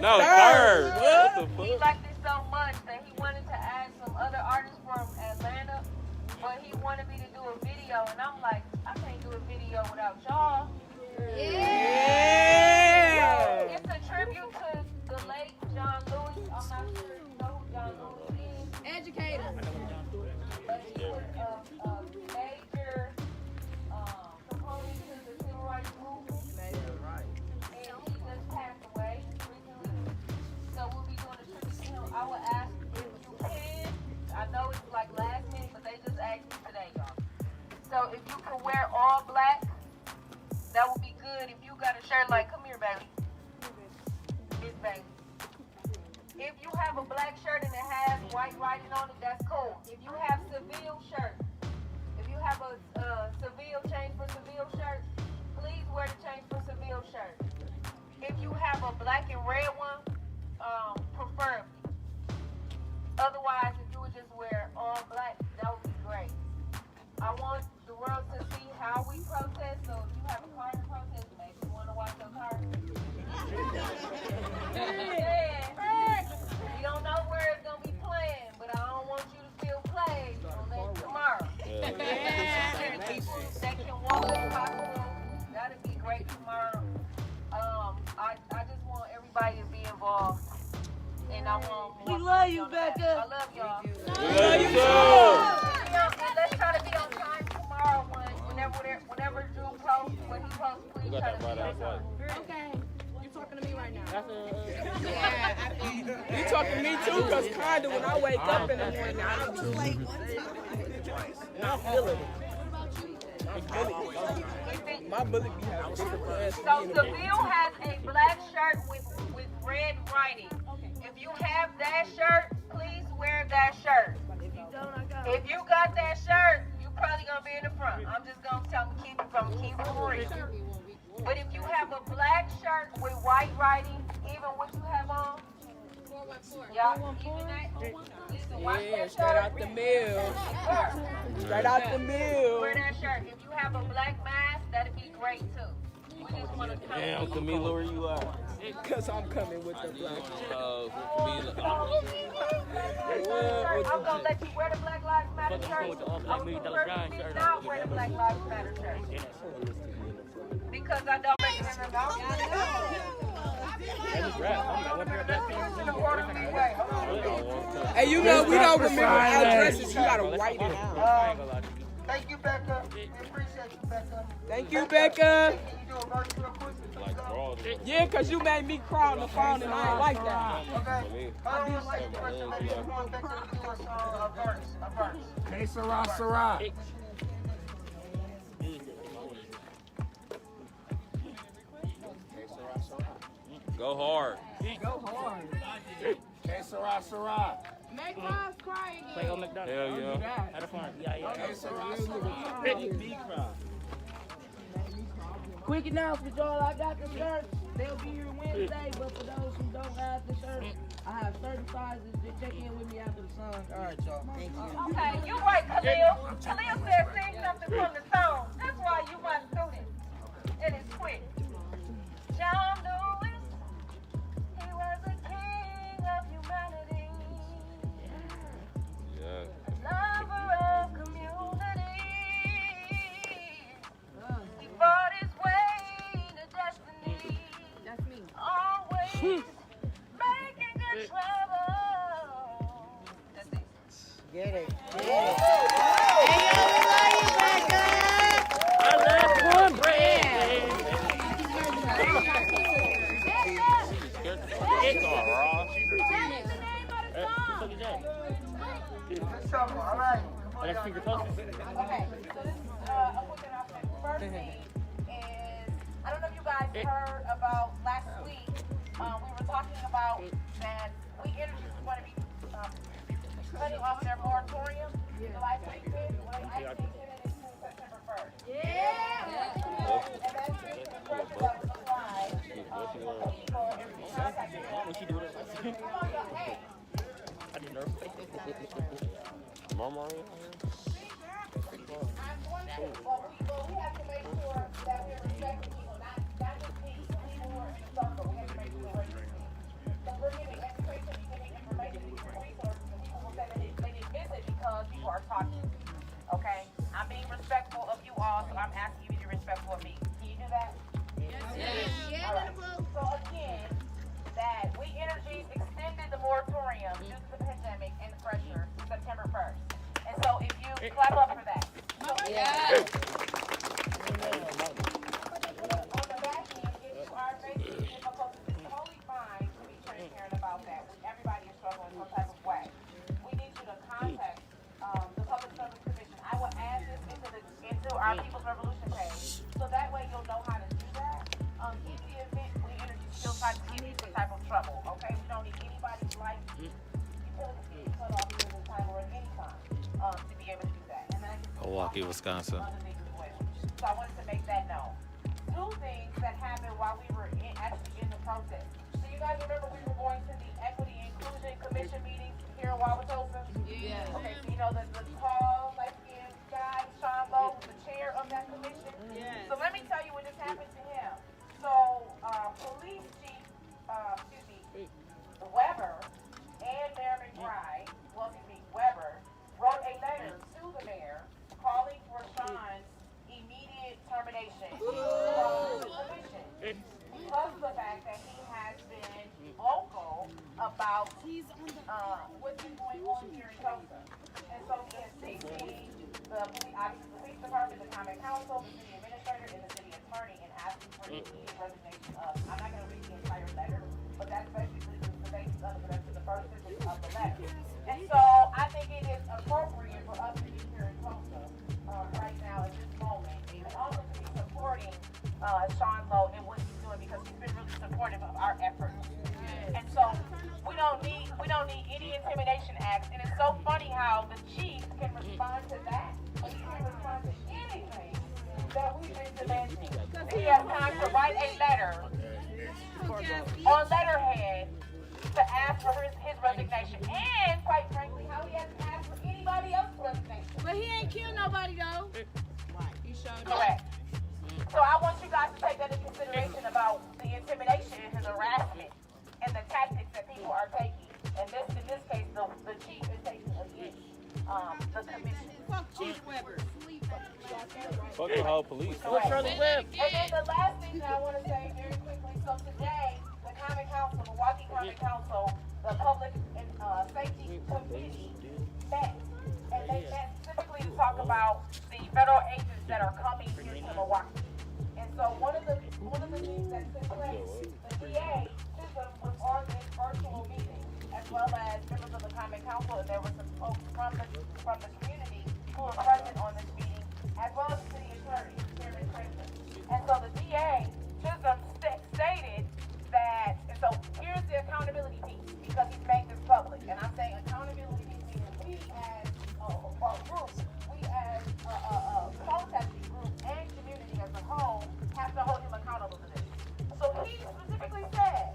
S8: No,
S13: third.
S8: He liked it so much that he wanted to add some other artists from Atlanta, but he wanted me to do a video, and I'm like, I can't do a video without y'all.
S12: Yeah.
S8: It's a tribute to the late John Lewis. I'm not sure if you know who John Lewis is.
S2: Educator.
S8: But he was a major component to the civil rights movement. And he just passed away recently. So we'll be doing a tribute to him. I will ask if you can. I know it's like last minute, but they just asked me today, y'all. So if you can wear all black, that would be good. If you got a shirt like, come here, baby. Miss Baby. If you have a black shirt and it has white writing on it, that's cool. If you have Seville shirts, if you have a Seville change for Seville shirt, please wear the change for Seville shirt. If you have a black and red one, preferably. Otherwise, if you would just wear all black, that would be great. I want the world to see how we protest, so if you have a car to protest, maybe you want to watch your car. You don't know where it's going to be playing, but I don't want you to feel played unless tomorrow. People that can walk as possible, that'd be great tomorrow. I just want everybody to be involved. And I want
S12: We love you, Becca.
S8: I love y'all.
S13: We love you too.
S8: Let's try to be on time tomorrow whenever Drew posts, when he posts, please try to be on time.
S2: Okay. You're talking to me right now.
S12: You talking to me too, because kind of when I wake up in the morning, I'm too late. Not feeling it. My bullet be having different plans.
S8: So Seville has a black shirt with red writing. If you have that shirt, please wear that shirt. If you got that shirt, you probably gonna be in the front. I'm just gonna keep it real. But if you have a black shirt with white writing, even what you have on, yeah, even that. Listen, watch that
S16: straight out the mill. Straight out the mill.
S8: Wear that shirt. If you have a black mask, that'd be great too. We just want to come.
S13: Damn, Camila, where you at?
S16: Because I'm coming with the black.
S8: I'm gonna let you wear the Black Lives Matter shirt. I would prefer you did not wear the Black Lives Matter shirt. Because I don't make it in the mouth.
S16: Hey, you know we don't remember our dresses. You gotta write it out.
S3: Thank you, Becca. We appreciate you, Becca.
S16: Thank you, Becca.
S3: Can you do a verse real quick?
S16: Yeah, cause you made me cry on the phone and I ain't like that.
S3: Okay. I do like the verse. Maybe you want Becca to do a verse. A verse.
S14: Hey, Sarah, Sarah.
S13: Go hard.
S16: Go hard.
S14: Hey, Sarah, Sarah.
S16: Make Ross cry again.
S13: Play on McDonald's. Hell yeah. Have fun. Yeah.
S14: Hey, Sarah, Sarah.
S16: Quick announcement, y'all. I got the shirts. They'll be here Wednesday, but for those who don't have the shirts, I have certain sizes. Just check in with me after the song. All right, y'all. Thank you.
S8: Okay, you're right, Khalil. Khalil said sing something from the song. That's why you my student. And it's quick. John Lewis, he was a king of humanity.
S13: Yeah.
S8: Lover of community. He fought his way to destiny.
S10: That's me.
S8: Always making good trouble. That's it.
S12: Get it.
S10: Hey, yo, we love you, Becca.
S13: Our last one, Brad. It's all raw.
S3: All right.
S13: Let's finger post.
S8: Okay, so this is a quick announcement. First thing is, I don't know if you guys heard about last week, we were talking about that We Energy is going to be cutting off their moratorium. July 25th, I think it is September 1st. Yeah! And that's just the first that was applied for people and contacting them. Come on, y'all, hey!
S13: I didn't know. Mama,
S8: I'm wondering, well, we have to make sure that we're respecting people, not just people who are in the circle. We have to make sure we're respecting people. So we're giving education, we're giving information, we're giving resources, and people will say that they didn't visit because people are talking. Okay? I'm being respectful of you all, so I'm asking you to be respectful of me. Can you do that? Yes. All right. So again, that We Energy extended the moratorium due to the pandemic and the pressure to September 1st. And so if you clap up for that. So
S10: Yes.
S8: on the back end, if you are facing difficulties, it's totally fine to be transparent about that. Everybody is struggling some type of way. We need you to contact the Public Service Commission. I will add this into our People's Revolution page, so that way you'll know how to do that. In the event We Energy still try to give you some type of trouble, okay? We don't need anybody's life, utilities being cut off at any time or at any time to be able to do that. And then I can
S13: Milwaukee, Wisconsin.
S8: So I wanted to make that known. Two things that happened while we were actually in the protest. So you guys remember we were going to the Equity and Inclusion Commission meeting here in Wauwatosa?
S10: Yes.
S8: Okay, so you know the tall, light-skinned guy, Sean Lowe, was the chair of that commission?
S10: Yes.
S8: So let me tell you what just happened to him. So Police Chief, Weber and Mayor McBride, Weber, wrote a letter to the mayor calling for Sean's immediate termination from the commission because of the fact that he has been vocal about what's been going on here in Tulsa. And so he has CC'd the police department, the common council, the city administrator, and the city attorney and asking for the immediate resignation of. I'm not going to read the entire letter, but that's basically the basis of it. That's the first sentence of the letter. And so I think it is appropriate for us to be here in Tulsa right now at this moment, and also to be supporting Sean Lowe and what he's doing because he's been really supportive of our efforts. intimidation acts, and it's so funny how the chief can respond to that, and he can respond to anything that we've been demanding. He has time to write a letter on letterhead to ask for his resignation, and quite frankly, how he hasn't asked for anybody else's resignation.
S2: But he ain't killed nobody though. He showed
S8: Correct. So I want you guys to take that into consideration about the intimidation and his harassment and the tactics that people are taking. And this, in this case, the chief is taking against the commission.
S2: Fuck Chief Weber.
S13: Fuck the whole police.
S8: Correct. And then the last thing that I want to say very quickly. So today, the Common Council, Milwaukee Common Council, the Public and Safety Committee met, and they met specifically to talk about the federal agents that are coming here to Milwaukee. And so one of the things that took place, the DA was on this virtual meeting, as well as members of the Common Council, and there were some folks from the community who were present on this meeting, as well as the city attorney, Chairman Cranston. And so the DA Chisholm stated that, and so here's the accountability piece, because he's made this public, and I'm saying accountability piece meaning we as a group, we as a protesting group and community as a whole have to hold him accountable to this. So he specifically said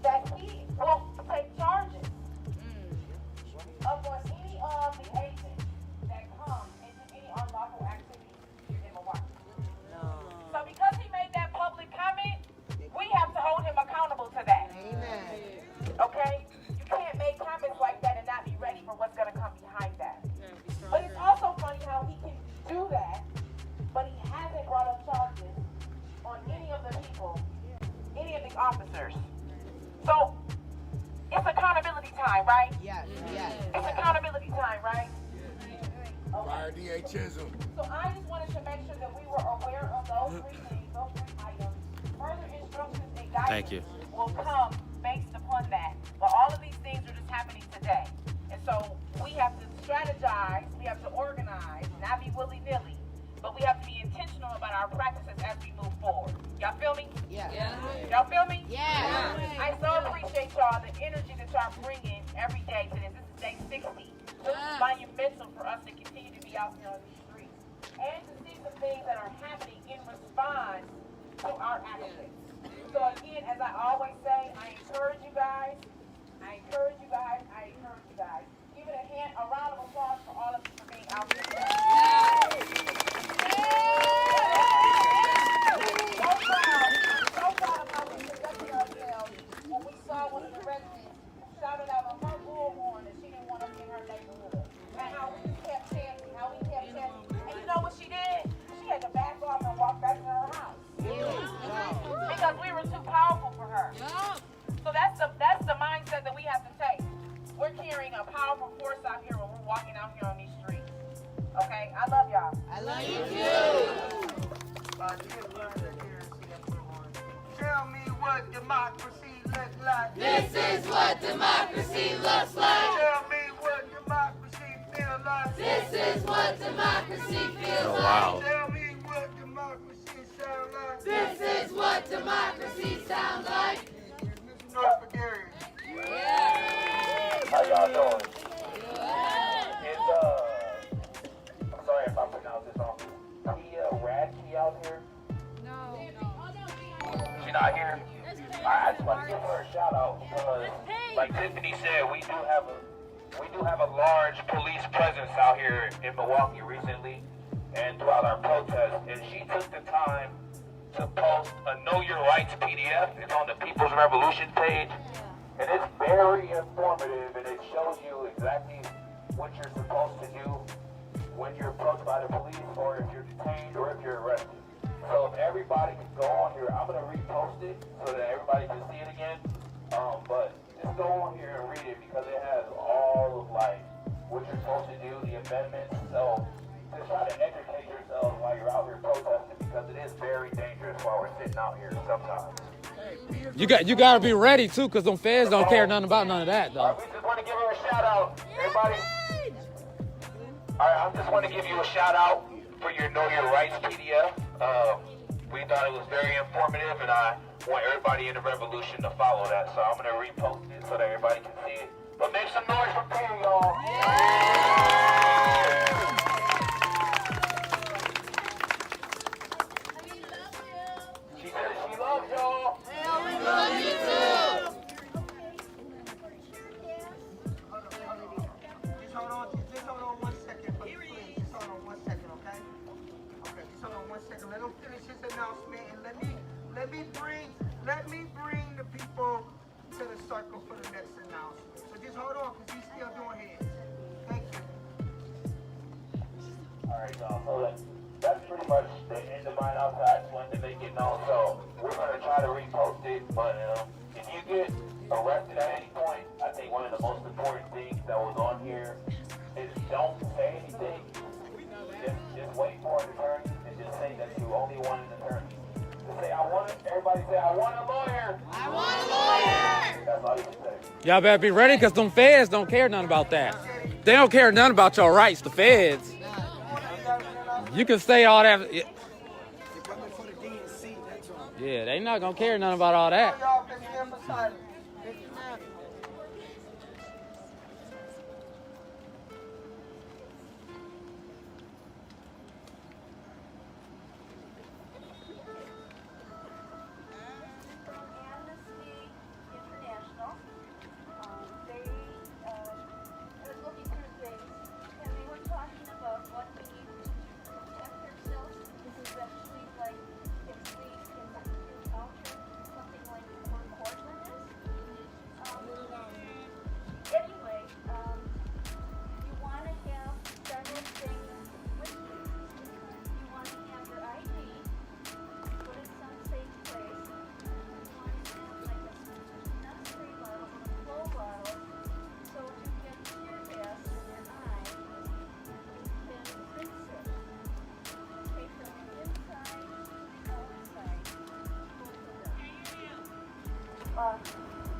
S8: that he will take charges upon any of the agents that come into any unlawful activity here in Milwaukee. So because he made that public comment, we have to hold him accountable to that. Amen. Okay? You can't make comments like that and not be ready for what's going to come behind that. But it's also funny how he can do that, but he hasn't brought up charges on any of the people, any of the officers. So it's accountability time, right? Yes. It's accountability time, right?
S14: Fire DA Chisholm.
S8: So I just wanted to make sure that we were aware of those three things, those three items. Further instructions and guidance will come based upon that. But all of these things are just happening today. And so we have to strategize, we have to organize, not be willy-nilly, but we have to be intentional about our practices as we move forward. Y'all feel me? Yeah. Y'all feel me? Yeah. I so appreciate y'all, the energy that y'all bringing every day to this. This is day 60. This is monumental for us to continue to be out here on these streets and to see some things that are happening in response to our actions. So again, as I always say, I encourage you guys. Give it a round of applause for all of you for being out here. So proud of how we conducted ourselves when we saw one of the residents shouted out on her bullhorn that she didn't want us in her neighborhood. And how we kept chanting, And you know what she did? She had to back off and walk back to her house. Because we were too powerful for her. So that's the mindset that we have to take. We're carrying a powerful force out here when we're walking out here on these streets. Okay? I love y'all. I love you too.
S3: Tell me what democracy looks like.
S2: This is what democracy looks like.
S3: Tell me what democracy feels like.
S2: This is what democracy feels
S13: wow.
S2: like.
S3: Tell me what democracy sounds like.
S2: This is what democracy sounds like.
S3: North Gary.
S5: How y'all doing? I'm sorry if I pronounce this wrong. Tia Radke out here?
S2: No.
S5: She not here? I just want to give her a shout out because, like Tiffany said, we do have a large police presence out here in Milwaukee recently and throughout our protests. And she took the time to post a Know Your Rights PDF. It's on the People's Revolution page. And it's very informative, and it shows you exactly what you're supposed to do when you're approached by the police, or if you're detained, or if you're arrested. So if everybody can go on here, I'm going to repost it so that everybody can see it again. But just go on here and read it because it has all of what you're supposed to do, the amendments. So just try to educate yourselves while you're out here protesting because it is very dangerous while we're sitting out here sometimes.
S17: You got to be ready too, cause them feds don't care nothing about none of that, though.
S5: We just want to give her a shout out, everybody. All right, I just want to give you a shout out for your Know Your Rights PDF. We thought it was very informative, and I want everybody in the revolution to follow that. So I'm going to repost it so that everybody can see it.
S3: But make some noise for Pam, y'all. She said she loves y'all.
S2: We love you too.
S3: Just hold on 1 second, please. Just hold on 1 second, okay? Okay, just hold on 1 second. Let him finish his announcement, and let me bring the people to the circle for the next announcement. So just hold on, because he's still doing his. Thank you.
S5: Alright, y'all. So that's pretty much the end of mine. I just wanted to make it known. So we're going to try to repost it, but if you get arrested at any point, I think one of the most important things that was on here is don't say anything. Just wait for an attorney and just say that you only want an attorney. Just say, everybody say, I want a lawyer.
S2: I want a lawyer.
S5: That's all you can say.
S17: Y'all better be ready, because them feds don't care nothing about that. They don't care nothing about your rights, the feds. You can say all that. Yeah, they not going to care nothing about all that.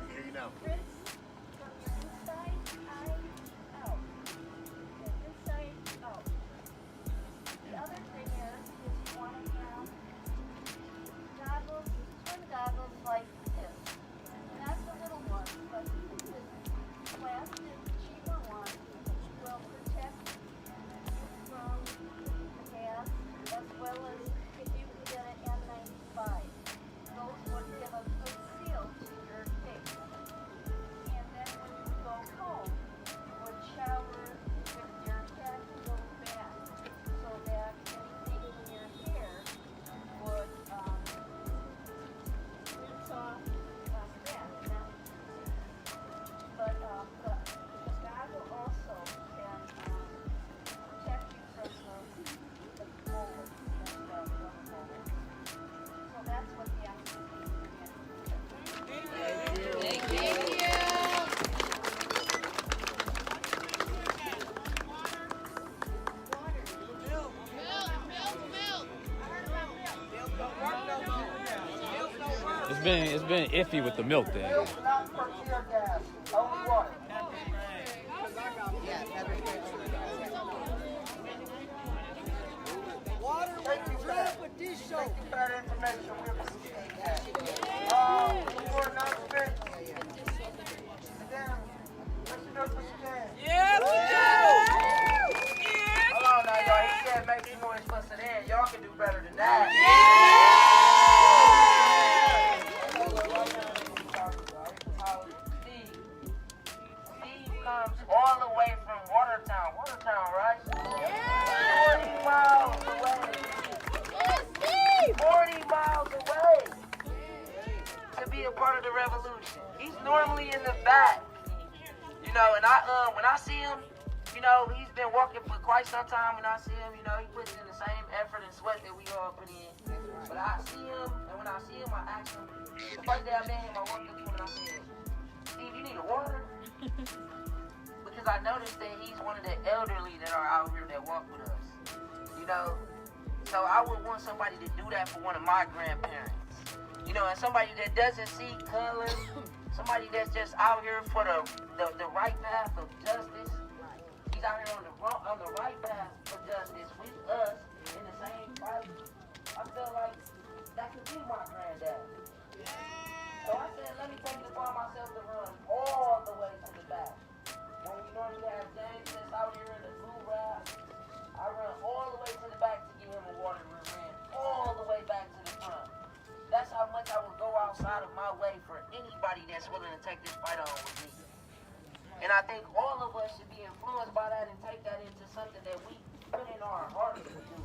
S14: Here you know.
S11: The other thing is you want to have goggles, swim goggles like this. Not the little ones, but this plastic, cheaper one will protect you from gas, as well as if you can get an N95. Those would give a good seal to your face. And then when you go home, you would shower with your head a little back, so that anything in your hair would rinse off that. But the goggle also can protect you from the mold and the mold. So that's what the
S17: It's been iffy with the milk thing.
S3: Not for tear gas, only water. Thank you for that. Thank you for that information. We appreciate that. More announcements. Listen up for Stan. Hold on now, y'all. He said make some noise for Sedan. Y'all can do better than that. Steve comes all the way from Watertown. Watertown, right? 40 miles away. 40 miles away to be a part of the revolution. He's normally in the back, you know. And when I see him, you know, he's been walking for quite some time. When I see him, you know, he puts in the same effort and sweat that we all put in. But I see him, and when I see him, I ask him. The first day I met him, I walked up to him and I said, "Steve, you need a water?" Because I noticed that he's one of the elderly that are out here that walk with us, you know. So I would want somebody to do that for one of my grandparents, you know, and somebody that doesn't see color, somebody that's just out here for the right path of justice. He's out here on the right path for justice with us in the same fight. I feel like that could be my granddad. So I said, let me take it upon myself to run all the way to the back.
S16: and take this fight on with me. And I think all of us should be influenced by that and take that into something that we put in our heart to do.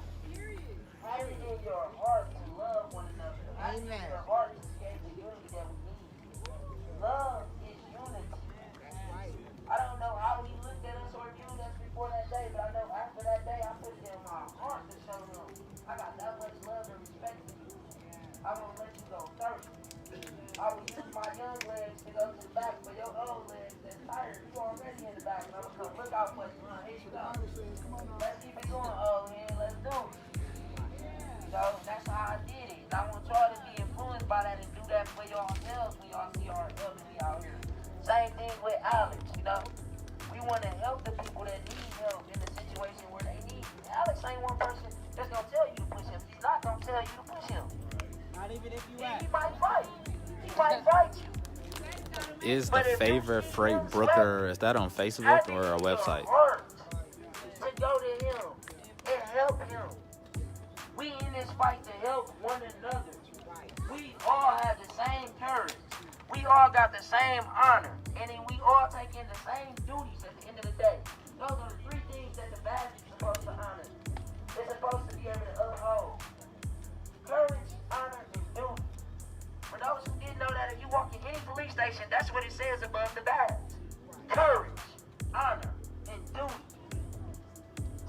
S16: Have it in your heart to love one another. Have it in your heart to create the unity that we need. Love is unity. I don't know how he looked at us or viewed us before that day, but I know after that day, I put it in my heart to show them I got that much love and respect for you. I won't let you go first. I will use my young legs to go to the back for your old legs that's tired. You already in the back, and I'm gonna come look out for you. Here you go. Let's keep it going, old man. Let's do it. So that's how I did it. I want y'all to be influenced by that and do that for yourselves when y'all see our elderly out here. Same thing with Alex, you know. We want to help the people that need help in the situation where they need it. Alex ain't one person that's gonna tell you to push him. He's not gonna tell you to push him.
S8: Not even if you
S16: He might fight. He might fight you.
S15: Is the Favor Freight Brooker, is that on Facebook or a website?
S16: To go to him and help him. We in this fight to help one another. We all have the same courage. We all got the same honor. And then we all take in the same duties at the end of the day. Those are the three things that the badge is supposed to honor. It's supposed to be able to uphold. Courage, honor, and duty. For those who didn't know that, if you walk in any police station, that's what it says above the badge. Courage, honor, and duty.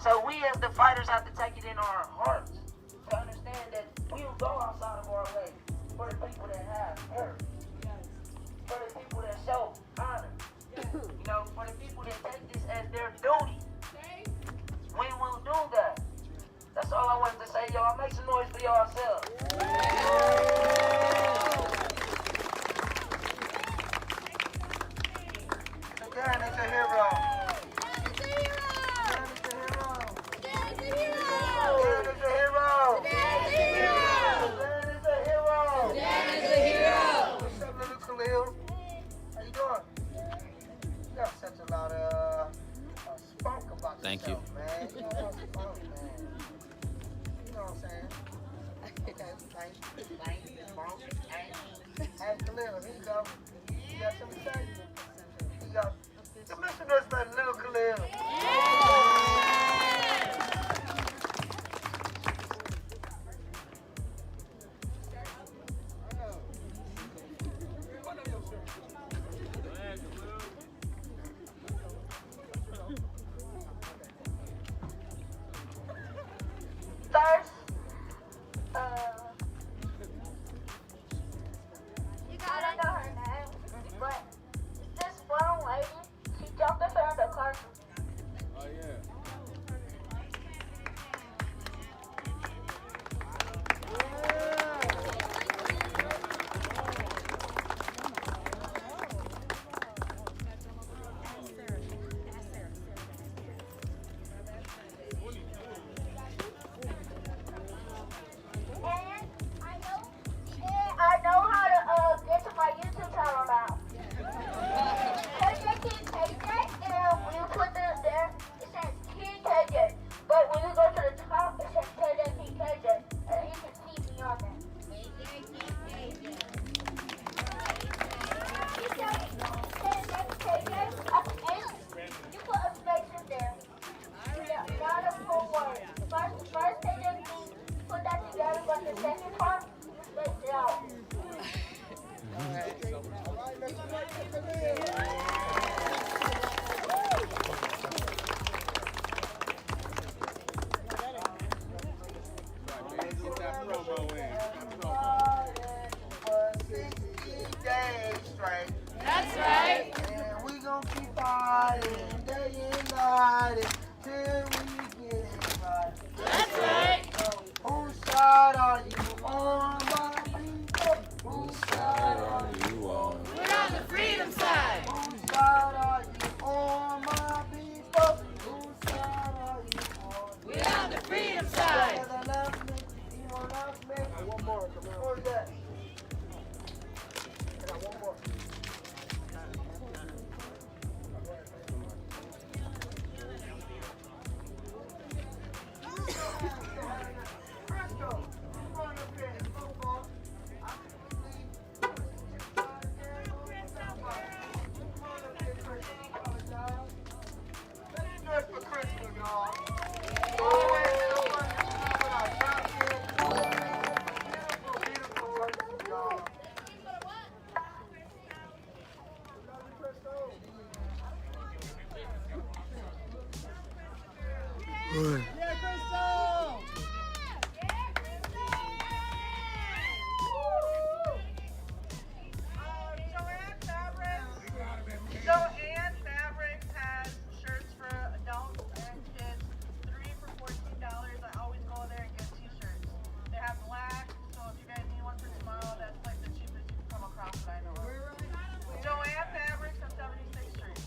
S16: So we as the fighters have to take it in our hearts to understand that we'll go outside of our way for the people that have courage. For the people that show honor. You know, for the people that take this as their duty. We will do that. That's all I wanted to say, y'all. Make some noise for yourselves. Dan is a hero. Dan is a hero. Dan is a hero. Dan is a hero. Dan is a hero. What's up, little Khalil? How you doing? You got such a lot of spunk about
S15: Thank
S16: yourself,
S15: you.
S16: man. You know what's spunk, man. You know what I'm saying? Hey, Khalil, here you go. You got something to say? Here you go. Come listen to us, little Khalil. First, I don't know her name, but this one lady, she jumped in front of the car.
S13: Oh, yeah.
S11: I know how to get to my YouTube channel now. KJ King KJ, and when you put this there, it says King KJ. But when you go to the top, it says KJ King KJ, and you can see me on there. You put a space in there. Not a full word. First KJ King, put that together, but the second part, you space it out.
S13: Get that promo in.
S16: For 60 days straight.
S2: That's right.
S16: And we gon' keep fighting day and night till we get it right.
S2: That's right.
S16: Whose side are you on, my people? Whose side are you on?
S2: We're on the freedom side.
S16: Whose side are you on, my people? Whose side are you on?
S2: We're on the freedom side.
S16: One more, come on. Where's that? I got one more.
S8: Joanne Fabrics has shirts for adults and kids, 3 for $14. I always go there and get t-shirts. They have black, so if you guys need one for tomorrow, that's like the cheapest you can come across that I know of. Joanne Fabrics on 76th Street.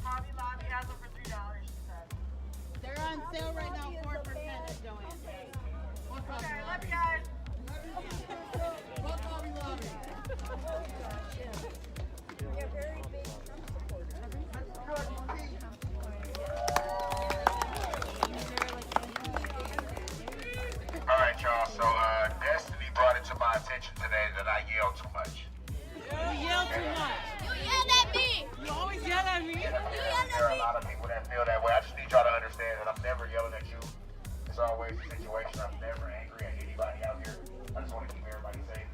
S8: Hobby Lobby has them for $3, she said.
S2: They're on sale right now, 4% at Joanne.
S8: Okay, love you guys.
S9: All right, y'all. So, Destiny brought it to my attention today that I yell too much.
S2: You yell too much.
S11: You yelled at me.
S2: You always yell at me.
S11: You yelled
S9: There are
S11: at
S9: a
S11: me.
S9: lot of people that feel that way. I just need y'all to understand that I'm never yelling at you. It's always a situation. I'm never angry at anybody out here. I just want to keep everybody safe.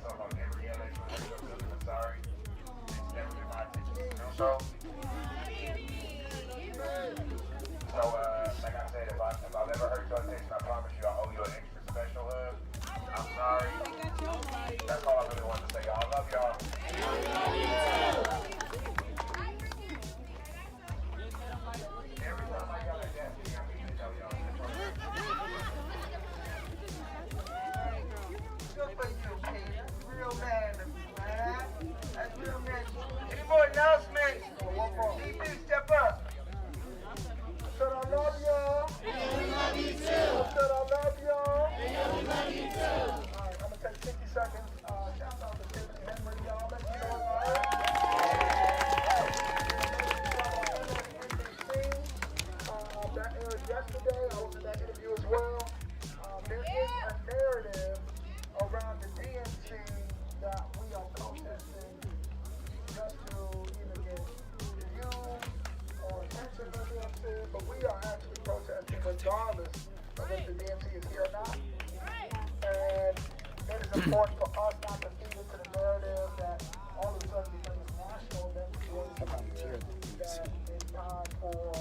S9: So if I'm never yelling at you, I'm sorry. It's never been my intention to do so. So, like I said, if I've ever hurt your attention, I promise you I owe you an extra special hug. I'm sorry. That's all I really wanted to say, y'all. I love y'all. Every time I yell at Destiny, I mean to tell y'all.
S3: Good for you, kid. Real man of you, man. That's real man. Any more announcements? DB, step up. Said I love y'all.
S2: We love you too.
S3: Said I love y'all.
S2: We love you too.
S3: Alright, I'm gonna take 60 seconds. Shout out to Tiffany Henry, y'all. Let's get on that aired yesterday. I was in that interview as well. There is a narrative around the DNC that we are protesting just to either get views or attention for the DNC, but we are actually protesting regardless of if the DNC is here or not. And it is important for us not to feed into the narrative that all of a sudden because it's national event that it's time for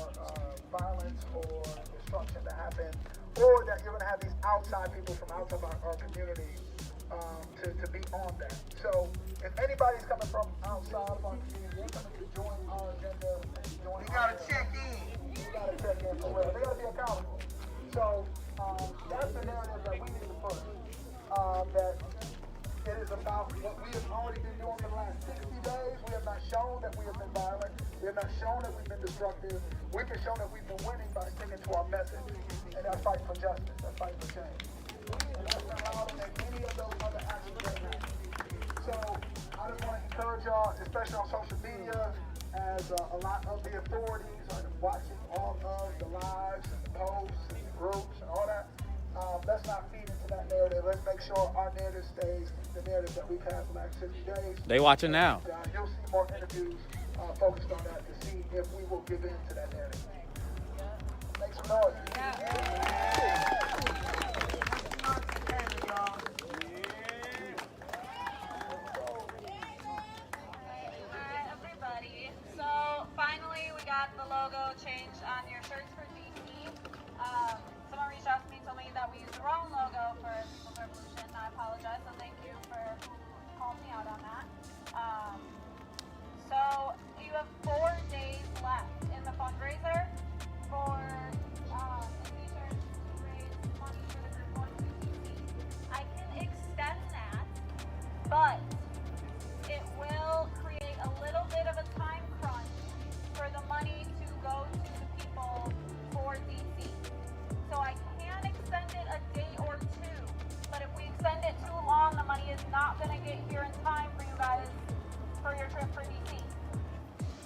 S3: violence or destruction to happen, or that you're going to have these outside people from outside our community to be on that. So if anybody's coming from outside of our community, they're coming to join our agenda. We got to check in. We got to check in for real. They got to be accountable. So that's the narrative that we need to push. That it is about what we have already been doing for the last 60 days. We have not shown that we have been violent. We have not shown that we've been destructive. We've been shown that we've been winning by sticking to our message. And that's fighting for justice. That's fighting for change. And that's not allowed to make any of those other actions that happen. So I just want to encourage y'all, especially on social media, as a lot of the authorities are watching all of the lives and the posts and the groups and all that. Let's not feed into that narrative. Let's make sure our narrative stays the narrative that we've had for the last 60 days.
S17: They watching now.
S3: You'll see more interviews focused on that to see if we will give in to that narrative. Make some noise.
S8: Alright, everybody. So finally we got the logo changed on your shirts for DC. Someone reached out to me and told me that we used the wrong logo for People's Revolution. I apologize, so thank you for calling me out on that. So you have 4 days left in the fundraiser for t-shirts to raise money for the group going to DC. I can extend that, but it will create a little bit of a time crunch for the money to go to the people for DC. So I can extend it a day or two, but if we extend it too long, the money is not going to get here in time for you guys for your trip for DC.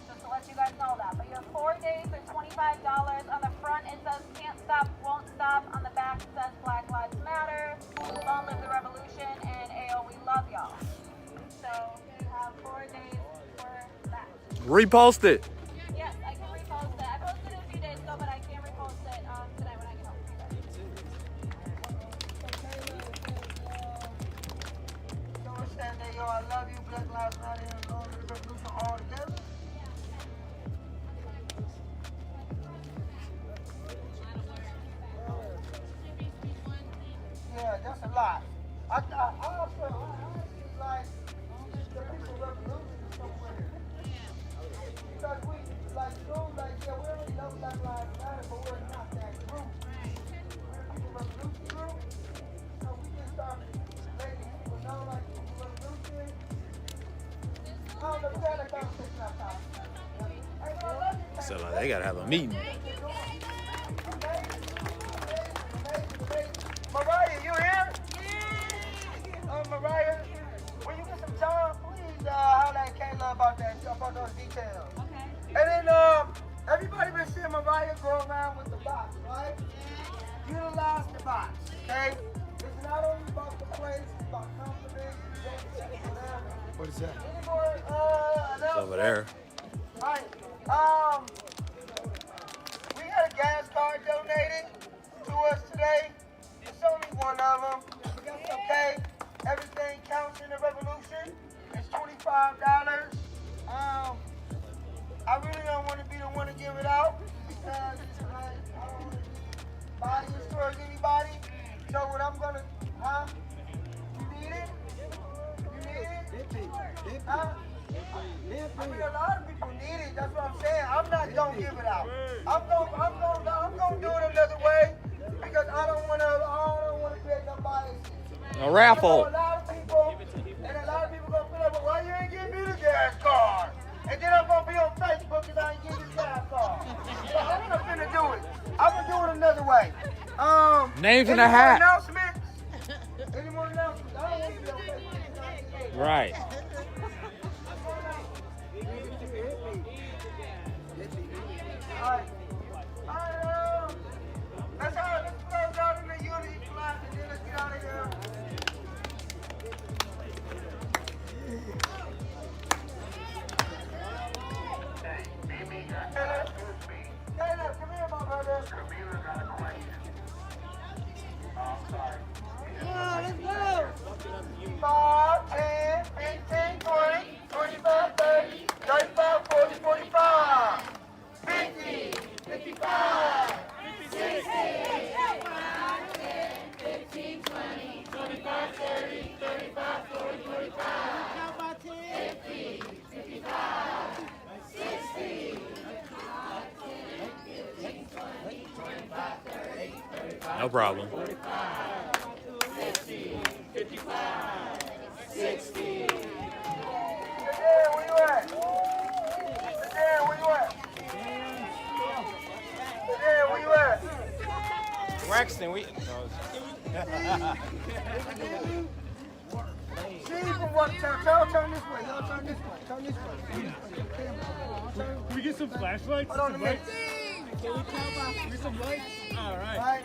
S8: Just to let you guys know that. But you have 4 days, they're $25. On the front it says can't stop, won't stop. On the back it says Black Lives Matter, Long Live the Revolution, and AO, we love y'all. So you have 4 days for that.
S17: Repost it.
S8: Yes, I can repost it. I posted it a few days ago, but I can repost it today when I get home.
S3: So what's that day, yo? I love you. Black Lives Matter and Long Live the Revolution all together.
S17: So like, they gotta have a meeting.
S3: Mariah, you here? Mariah, when you get some time, please holler at Kayla about those details. Okay. And then everybody been seeing Mariah go around with the box, right? Utilize the box, okay? It's not only about the place, it's about confidence, whatever.
S6: What is that?
S3: Any more
S17: It's over there.
S3: Alright, we had a gas card donated to us today. It's only one of them. That's okay. Everything counts in the revolution. It's $25. I really don't want to be the one to give it out because I don't want to be biased towards anybody. So what I'm gonna, You need it? You need it? Huh? I mean, a lot of people need it. That's what I'm saying. I'm not gonna give it out. I'm gonna do it another way because I don't wanna create no bias.
S17: A raffle.
S3: A lot of people gonna feel like, well, why you ain't give me the gas card? And then I'm gonna be on Facebook because I ain't give you the gas card. So I'm not finna do it. I'm gonna do it another way.
S17: Names in the hat.
S3: Announcements? Any more announcements? I don't want to be on Facebook.
S17: Right.
S3: Alright, let's close out in the unity flag and then let's get out of here. Caleb, come here, my brother. Camila got a question. I'm sorry. Let's go. 5, 10, 15, 20, 25, 30, 35, 40, 45. 50, 55, 60, 15, 20, 25, 30, 35, 40, 45. 50, 55, 60.
S17: No problem.
S3: 50, 55, 60. Where you at? Where you at? Where you at?
S17: Braxton, we.
S3: See from what? Y'all turn this way. Y'all turn this way. Turn this way.
S5: Can we get some flashlights?
S3: Hold on a minute.
S5: Get some lights? All right.
S3: Right?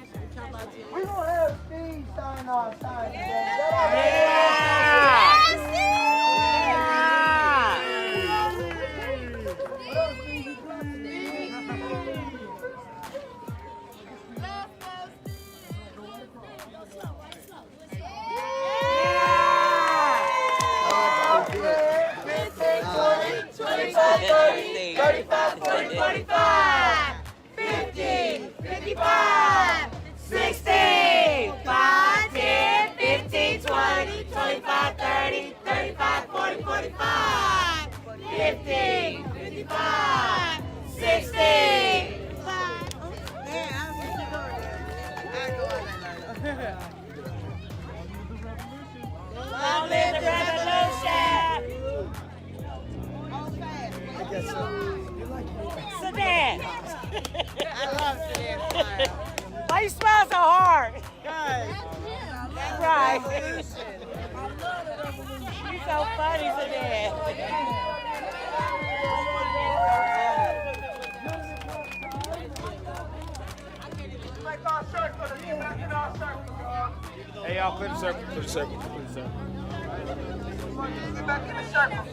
S3: We're going to have Steve sign our sign today.
S12: Long live the revolution! Sedan! I love Sedan. Why you smile so hard? That's right. You're so funny, Sedan.
S17: Hey, y'all, clear the circle. Clear the circle. Clear the circle.
S3: Get back in the circle.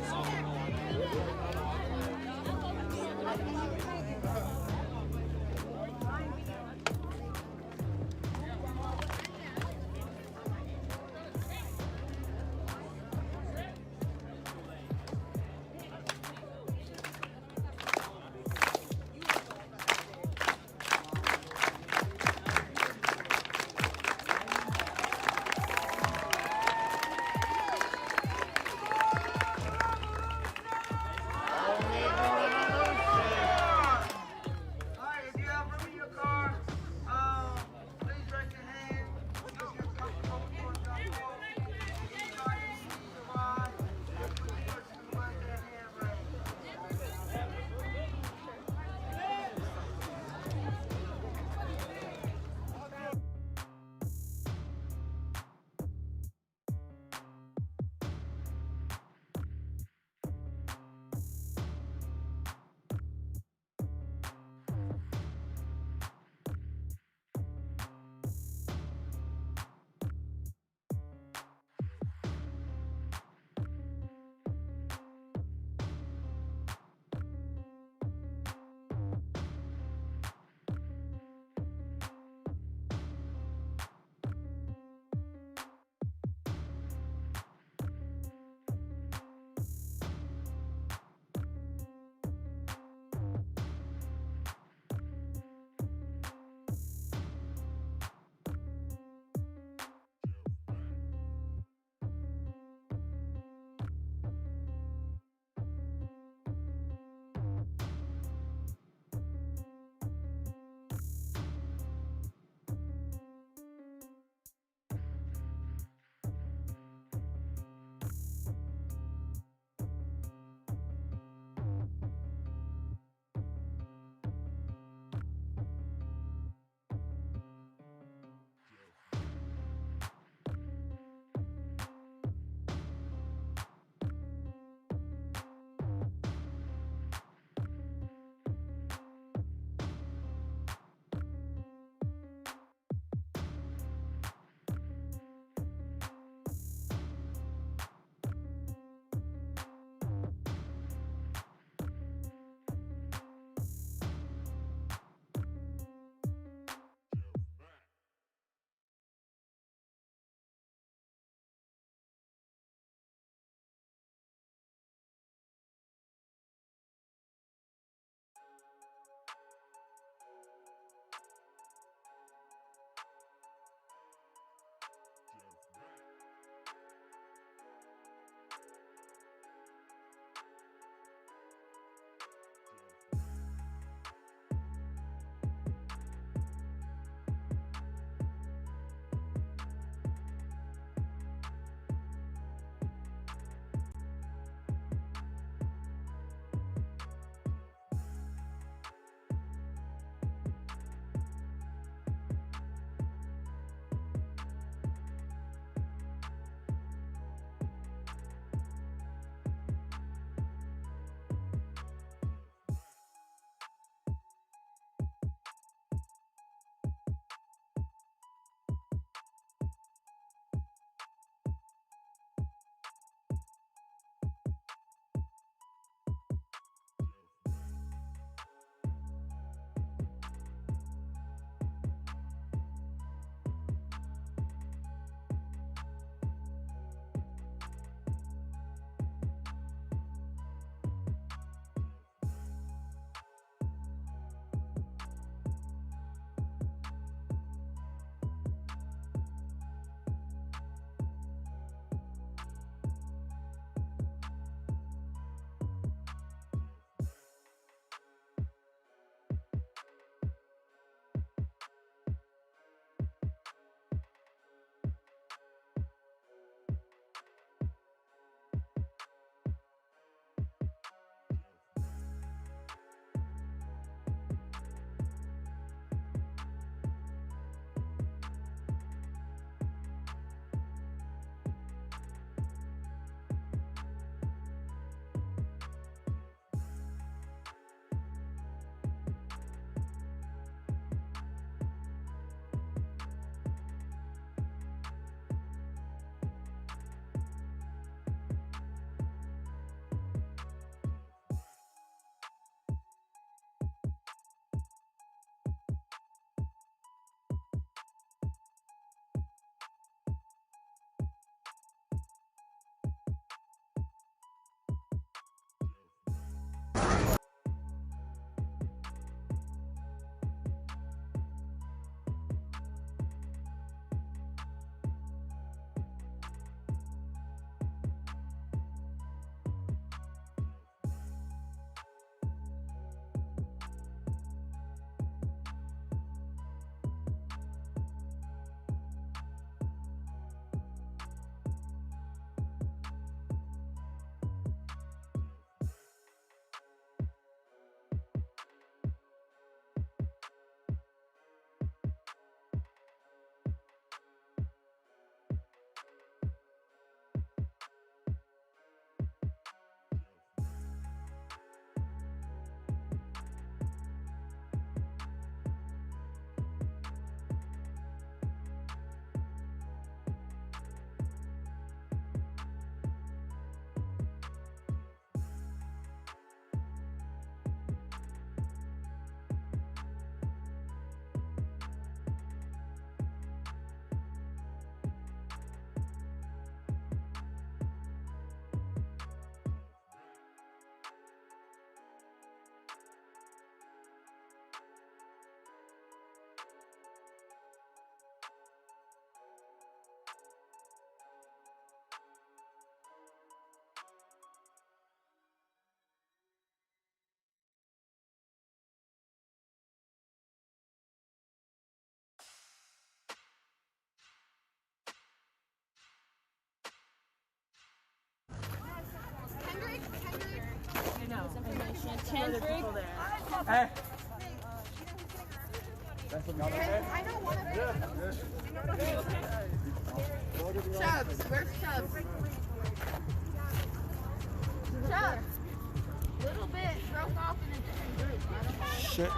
S8: other people there.
S5: Hey. That's another head?
S8: I know one of them.
S2: Chubbs, where's Chubbs? Chubbs. Little bit broke off in a different group. I don't know.
S18: Shit.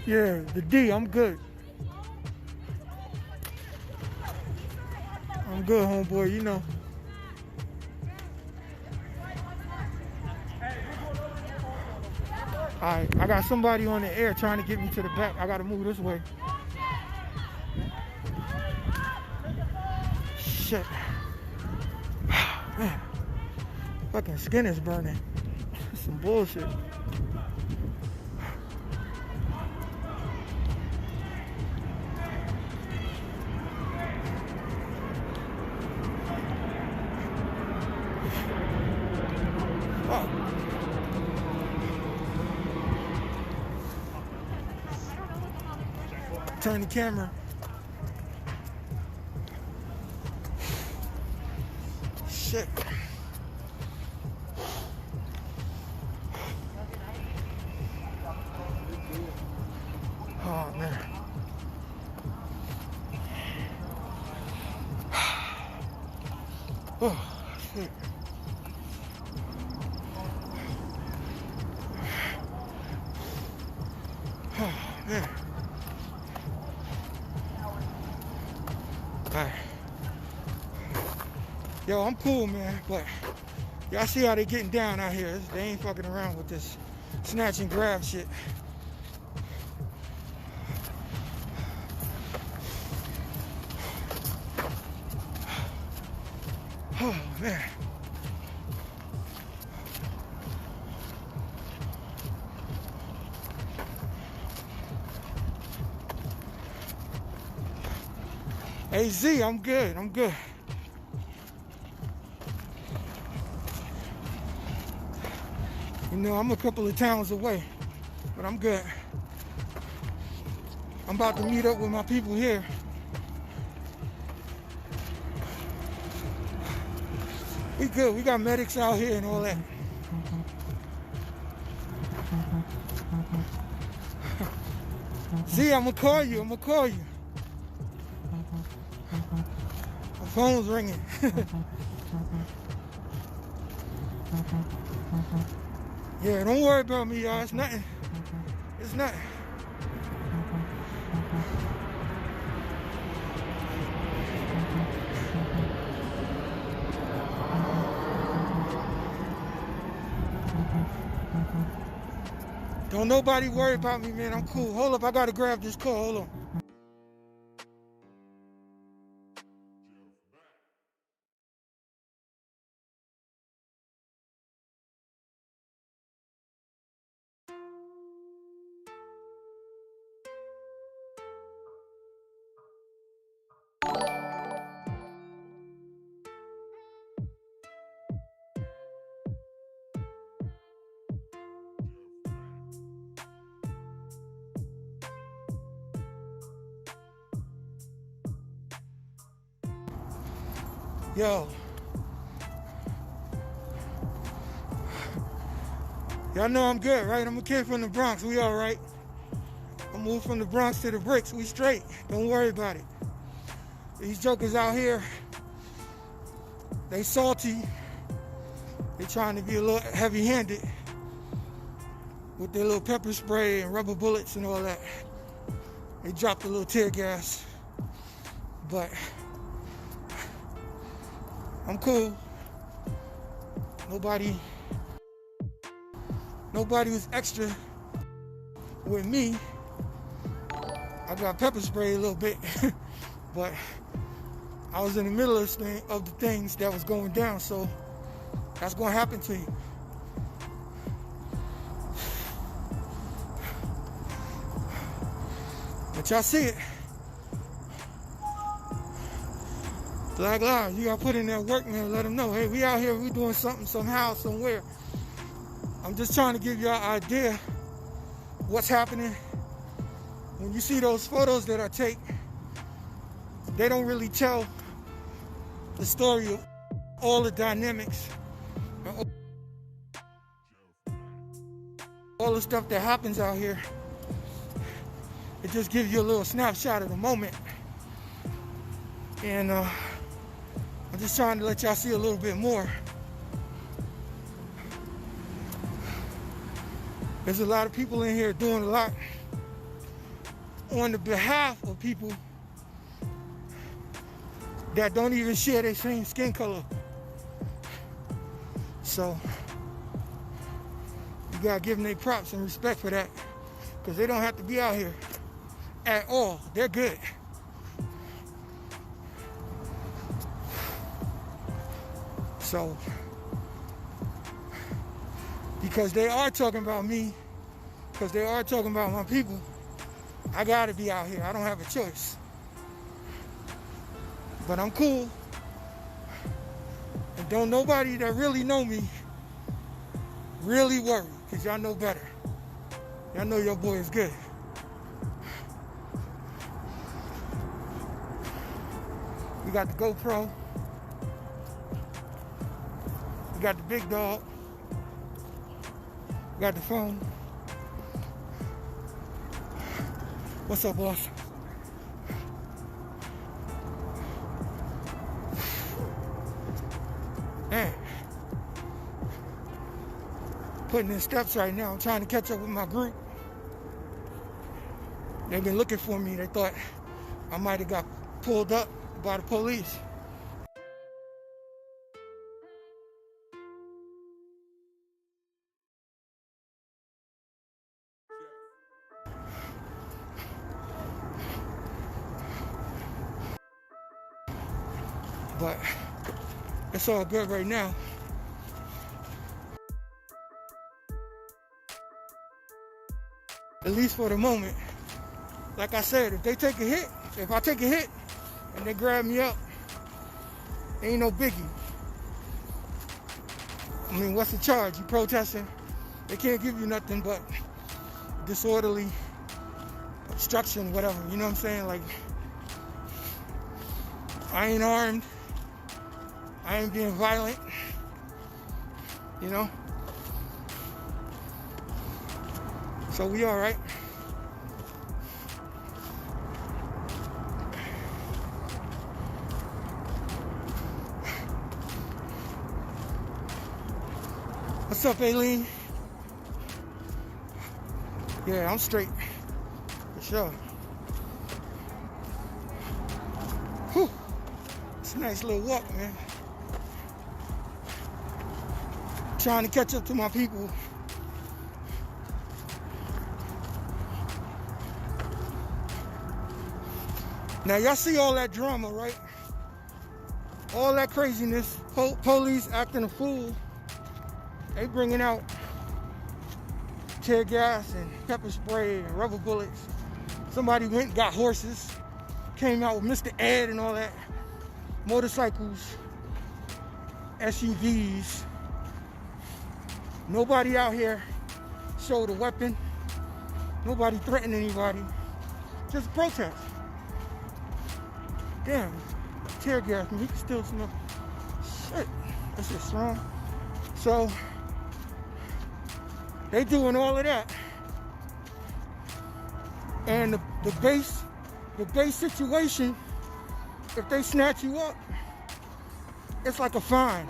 S18: Yeah, the D, I'm good. I'm good, homeboy, you know. Alright, I got somebody on the air trying to get me to the back. I gotta move this way. Shit. Man, fucking skin is burning. Some bullshit. Turn the camera. Shit. Oh man. Oh shit. Oh man. Alright. Yo, I'm cool, man, but y'all see how they getting down out here. They ain't fucking around with this snatch and grab shit. Oh, man. Hey Z, I'm good, I'm good. You know, I'm a couple of towns away, but I'm good. I'm about to meet up with my people here. We good, we got medics out here and all that. Z, I'm gonna call you, My phone's ringing. Yeah, don't worry about me, y'all. It's nothing. It's nothing. Don't nobody worry about me, man. I'm cool. Hold up, I gotta grab this call. Hold on. Yo. Y'all know I'm good, right? I'm a kid from the Bronx. We all right. I moved from the Bronx to the bricks. We straight. Don't worry about it. These jokers out here, they salty. They trying to be a little heavy-handed with their little pepper spray and rubber bullets and all that. They dropped a little tear gas. But I'm cool. Nobody was extra with me. I got pepper spray a little bit, but I was in the middle of the things that was going down, so that's gonna happen to you. But y'all see it. Black Lives, you gotta put in that work, man. Let them know, hey, we out here, we doing something somehow, somewhere. I'm just trying to give y'all an idea what's happening. When you see those photos that I take, they don't really tell the story of all the dynamics. all the stuff that happens out here. It just gives you a little snapshot of the moment. And I'm just trying to let y'all see a little bit more. There's a lot of people in here doing a lot on the behalf of people that don't even share their same skin color. So you gotta give them their props and respect for that, because they don't have to be out here at all. They're good. So, because they are talking about me, because they are talking about my people, I gotta be out here. I don't have a choice. But I'm cool. And don't nobody that really know me really worry, because y'all know better. Y'all know your boy is good. We got the GoPro. We got the big dog. We got the phone. What's up, boss? Man. Putting in steps right now. I'm trying to catch up with my group. They've been looking for me. They thought I might have got pulled up by the police. But it's all good right now. At least for the moment. Like I said, if they take a hit, if I take a hit and they grab me up, ain't no biggie. I mean, what's the charge? You protesting? They can't give you nothing but disorderly obstruction, whatever. You know what I'm saying? Like, I ain't armed. I ain't being violent. You know? So we all right. What's up, Aileen? Yeah, I'm straight. For sure. Whew. It's a nice little walk, man. Trying to catch up to my people. Now, y'all see all that drama, right? All that craziness. Police acting a fool. They bringing out tear gas and pepper spray and rubber bullets. Somebody went and got horses. Came out with Mr. Ed and all that. Motorcycles. SUVs. Nobody out here showed a weapon. Nobody threatened anybody. Just protest. Damn, tear gas, you can still smell. Shit, that's just strong. So, they doing all of that. And the base situation, if they snatch you up, it's like a fine.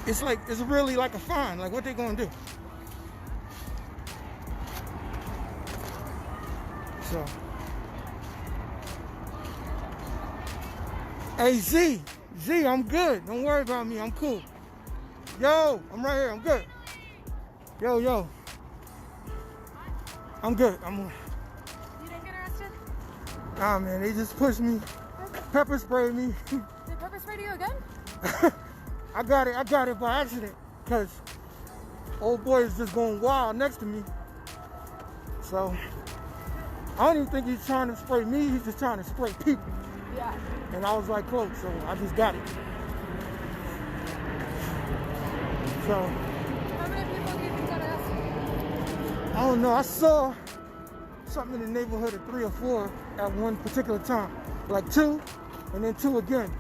S18: It's really like a fine. Like, what they gonna do? So, hey Z, I'm good. Don't worry about me. I'm cool. Yo, I'm right here. I'm good. Yo. I'm good. You
S2: didn't get arrested?
S18: Nah, man. They just pushed me, pepper sprayed me.
S2: Did pepper spray you again?
S18: I got it by accident, because old boy is just going wild next to me. So, I don't even think he's trying to spray me, he's just trying to spray people.
S2: Yeah.
S18: And I was like, close, so I just got it. So.
S2: How many people do you think got arrested?
S18: I don't know, I saw something in the neighborhood of 3 or 4 at one particular time. Like 2, and then 2 again.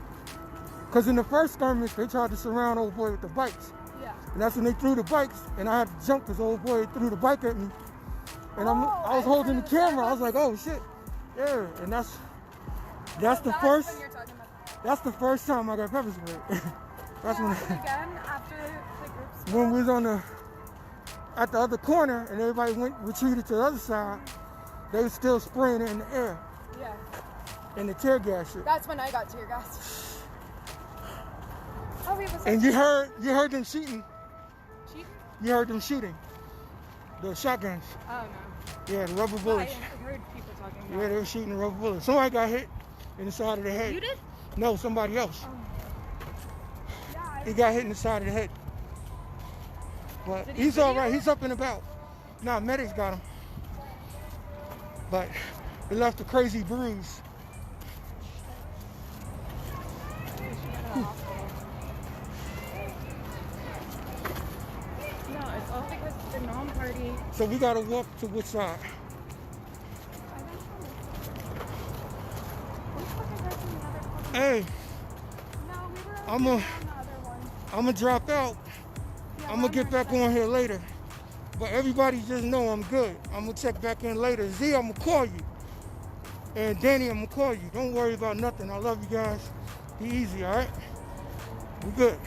S18: Because in the first skirmish, they tried to surround old boy with the bikes.
S8: Yeah.
S18: And that's when they threw the bikes, and I had to jump because old boy threw the bike at me. And I was holding the camera. I was like, oh shit. Yeah, and that's the first. That's the first time I got pepper sprayed. That's when.
S8: Again, after the groups.
S18: When we was at the other corner and everybody retreated to the other side, they were still spraying it in the air.
S8: Yeah.
S18: And the tear gas shit.
S8: That's when I got tear gas. Oh, wait, was
S18: And you heard them shooting.
S8: Cheating?
S18: You heard them shooting. The shotguns.
S8: Oh no.
S18: Yeah, the rubber bullets.
S8: I heard people talking about
S18: Yeah, they were shooting the rubber bullets. Somebody got hit in the side of the head.
S8: You did?
S18: No, somebody else.
S8: Yeah,
S18: He got hit in the side of the head. But he's all right. He's up and about. Nah, medics got him. But it left a crazy bruise.
S8: No, it's all because the non-party.
S18: So we gotta walk to which side? Hey, I'm gonna drop out. I'm gonna get back on here later. But everybody just know I'm good. I'm gonna check back in later. Z, I'm gonna call you. And Danny, I'm gonna call you. Don't worry about nothing. I love you guys. Be easy, all right? We good.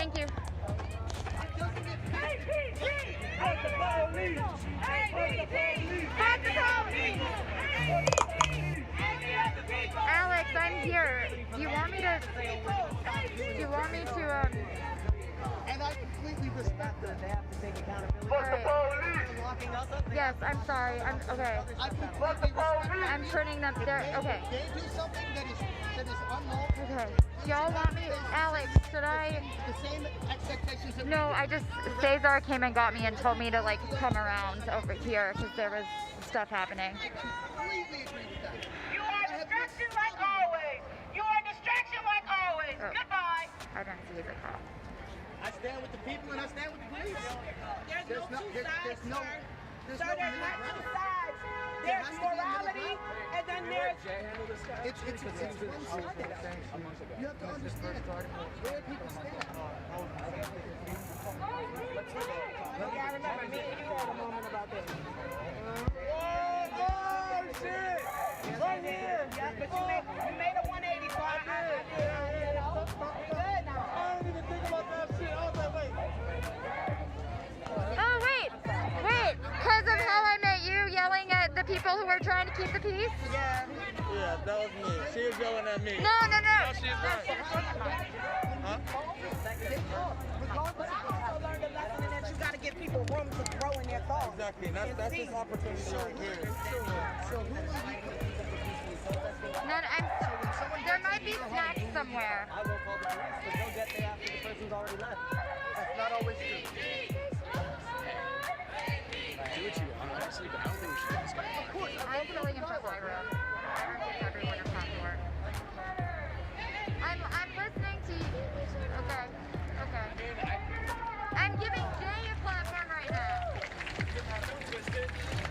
S2: Thank you. Alex, I'm here. Do you want me to?
S12: And I completely respect that they have to take accountability.
S2: Right.
S12: Locking us up.
S2: Yes, I'm sorry. I'm okay.
S12: I completely respect that.
S2: I'm turning them there. Okay.
S12: They do something that is unlawful.
S2: Okay. Y'all want me, Alex? Should I?
S12: The same expectations. That
S2: No, I just Cesar came and got me and told me to like come around over here because there was stuff happening.
S12: I completely agree with that.
S3: You are distraction like always. You are distraction like always.
S2: Oh.
S3: Goodbye.
S2: I don't see the cop.
S12: I stand with the people and I stand with the police.
S8: There's no two sides, sir.
S12: There's
S8: Sir,
S12: no
S8: there's
S12: middle
S8: not
S12: ground.
S8: two sides.
S12: There
S8: There's
S12: has to be a middle
S8: morality,
S12: ground.
S8: and then there's...
S12: It's one-sided. You have to understand where people stand.
S8: Yeah, I remember me and you had a moment about this.
S3: Oh, shit. Right here.
S8: Yeah, but you made a 180, so I did, you know. We good now.
S3: I didn't even think about that shit. I was like, wait.
S2: Oh wait, because of how I met you yelling at the people who were trying to keep the peace.
S3: Yeah, that was me. She was yelling at me.
S2: No.
S3: No, she's right. Huh?
S8: But I also learned a lesson in that you got to give people room to grow in their thoughts.
S3: Exactly, and that's his opportunity right here.
S2: There might be snacks somewhere.
S12: I will call the police, but they'll get there after the person's already left. That's not always true.
S4: Do what you want, honestly, but I don't think we should let this guy.
S2: I'm filling in for Lyra. Lyra gives everyone a front door. I'm listening to you. Okay. I'm giving Jay a platform right now.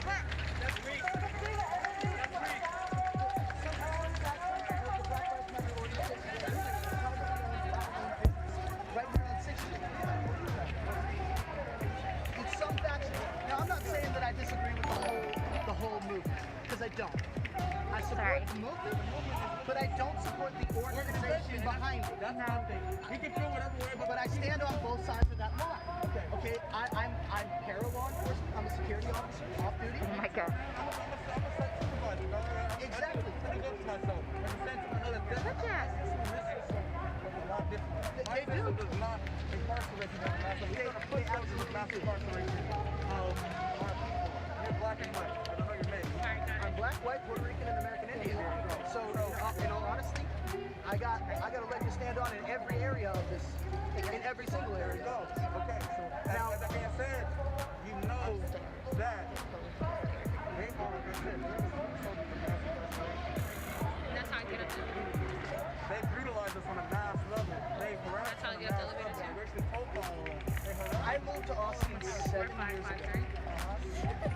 S2: What?
S3: That's weak.
S12: Right here on 60. In some fashion. Now, I'm not saying that I disagree with the whole movement, because I don't. I support the movement, but I don't support the organization behind it.
S3: That's one thing. We can feel whatever way,
S12: But I stand on both sides of that line. Okay. I'm para-law enforcement. I'm a security officer, off duty.
S2: Oh my God.
S12: Exactly.
S3: They do. Does not incarcerate you. We're going to put you in mass incarceration. You're black and white. I don't know your name.
S12: I'm black, white, Puerto Rican, and American Indian. So, in all honesty, I got a leg to stand on in every area of this, in every single area.
S3: Okay, so now that being said, you know that they are
S2: That's how I get up there.
S3: they brutalize us on a mass level. They harass us. That's how I get up the elevator too.
S12: I moved to Austin 7 years ago.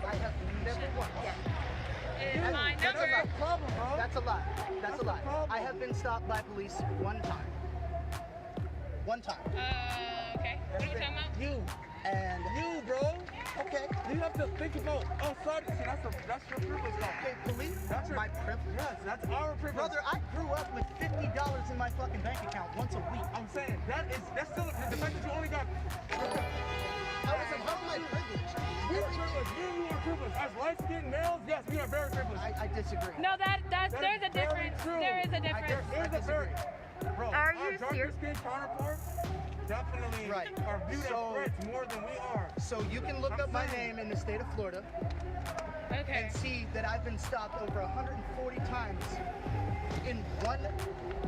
S12: I have never once.
S3: That's a problem, bro.
S12: That's a lie. That's a lie. I have been stopped by police one time. One time.
S2: Okay. What are you talking about?
S12: You. And
S3: you, bro.
S12: Okay.
S3: You have to think about outside. That's your privilege, though.
S12: Okay, police.
S3: That's
S12: my privilege.
S3: Yes, that's our privilege.
S12: Brother, I grew up with $50 in my fucking bank account once a week.
S3: I'm saying that's still the fact that you only got.
S12: How is my privilege?
S3: You are privileged. As light-skinned males, yes, we are very privileged.
S12: I disagree.
S2: No, there's a difference. There is a difference.
S3: There's a very, bro,
S2: Are
S3: our
S2: you
S3: darker
S2: serious?
S3: skin counterparts definitely are viewed as threats more than we are.
S12: So you can look up my name in the state of Florida and see that I've been stopped over 140 times in 1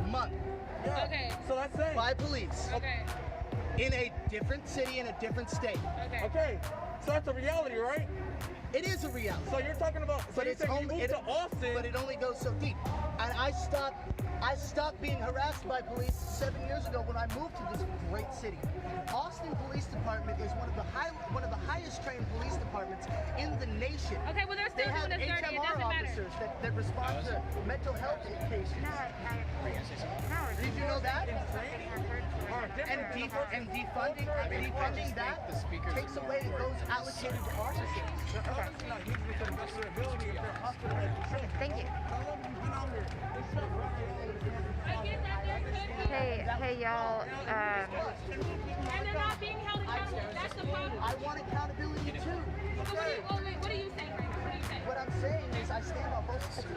S12: month.
S3: Yeah.
S2: Okay.
S3: So let's say
S12: by police.
S2: Okay.
S12: In a different city, in a different state.
S3: Okay. So that's a reality, right?
S12: It is a reality.
S3: So you're talking about, so you're saying you moved to Austin.
S12: But it only goes so deep. And I stopped being harassed by police 7 years ago when I moved to this great city. Austin Police Department is one of the highest trained police departments in the nation.
S2: Okay, well they're still
S12: they have
S2: doing this dirty. It
S12: HMR
S2: doesn't matter.
S12: officers that respond to mental health cases.
S2: No,
S12: Did you know that? And defunding that takes away those allocated to our cities.
S2: Thank you. Hey, y'all.
S12: And they're not being held accountable. That's the problem. I want accountability too.
S2: What are you saying right now? What are you saying?
S12: What I'm saying is I stand on both sides.
S2: No,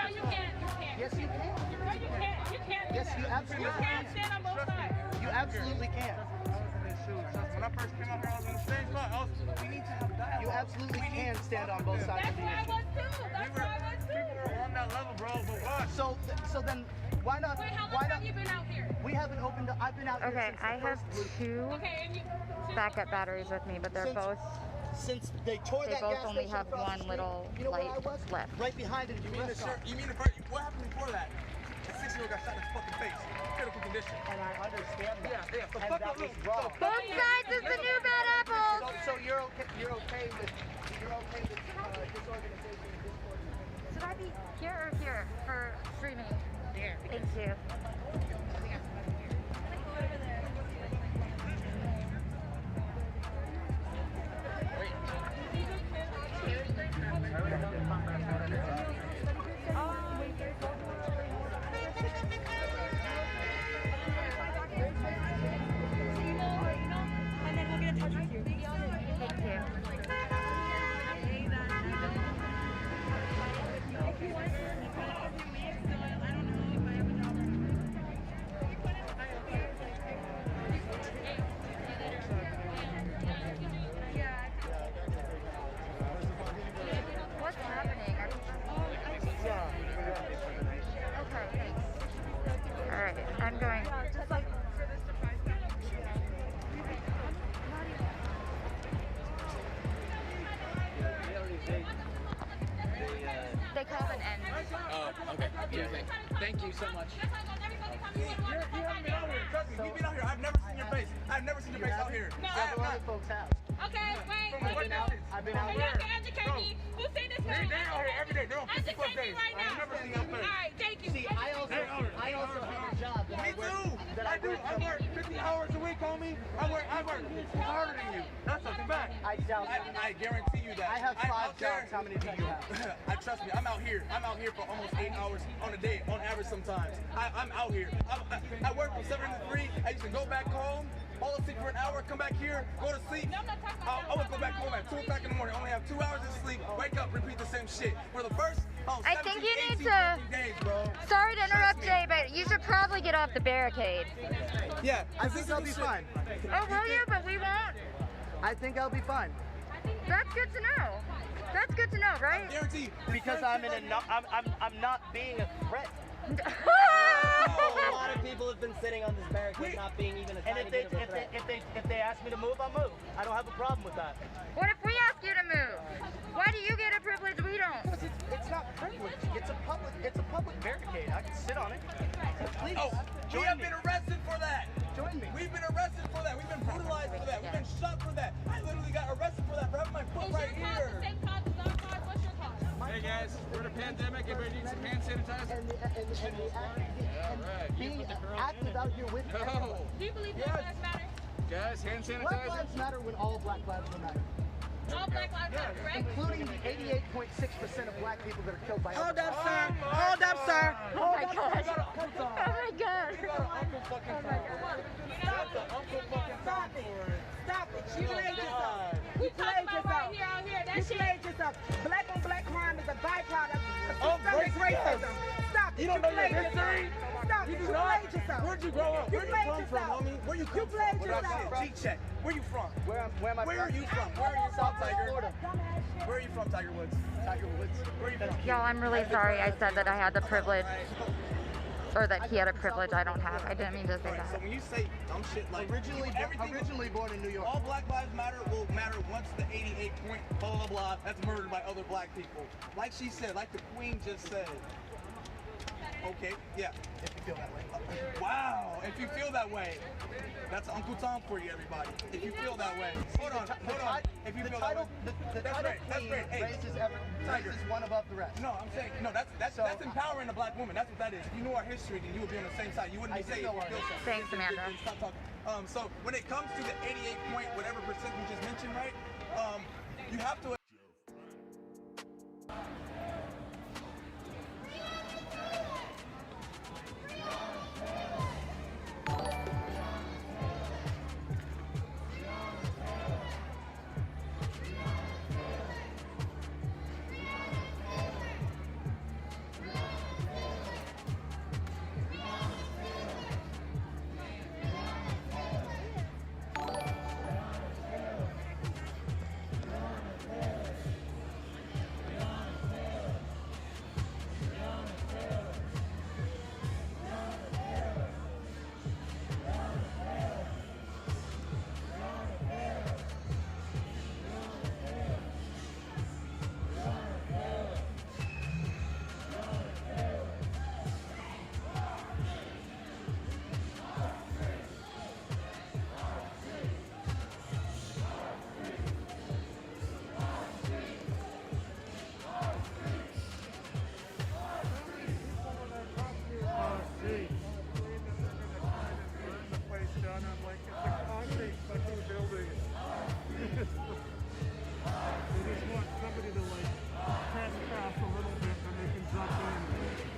S2: you can't. You can't.
S12: Yes, you can.
S2: No, you can't. You can't.
S12: Yes, you absolutely can.
S2: You can't stand on both sides.
S12: You absolutely can.
S5: When I first came out here, I was in the same spot. We need to have dialogue.
S12: You absolutely can stand on both sides of the issue.
S2: That's why I was too.
S5: People are on that level, bro. But what?
S12: So then why not?
S2: Wait, how long have you been out here?
S12: We haven't opened. I've been out here
S2: Okay,
S12: since
S2: I have two backup batteries with me, but they're both.
S12: Since they tore that
S2: both
S12: gas
S2: only
S12: station
S2: have
S12: across
S2: one
S12: the street,
S2: little
S12: you know where I
S2: light
S12: was?
S2: left.
S12: Right behind it.
S5: You mean the shirt? You mean the first? What happened before that? A 6-year-old got shot in his fucking face. Critical condition.
S12: And I understand that.
S5: Yeah. So
S12: and
S5: fuck
S12: that
S5: up,
S12: was wrong.
S2: Both sides is the new bad apple.
S12: So you're okay with this organization?
S2: Should I be here or here for streaming? There. Thank you.
S8: And then we'll get in touch with you.
S2: Thank you. What's happening? Okay, thanks. All right, I'm going. They called an end.
S17: Oh, okay. Yeah, thank you so much.
S5: You haven't been out here. Trust me, you've been out here. I've never seen your face. I've never seen your face out here.
S12: No, a lot of folks have.
S2: Okay, wait.
S5: From what distance?
S12: I've been out
S2: You have to educate me. Who's saying this?
S5: They're out here every day. They're on 50 plus days.
S2: right now.
S5: I've never seen your face.
S2: All right, thank you.
S12: See, I also have a job.
S5: Me too. I do. I work 50 hours a week, homie. I work harder than you. That's a fact. I guarantee you that.
S12: I have
S5: I'm
S12: 5
S5: out there.
S12: jobs. How many do you have?
S5: I trust me. I'm out here. I'm out here for almost 8 hours on a day, on average sometimes. I'm out here. I work from 7 to 3. I used to go back home, fall asleep for an hour, come back here, go to sleep.
S2: No, I'm not talking about
S5: I would go back home at 2 o'clock in the morning. Only have 2 hours of sleep. Wake up, repeat the same shit. For the first,
S2: I think you
S5: 17,
S2: need
S5: 18
S2: to.
S5: working days, bro.
S2: Sorry to interrupt, Jay, but you should probably get off the barricade.
S5: Yeah,
S12: I think I'll be fine.
S2: Oh, will you? But we won't.
S12: I think I'll be fine.
S2: That's good to know. That's good to know, right?
S5: Guarantee.
S12: Because I'm not being a threat.
S19: A lot of people have been sitting on this barricade, not being even a tiny
S12: And
S19: bit of a threat.
S12: if they ask me to move, I'll move. I don't have a problem with that.
S2: What if we ask you to move? Why do you get a privilege we don't?
S12: It's not privilege. It's a public barricade. I can sit on it. Please.
S5: Oh, we have been arrested for that.
S12: Join me.
S5: We've been arrested for that. We've been brutalized for that. We've been shot for that. I literally got arrested for that for having my foot right here.
S2: What's your cause?
S17: Hey guys, we're in a pandemic. Everybody needs some hand sanitizer.
S12: And being active out here with everyone.
S2: Do you believe Black Lives Matter?
S17: Guys, hand
S12: Black
S17: sanitizer.
S12: lives matter when all black lives matter.
S2: All Black Lives Matter, right?
S12: Including the 88.6% of black people that are killed by
S19: Hold
S12: other
S19: up, sir. Hold up, sir.
S2: Oh my gosh. Oh my god.
S8: Stop it. Stop it. You played yourself.
S2: We
S8: You
S2: talking
S8: played
S2: about
S8: yourself.
S2: right here out here. That
S8: You
S2: shit.
S8: played yourself. Black on black crime is a byproduct of
S5: Oh,
S8: systemic
S5: racist.
S8: racism. Stop it.
S5: You don't know your
S8: played
S5: history?
S8: yourself. Stop it.
S5: You
S8: You
S5: do not.
S8: played yourself.
S5: Where'd you grow up?
S8: You
S5: Where you
S8: played
S5: come from,
S8: yourself.
S5: homie? Where you
S8: You
S5: come
S8: played
S5: from? What up,
S8: yourself.
S5: shit? G-check. Where you from?
S12: Where am I
S5: Where are
S12: from?
S5: you from? Where are you from, Tiger?
S12: Florida.
S5: Where are you from, Tiger Woods?
S12: Tiger Woods.
S5: Where are you from?
S2: Y'all, I'm really sorry I said that I had the privilege. Or that he had a privilege I don't have. I didn't mean to say
S5: Alright, so
S2: that.
S5: when you say dumb shit like
S12: Originally born in New York.
S5: all Black Lives Matter will matter once the 88 point blah blah blah that's murdered by other black people. Like she said, like the Queen just said. Okay, yeah, if you feel that way. Wow, if you feel that way. That's Uncle Tom for you, everybody. If you feel that way. Hold on. If you feel that way.
S12: The
S5: That's
S12: title
S5: great, that's
S12: queen
S5: great. Hey,
S12: raises one above the rest.
S5: No, I'm saying, no, that's empowering a black woman. That's what that is. If you knew our history, then you would be on the same side. You wouldn't be saying,
S2: Thanks, Amanda.
S5: Stop talking. So when it comes to the 88 point whatever percent you just mentioned, right? You have to.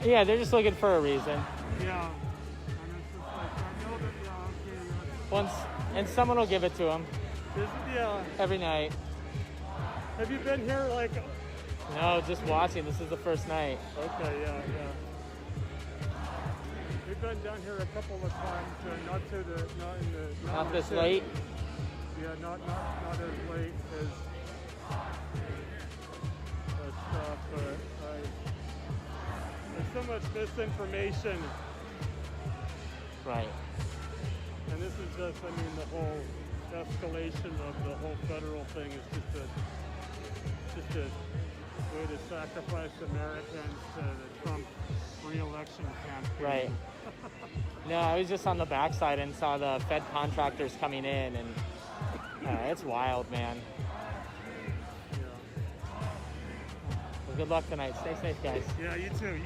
S15: Yeah, they're just looking for a reason.
S20: Yeah. And it's just like, I know that, yeah, okay.
S15: Once, and someone will give it to them.
S20: Yeah.
S15: Every night.
S20: Have you been here, like...
S15: No, just watching. This is the first night.
S20: Okay, yeah. We've been down here a couple of times,
S15: not this late?
S20: Yeah, not as late as stuff, but there's so much misinformation.
S15: Right.
S20: And this is just, I mean, the whole escalation of the whole federal thing is just a way to sacrifice Americans to the Trump re-election campaign.
S15: Right. No, I was just on the backside and saw the Fed contractors coming in, and it's wild, man.
S20: Yeah.
S15: Well, good luck tonight. Stay safe, guys.
S20: Yeah, you too.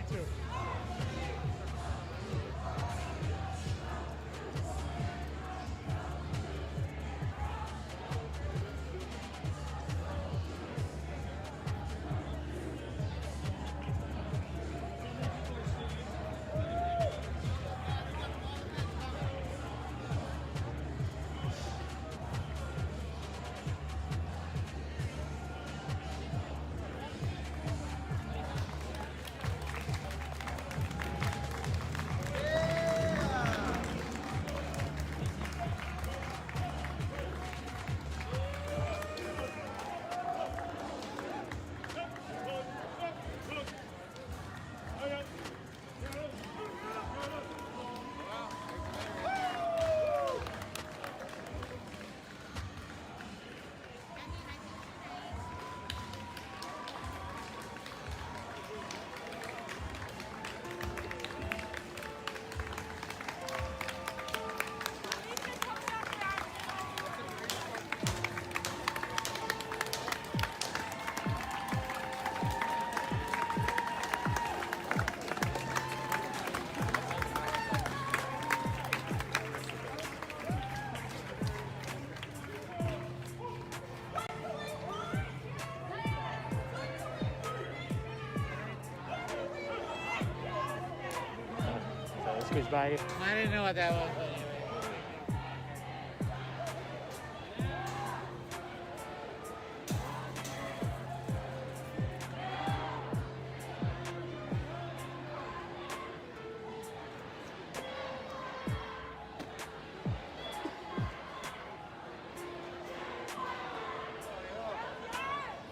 S15: Squeeze by you.
S17: I didn't know what that was. But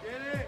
S17: anyway.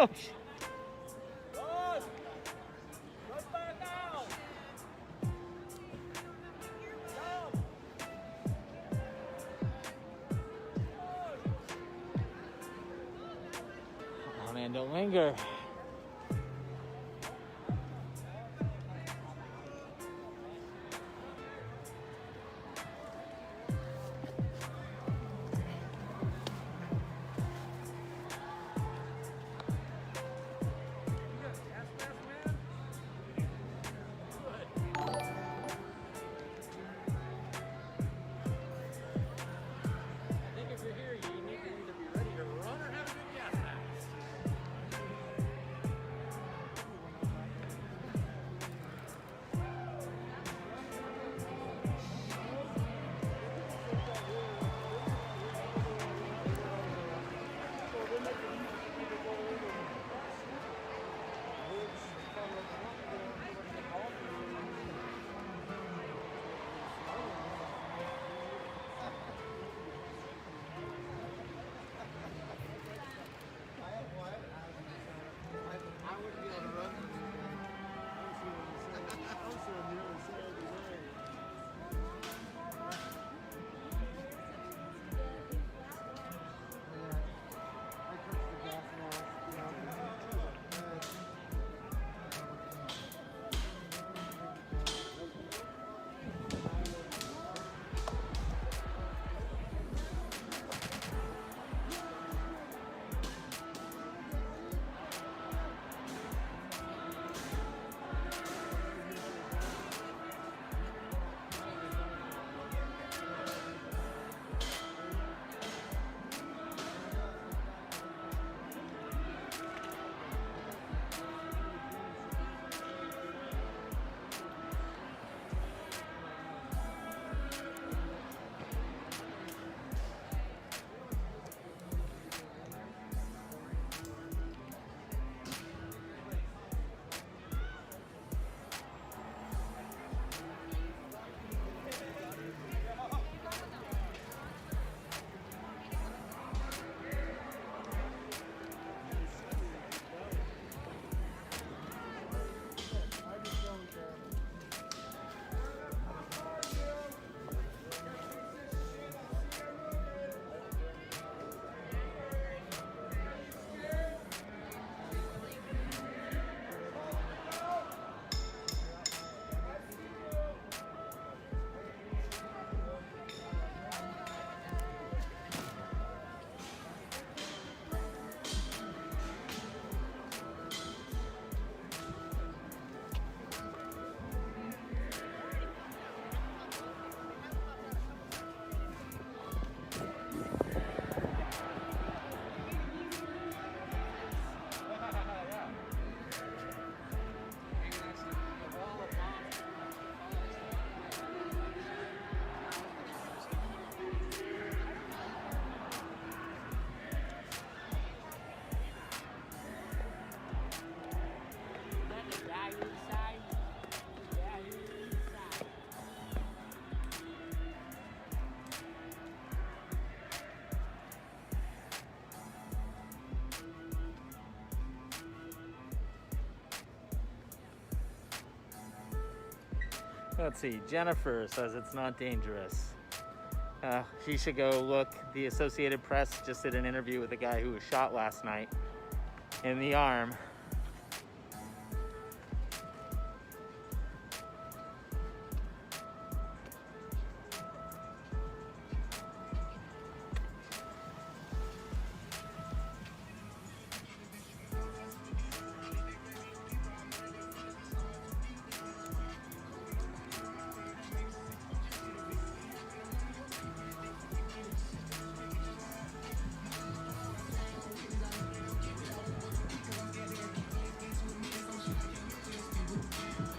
S17: Oh, shit. Oh man, don't linger. Let's see, Jennifer says it's not dangerous. She should go look. The Associated Press just did an interview with a guy who was shot last night in the arm.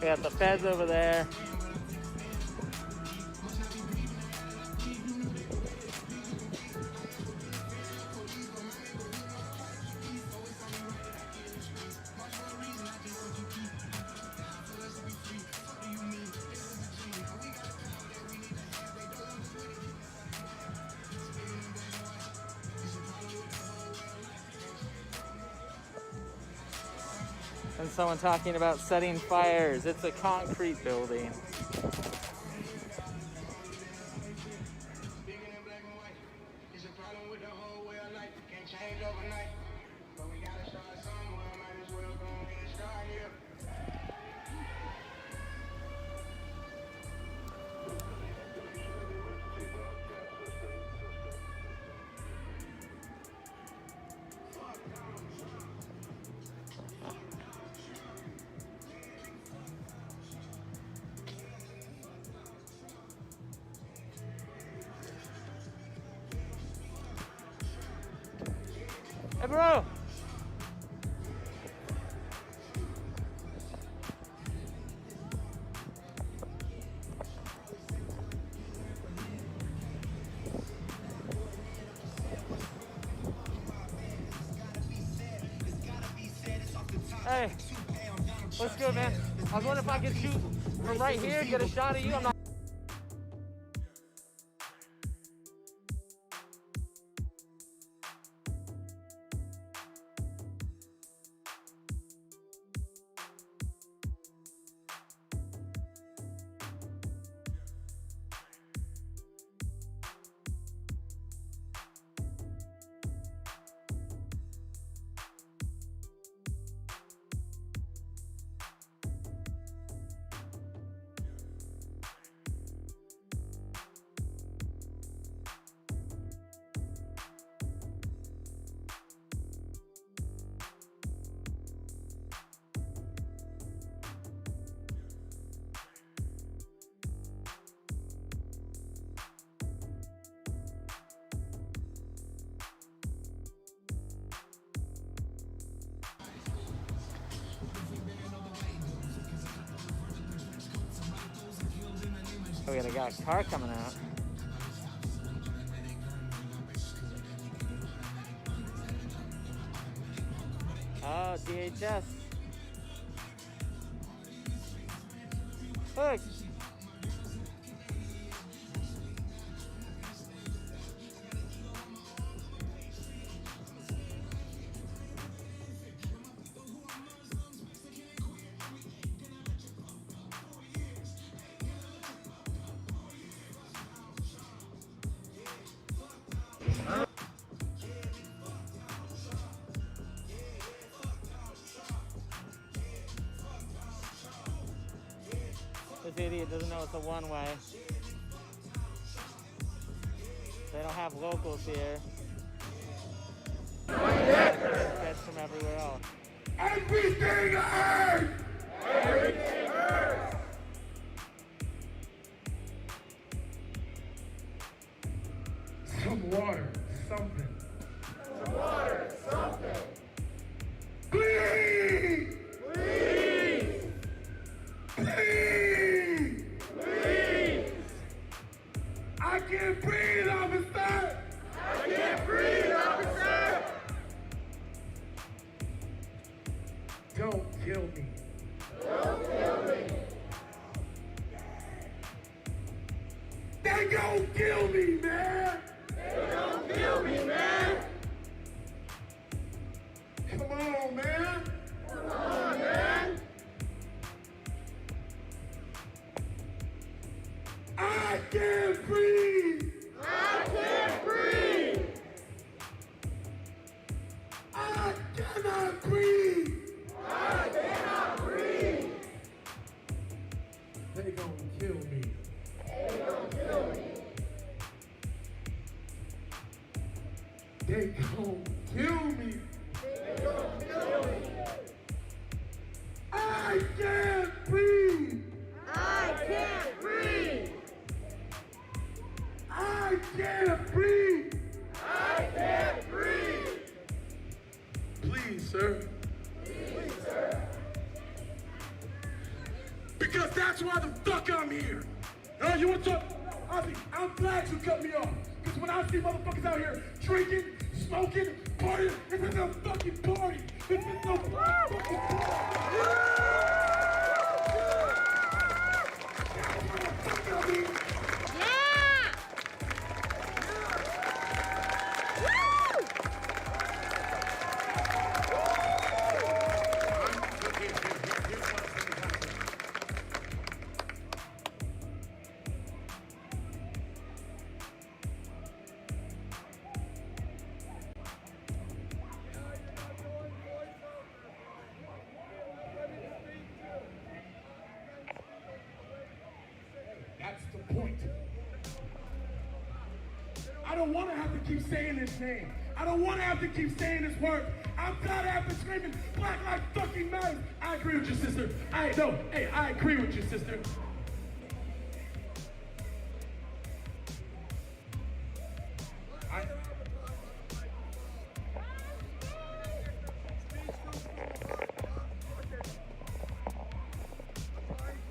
S17: We got the feds over there. And someone talking about setting fires. It's a concrete building. Hey, bro. Hey, what's good, man? I was wondering if I could shoot from right here, get a shot of you. I'm not. Oh, we got a car coming out. Oh, DHS. Look. This idiot doesn't know it's a one-way. They don't have locals here. Catch from everywhere else.
S9: Everything hurts! Everything hurts! Some water, something. Some water, something. Please! Please! Please! Please! I can't breathe, officer! I can't breathe, officer! Don't kill me. Don't kill me. They gon' kill me, man! They gon' kill me, man! Come on, man! Come on, man! I can't breathe! I can't breathe! I cannot breathe! I cannot breathe! They gon' kill me. They gon' kill me. They gon' kill me. They gon' kill me. I can't breathe. I can't breathe. I can't breathe. I can't breathe. Please, sir. Please, sir. Because that's why the fuck I'm here. No, you want to talk? Ozzy, I'm glad you cut me off. Because when I see motherfuckers out here drinking, smoking, partying, this is a fucking party. This is no fucking party. point. I don't want to have to keep saying his name. I don't want to have to keep saying his word. I'm tired of having screaming, Black Lives fucking matters. I agree with your sister. I agree with your sister.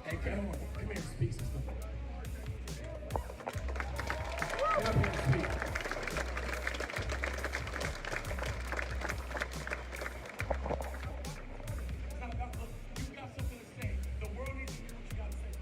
S9: Hey, come here and speak, sister. Come up here and speak. You got something to say. The world needs to hear what you got to say.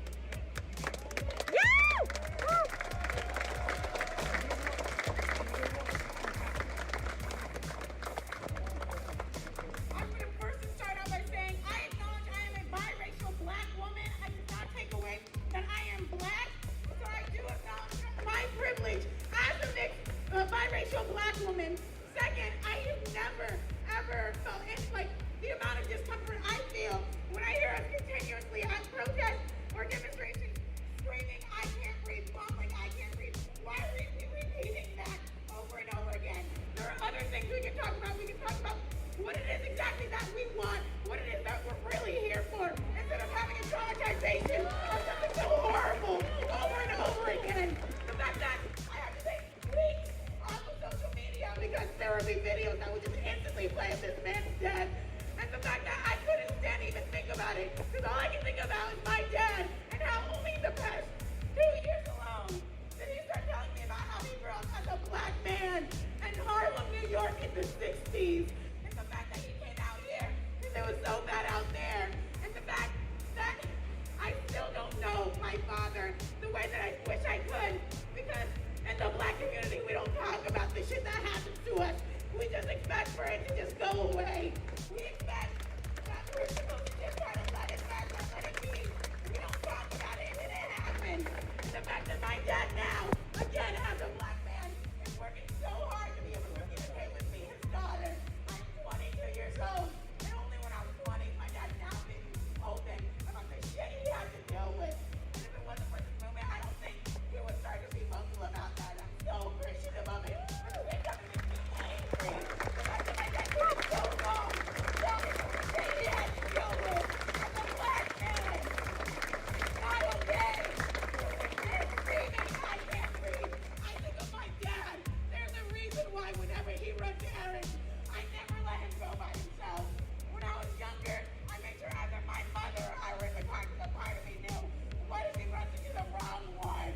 S8: I'm going to first start out by saying I acknowledge I am a biracial black woman. I do not take away that I am black. So I do acknowledge my privilege as a mixed biracial black woman. Second, I have never, ever felt any, like, the amount of discomfort I feel when I hear us continuously on protests or demonstrations screaming, I can't breathe, mumbling, I can't breathe. Why are we repeating that over and over again? There are other things we can talk about. We can talk about what it is exactly that we want, what it is that we're really here for, instead of having a traumatization of something so horrible over and over again. The fact that I have to say weeks off of social media because there will be videos that would just instantly play of this man's death. And the fact that I couldn't stand to even think about it, because all I can think about is my dad, and how only the past 2 years alone did he start telling me about how he grew up as a black man in Harlem, New York in the 60s. And the fact that he came out here because it was so bad out there. And the fact that I still don't know my father the way that I wish I could, because in the black community we don't talk about the shit that happens to us. We just expect for it to just go away. We expect that we're supposed to just try to let it back and let it be. We don't talk about it and it happened. And the fact that my dad now, again as a black man, is working so hard to be able to communicate with me, his daughter. I'm 22 years old, and only when I was 20, my dad now been open about the shit he had to deal with. And if it wasn't for this movement, I don't think he would start to be vocal about that. I'm so appreciative of it. Because it doesn't make me angry. The fact that my dad took so long, that is the shit he had to deal with as a black man. Not okay. They're screaming, I can't breathe. I think of my dad. There's a reason why whenever he runs errands, I never let him go by himself. When I was younger, I made sure either my mother or I were in the car because a part of me knew, what if he runs into the wrong one?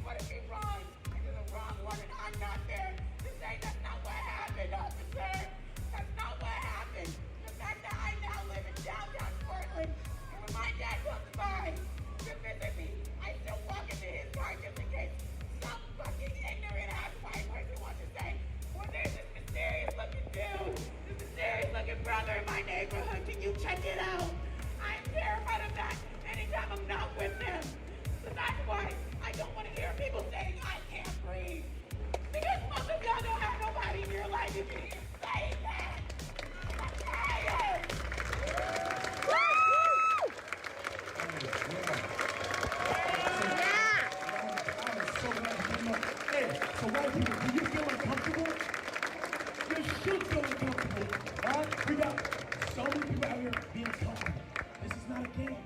S8: What if he runs into the wrong one and I'm not there to say that's not what happened, officer? That's not what happened. The fact that I now live in downtown Portland, and when my dad comes by to visit me, I still walk into his car just in case some fucking ignorant ass white person wants to say, well, there's this mysterious looking dude, this mysterious looking brother in my neighborhood. Can you check it out? I'm terrified of that anytime I'm not with them. So that's why I don't want to hear people saying I can't breathe. Because most of y'all don't have nobody in your life who can even say that. I'm tired.
S9: Hey, so white people, do you feel uncomfortable? You should feel uncomfortable, right? We got so many people out here being comfortable. This is not a game.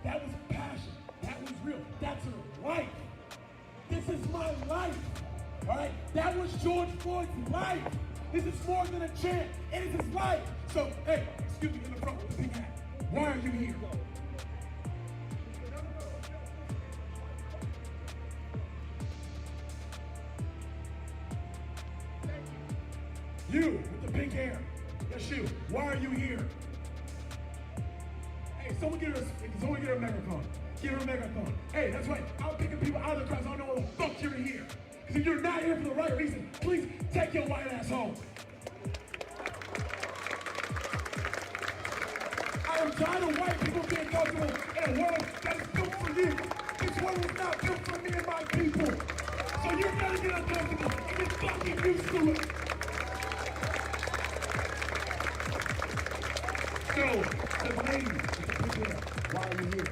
S9: That was passion. That was real. That's her life. This is my life. All right? That was George Floyd's life. This is more than a chant. It is his life. So, hey, excuse me, in the front with the pink hat. Why are you here? You with the pink hair. That's you. Why are you here? Hey, someone get her a megaphone. Give her a megaphone. Hey, that's right. I'm picking people out of the crowd. I don't know what the fuck you're here. Because if you're not here for the right reason, please take your white ass home. I am tired of white people being comfortable in a world that is built for you. This world was not built for me and my people. So you're gonna get uncomfortable and get fucking used to it. So, the ladies, why are you here?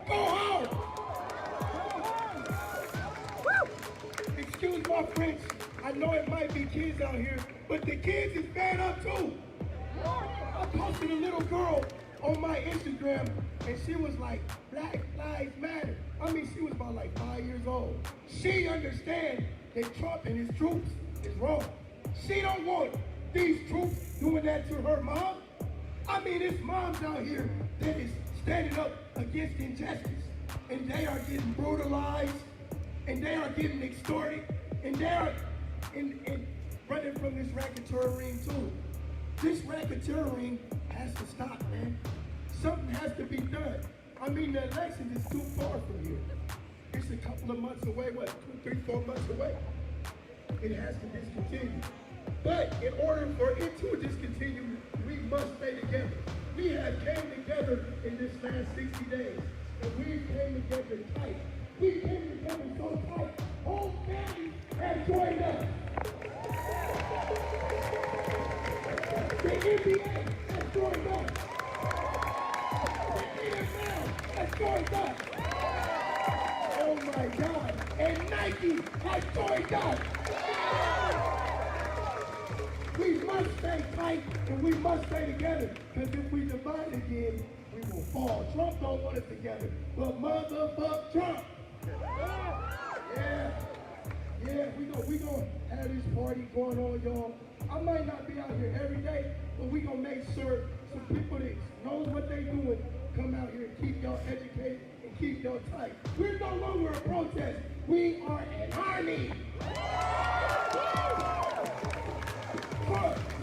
S9: Go home! Excuse my French. I know it might be kids out here, but the kids is fed up too. I posted a little girl on my Instagram, and she was like, Black Lives Matter. I mean, she was about like 5 years old. She understands that Trump and his troops is wrong. She don't want these troops doing that to her mom. I mean, it's moms out here that is standing up against injustice, and they are getting brutalized, and they are getting extorted, and they are running from this racketeering ring too. This racketeering ring has to stop, man. Something has to be done. I mean, the election is too far from here. It's a couple of months away, what, 2, 3, 4 months away? It has to discontinue. But in order for it to discontinue, we must stay together. We have came together in this last 60 days, and we came together tight. We came together so tight, whole families have joined us. The NBA has joined us. The NFL has joined us. Oh my God. And Nike has joined us. We must stay tight and we must stay together. Because if we divide again, we will fall. Trump don't want us together. But motherfuck Trump. Yeah, we gonna have this party going on, y'all. I might not be out here every day, but we gonna make sure some people that knows what they doing come out here and keep y'all educated and keep y'all tight. We're no longer a protest. We are an army.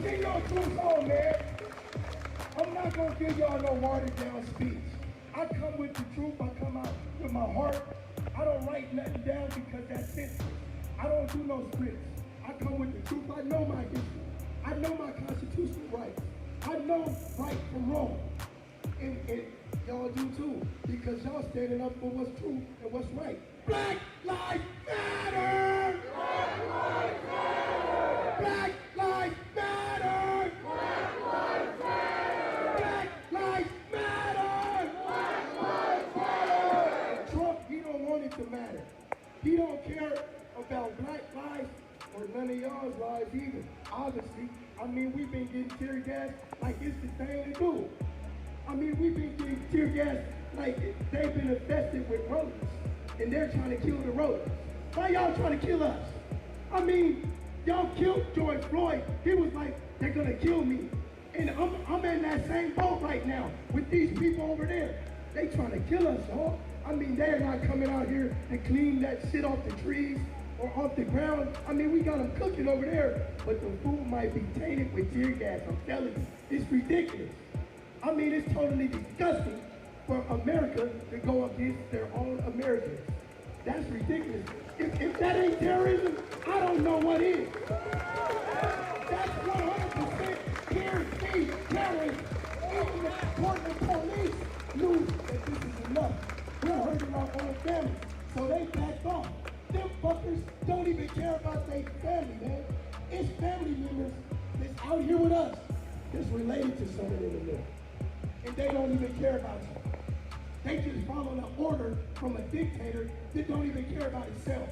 S9: Sing your true song, man. I'm not gonna give y'all no watered down speech. I come with the truth. I come out with my heart. I don't write nothing down because that's senseless. I don't do no scripts. I come with the truth. I know my history. I know my constitutional rights. I know right from wrong. And y'all do too. Because y'all standing up for what's true and what's right. Black Lives Matter! Black Lives Matter! Black Lives Matter! Black Lives Matter! Black Lives Matter! Black Lives Matter! Trump, he don't want it to matter. He don't care about black lives or none of y'all's lives either. Obviously, I mean, we've been getting tear gas like it's the thing to do. I mean, we've been getting tear gas like they've been infested with rodents and they're trying to kill the rodents. Why y'all trying to kill us? I mean, y'all killed George Floyd. He was like, they're gonna kill me. And I'm in that same boat right now with these people over there. They trying to kill us, y'all. I mean, they're not coming out here to clean that shit off the trees or off the ground. I mean, we got them cooking over there, but the food might be tainted with tear gas. I'm telling you, it's ridiculous. I mean, it's totally disgusting for America to go against their own Americans. That's ridiculous. If that ain't terrorism, I don't know what is. That's 100% guaranteed terrorism. Even the Portland police knew that this is enough. We're hurting our own families, so they backed off. Them fuckers don't even care about their family, man. It's family members that's out here with us that's related to someone in the middle. And they don't even care about you. They just follow an order from a dictator that don't even care about himself.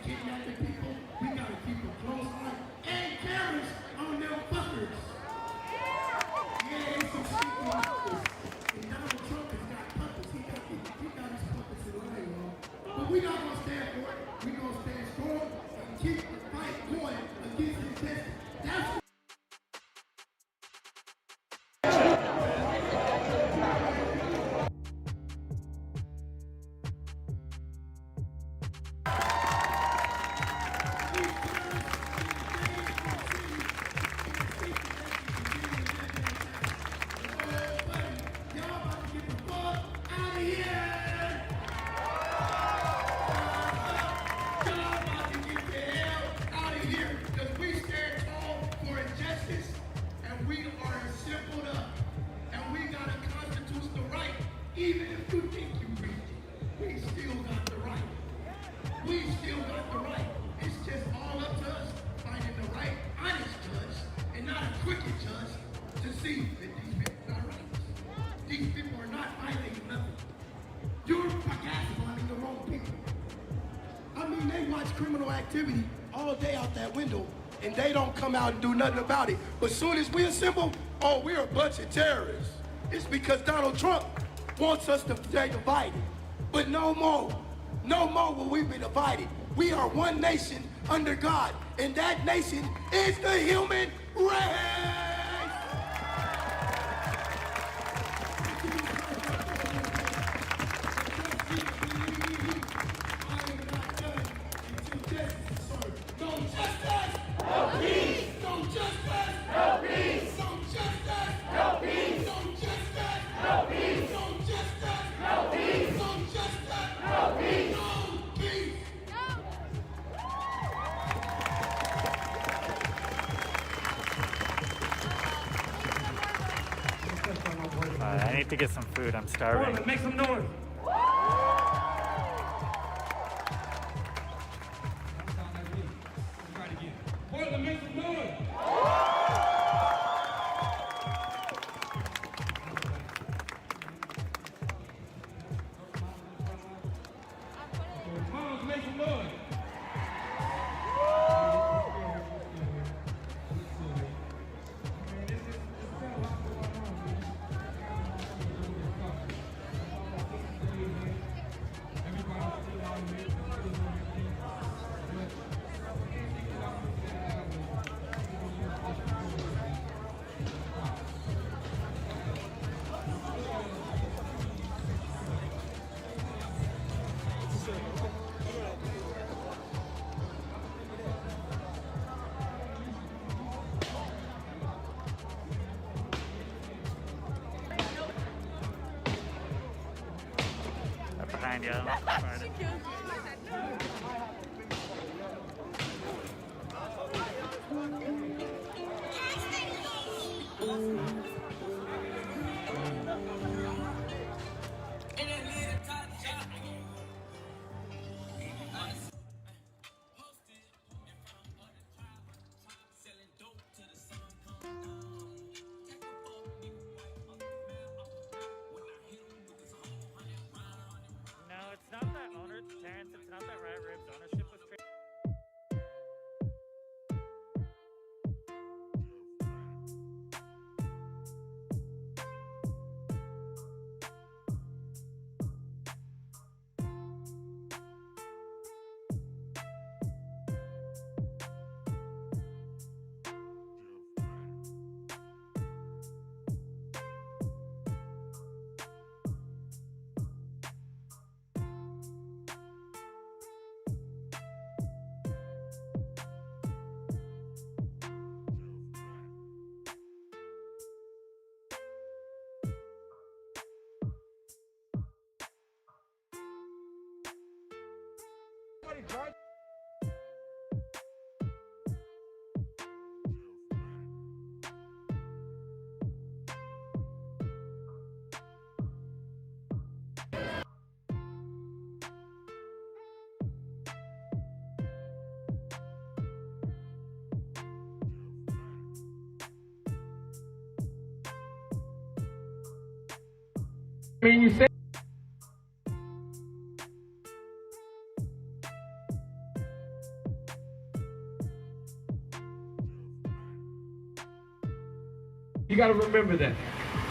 S9: kidnapping people. We gotta keep a close eye and cameras on them fuckers. Yeah, it's some sneaky fuckers. And Donald Trump has got puppets. He got his puppets in line, y'all. But we not gonna stand for it. We gonna stand strong and keep the fight going against injustice. That's even if you think you read it, we still got the right. We still got the right. It's just all up to us finding the right, honest judge and not a crooked judge to see that these people are right. These people are not violating nothing. You're gaslighting the wrong people. I mean, they watch criminal activity all day out that window and they don't come out and do nothing about it. But as soon as we assemble, oh, we're a bunch of terrorists. It's because Donald Trump wants us to stay divided. But no more will we be divided. We are one nation under God, and that nation is the human race.
S17: I need to get some food. I'm starving.
S5: Let's make some noise. Portland, make some noise. Moms, make some noise.
S17: Behind you. No, it's not that owner, Terrence. It's not that Right Ribs ownership was crazy.
S5: I mean, you say You got to remember that.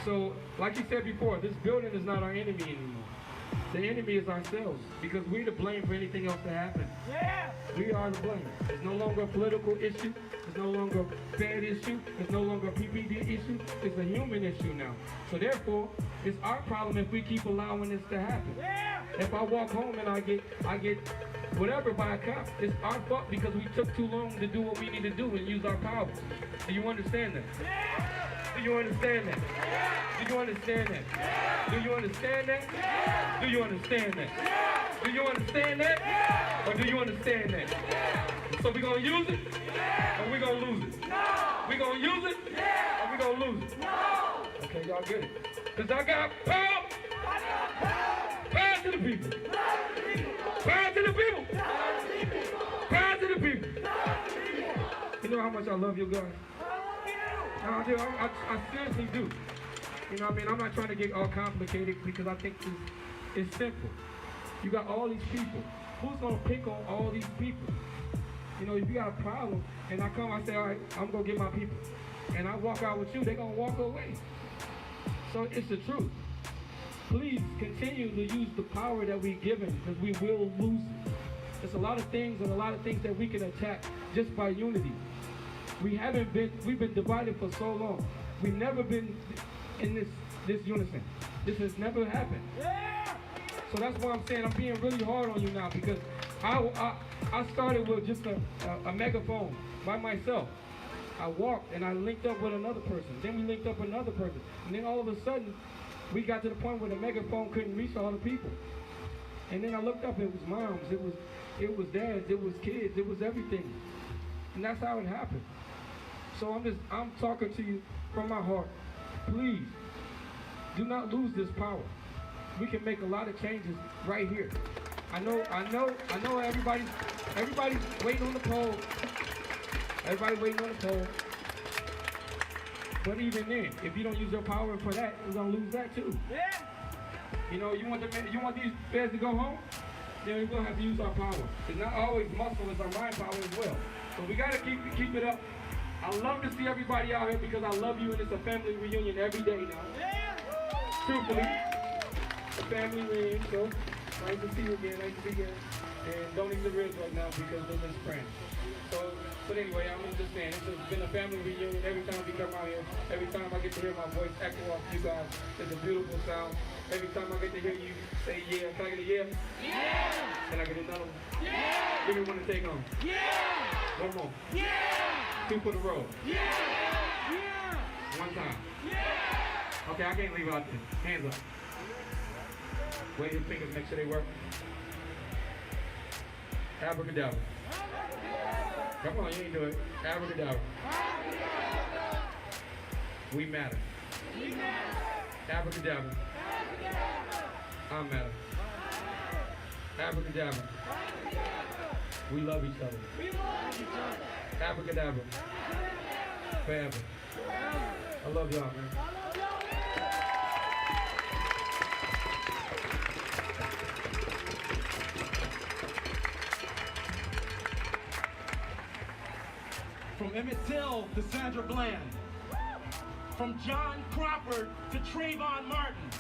S5: So, like you said before, this building is not our enemy anymore. The enemy is ourselves, because we're to blame for anything else that happens. Yeah. We are to blame. It's no longer a political issue. It's no longer a bad issue. It's no longer a PPD issue. It's a human issue now. So therefore, it's our problem if we keep allowing this to happen. Yeah. If I walk home and I get whatever by a cop, it's our fault because we took too long to do what we need to do and use our power. Do you understand that? Yeah. Do you understand that? Yeah. Do you understand that? Yeah. Do you understand that? Yeah. Do you understand that? Yeah. Do you understand that? Yeah. Or do you understand that? Yeah. So we're going to use it? Yeah. Or we're going to lose it? No. We're going to use it? Yeah. Or we're going to lose it? No. Okay, y'all get it. Because I got power. I got power. Power to the people. Power to the people. Power to the people. You know how much I love you guys? No, I do. I seriously do. You know what I mean? I'm not trying to get all complicated because I think it's simple. You got all these people. Who's going to pick on all these people? You know, if you got a problem, and I come, I say, all right, I'm going to get my people. And I walk out with you, they're going to walk away. So it's the truth. Please continue to use the power that we're given because we will lose it. There's a lot of things and a lot of things that we can attack just by unity. We've been divided for so long. We've never been in this unison. This has never happened. Yeah. So that's why I'm saying I'm being really hard on you now because I started with just a megaphone by myself. I walked and I linked up with another person. Then we linked up with another person. And then all of a sudden, we got to the point where the megaphone couldn't reach all the people. And then I looked up, it was moms, it was dads, it was kids, it was everything. And that's how it happened. So I'm talking to you from my heart. Please, do not lose this power. We can make a lot of changes right here. I know everybody's waiting on the poll. Everybody's waiting on the poll. But even then, if you don't use your power for that, you're gonna lose that too. Yeah. You know, you want these feds to go home? Then we're gonna have to use our power. It's not always muscle, it's our mind power as well. So we gotta keep it up. I love to see everybody out here because I love you and it's a family reunion every day now. Yeah. Truthfully, a family reunion, so nice to see you again, nice to see you again. And don't eat the ribs right now because we're just friends. So, but anyway, I'm just saying, it's been a family reunion every time we come out here. Every time I get to hear my voice echo off you guys, it's a beautiful sound. Every time I get to hear you say yeah, can I get a yeah? Yeah! Can I get another one? Yeah! Give me one to take home. Yeah! One more. Yeah! Two for the road. Yeah! Yeah! One time. Yeah! Okay, I can't leave out there. Hands up. Wave your fingers, make sure they work. Abracadabra. Come on, you ain't do it. Abracadabra. We matter. We matter. Abracadabra. I'm matter. Abracadabra. We love each other. Abracadabra. Forever. I love y'all, man. From Emmett Till to Sandra Bland. From John Crawford to Trayvon Martin.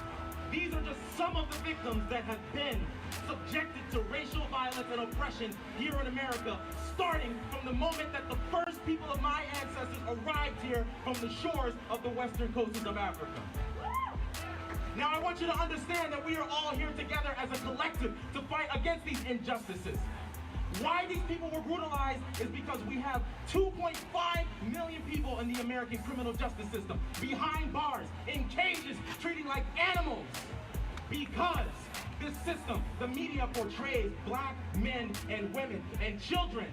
S5: These are just some of the victims that have been subjected to racial violence and oppression here in America, starting from the moment that the first people of my ancestors arrived here from the shores of the western coasts of Africa. Now I want you to understand that we are all here together as a collective to fight against these injustices. Why these people were brutalized is because we have 2.5 million people in the American criminal justice system, behind bars, in cages, treated like animals. Because this system, the media portrays black men and women and children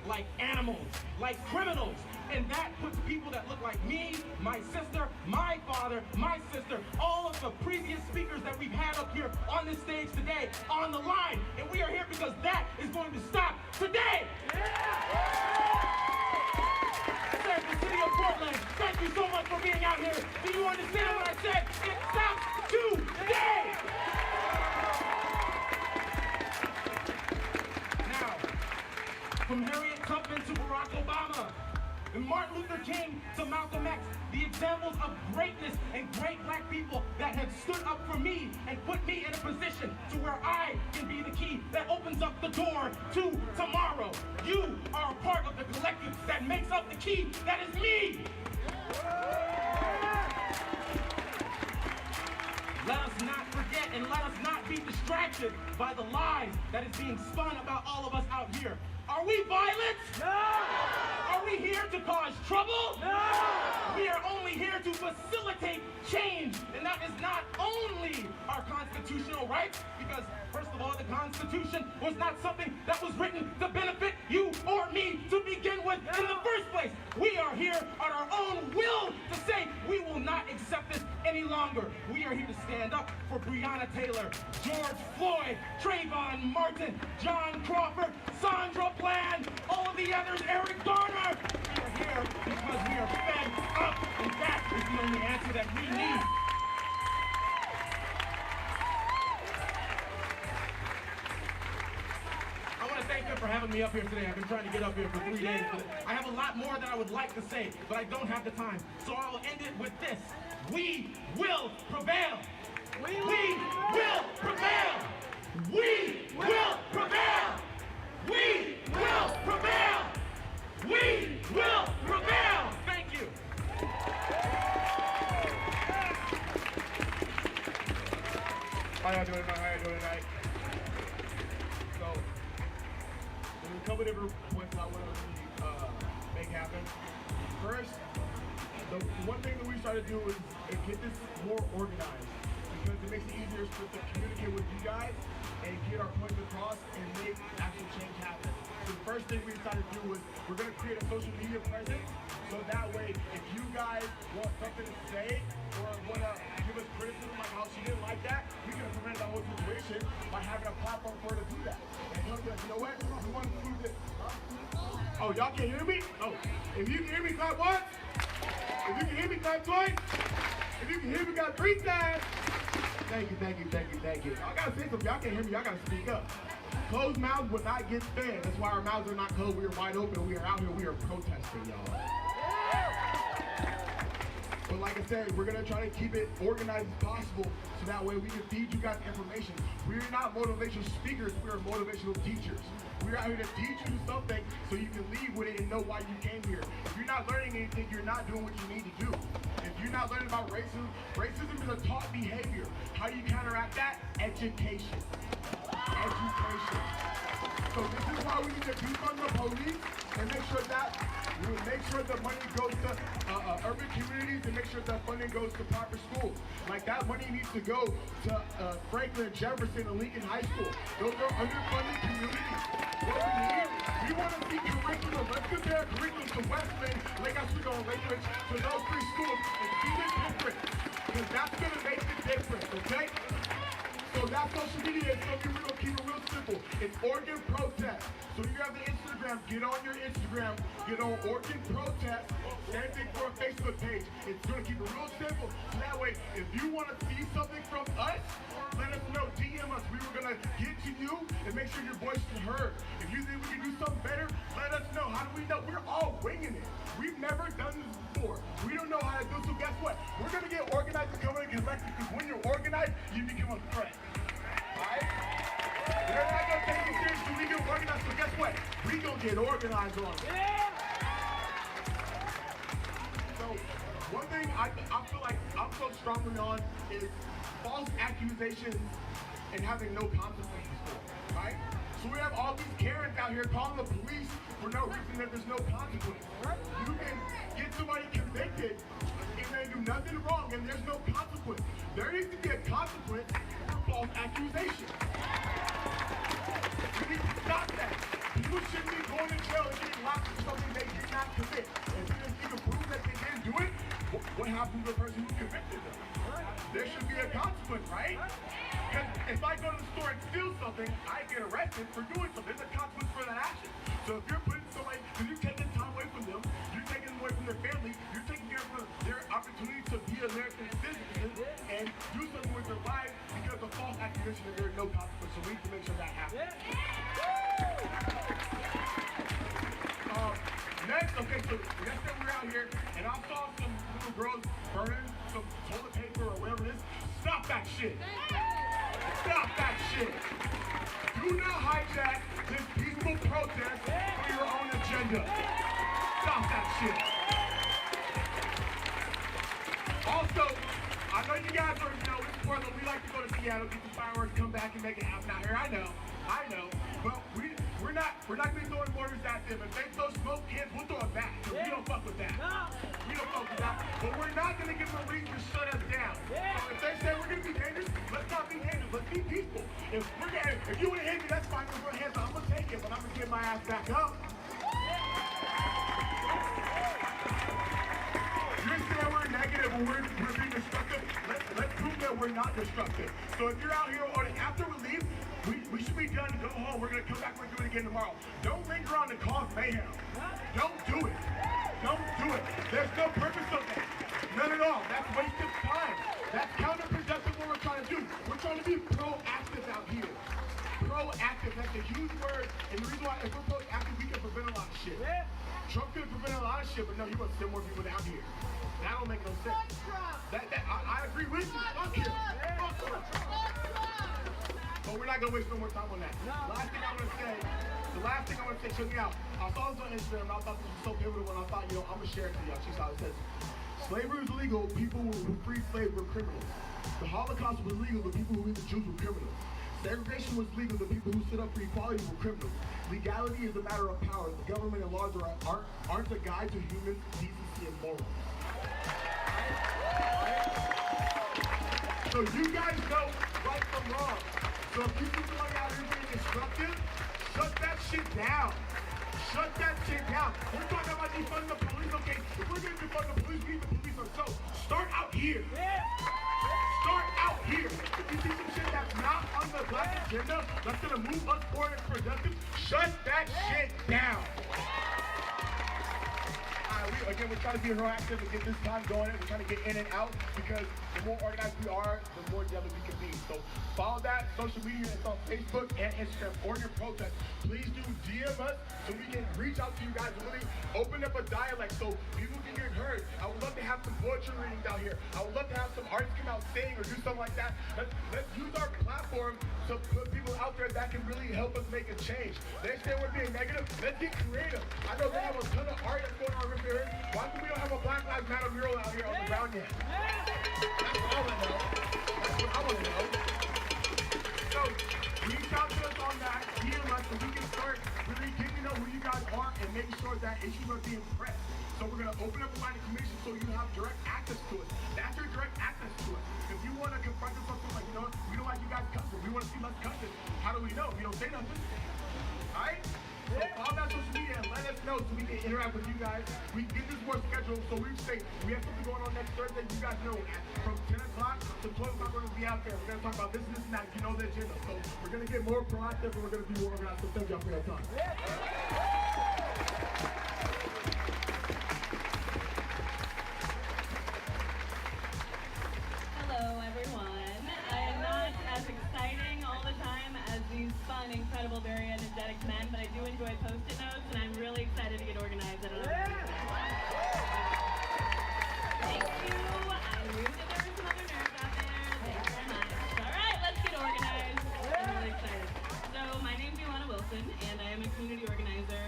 S5: like animals, like criminals. And that puts people that look like me, my sister, my father, my sister, all of the previous speakers that we've had up here on this stage today on the line. And we are here because that is going to stop today. Said the city of Portland, thank you so much for being out here. Do you understand what I said? It stops today. Now, from Harriet Tubman to Barack Obama, And Martin Luther King to Malcolm X, the examples of greatness and great black people that have stood up for me and put me in a position to where I can be the key that opens up the door to tomorrow. You are a part of the collective that makes up the key that is me. Let us not forget and let us not be distracted by the lies that is being spun about all of us out here. Are we violent? No! Are we here to cause trouble? No! We are only here to facilitate change, and that is not only our constitutional rights, because first of all, the Constitution was not something that was written to benefit you or me to begin with in the first place. We are here on our own will to say we will not accept this any longer. We are here to stand up for Breonna Taylor, George Floyd, Trayvon Martin, John Crawford, Sandra Bland, all of the others, Eric Garner. We are here because we are fed up, and that is the only answer that we need. I want to thank them for having me up here today. I've been trying to get up here for 3 days. But I have a lot more that I would like to say, but I don't have the time. So I will end it with this. We will prevail. We will prevail. We will prevail. We will prevail. We will prevail. Thank you.
S9: How y'all doing tonight? How y'all doing tonight? So, there's a couple different points I want to make happen. First, the one thing that we try to do is get this more organized, because it makes it easier to communicate with you guys and get our points across and make actual change happen. So the first thing we decided to do was we're going to create a social media presence, so that way if you guys want something to say or want to give us criticism like how she didn't like that, we can prevent the whole situation by having a platform for her to do that. And tell us, you know what, we want to do this. Oh, y'all can't hear me? Oh, if you can hear me, clap once. If you can hear me, clap twice. If you can hear me, clap 3 times. Thank you, thank you, thank you, thank you. I gotta say something. Y'all can't hear me. Y'all gotta speak up. Closed mouths will not get fed. That's why our mouths are not closed. We are wide open. We are out here. We are protesting, y'all. But like I said, we're gonna try to keep it organized as possible, so that way we can feed you guys information. We're not motivational speakers. We are motivational teachers. We're out here to teach you something so you can leave with it and know why you came here. If you're not learning anything, you're not doing what you need to do. If you're not learning about racism, racism is a taught behavior. How do you counteract that? Education. Education. So this is why we need to defund the police and make sure that the money goes to urban communities, and make sure that funding goes to proper schools. Like that money needs to go to Franklin, Jefferson, and Lincoln High School. Those are underfunded communities. What we need, we want to see curriculum. Let's compare curriculum to Westland, Lake Oswego, and Lake Ridge, to those 3 schools, and see the difference. Because that's going to make the difference, okay? So that's social media. It's going to be real, keep it real simple. It's Oregon Protest. So you have the Instagram, get on your Instagram, get on Oregon Protest. Same thing for a Facebook page. It's going to keep it real simple. So that way, if you want to see something from us, let us know, DM us. We were going to get to you and make sure your voice is heard. If you think we can do something better, let us know. How do we know? We're all winging it. We've never done this before. We don't know how to do it, so guess what? We're going to get organized and come in and collect, because when you're organized, you become a threat. Alright? We're not going to take it seriously. We get organized, so guess what? We going to get organized on it. Yeah! So, one thing I feel like I'm so strongly on is false accusations and having no consequences for it, right? So we have all these Karens out here calling the police for no reason that there's no consequence. You can get somebody convicted and they do nothing wrong and there's no consequence. There needs to be a consequence for false accusations. We need to stop that. People shouldn't be going to jail and getting locked for something they did not commit. If you can prove that they didn't do it, what happens to the person who convicted them? There should be a consequence, right? Because if I go to the store and steal something, I get arrested for doing something. There's a consequence for that action. So if you're putting somebody, if you're taking time away from them, you're taking them away from their family, you're taking care of their opportunity to be American citizens and do something with their life because of false accusation that there is no consequence. So we need to make sure that happens. Next, okay, So yesterday we were out here, and I saw some little girls burning some toilet paper or whatever it is. Stop that shit. Stop that shit. Do not hijack this peaceful protest for your own agenda. Stop that shit. Also, I know you guys are, it's Portland. We like to go to Seattle, get the fireworks, come back and make it happen out here. I know. But we're not gonna be throwing mortars at them. If they throw smoke cans, we'll throw it back. We don't fuck with that. We don't fuck with that. But we're not gonna give them a reason to shut us down. So if they say we're gonna be dangerous, let's not be dangerous. Let's be peaceful. If you wanna hit me, that's fine. We're gonna hands up. I'm gonna take it, but I'm gonna get my ass back up. You're saying we're negative and we're being destructive. Let's prove that we're not destructive. So if you're out here or after we leave, we should be done to go home. We're gonna come back and do it again tomorrow. Don't linger on to cause mayhem. Don't do it. Don't do it. There's no purpose of that. None at all. That's wasted time. That's counterproductive what we're trying to do. We're trying to be proactive out here. Proactive, that's a huge word. And the reason why if we're proactive, we can prevent a lot of shit. Trump could prevent a lot of shit, but no, he wants to send more people down here. That don't make no sense. I agree with you. Fuck him. Fuck Trump. But we're not gonna waste no more time on that. The last thing I want to say, check me out. I saw this on Instagram and I thought this was so pivotal and I thought, I'm gonna share it to y'all. Check out, it says, slavery was legal, people who freed slaves were criminals. The Holocaust was legal, the people who eat the Jews were criminals. Segregation was legal, the people who stood up for equality were criminals. Legality is a matter of power. The government and laws aren't a guide to human decency and morals. So you guys know right from wrong. So if you see somebody out here being destructive, shut that shit down. Shut that shit down. We're talking about defunding the police, okay? If we're gonna defund the police, we need the police ourselves. Start out here. Start out here. If you see some shit that's not on the black agenda, that's gonna move us forward and productive, shut that shit down. We're trying to be proactive and get this time going. We're trying to get in and out because the more organized we are, the more deadly we can be. So follow that social media. It's on Facebook and Instagram. Oregon Protest. Please do DM us so we can reach out to you guys and really open up a dialect so people can get heard. I would love to have some poetry readings out here. I would love to have some artists come out sing or do something like that. Let's use our platform to put people out there that can really help us make a change. They say we're being negative. Let's get creative. I know they have a ton of art that's going on over here. Why do we don't have a Black Lives Matter mural out here on the ground yet? That's what I want to know. That's what I want to know. So, reach out to us on that, DM us, so we can start really getting to know who you guys are and making sure that issues are being pressed. So we're going to open up a line of commission so you have direct access to us. That's your direct access to us. If you want to confront us on something like, we don't like you guys cussing. We want to see less cussing. How do we know? We don't say nothing. All right? So follow that social media and let us know so we can interact with you guys. We can get this more scheduled so we say we have something going on next Thursday. You guys know from 10 o'clock to 12 o'clock we're going to be out there. We're going to talk about this and this and that. You know the agenda. So we're going to get more proactive and we're going to be more organized. So thank y'all for that time.
S21: Hello everyone. I am not as exciting all the time as these fun, incredible, very energetic men, but I do enjoy Post-it notes and I'm really excited to get organized. I don't know. Thank you. I knew that there were some other nerds out there. Thank you very much. Alright, let's get organized. I'm really excited. So my name's Joanna Wilson and I am a community organizer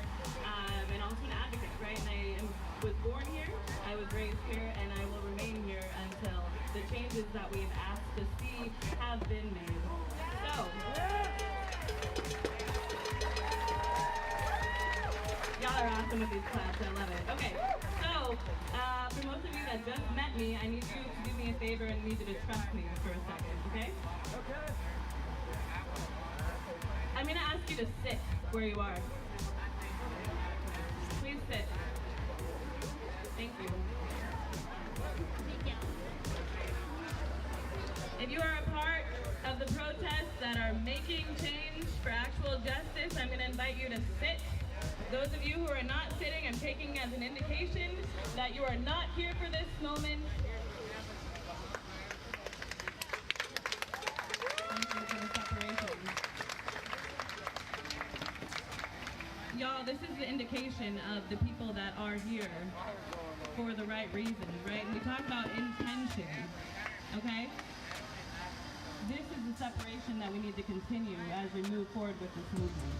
S21: and also an advocate, right? And was born here, I was raised here, and I will remain here until the changes that we've asked to see have been made. So, y'all are awesome with these claps, I love it. Okay, so, for most of you that just met me, I need you to do me a favor and need you to trust me for a second, okay? Okay. I'm gonna ask you to sit where you are. Please sit. Thank you. If you are a part of the protests that are making change for actual justice, I'm going to invite you to sit. Those of you who are not sitting, I'm taking as an indication that you are not here for this moment. y'all, this is the indication of the people that are here for the right reasons, right? And we talk about intention, okay? This is the separation that we need to continue as we move forward with this movement.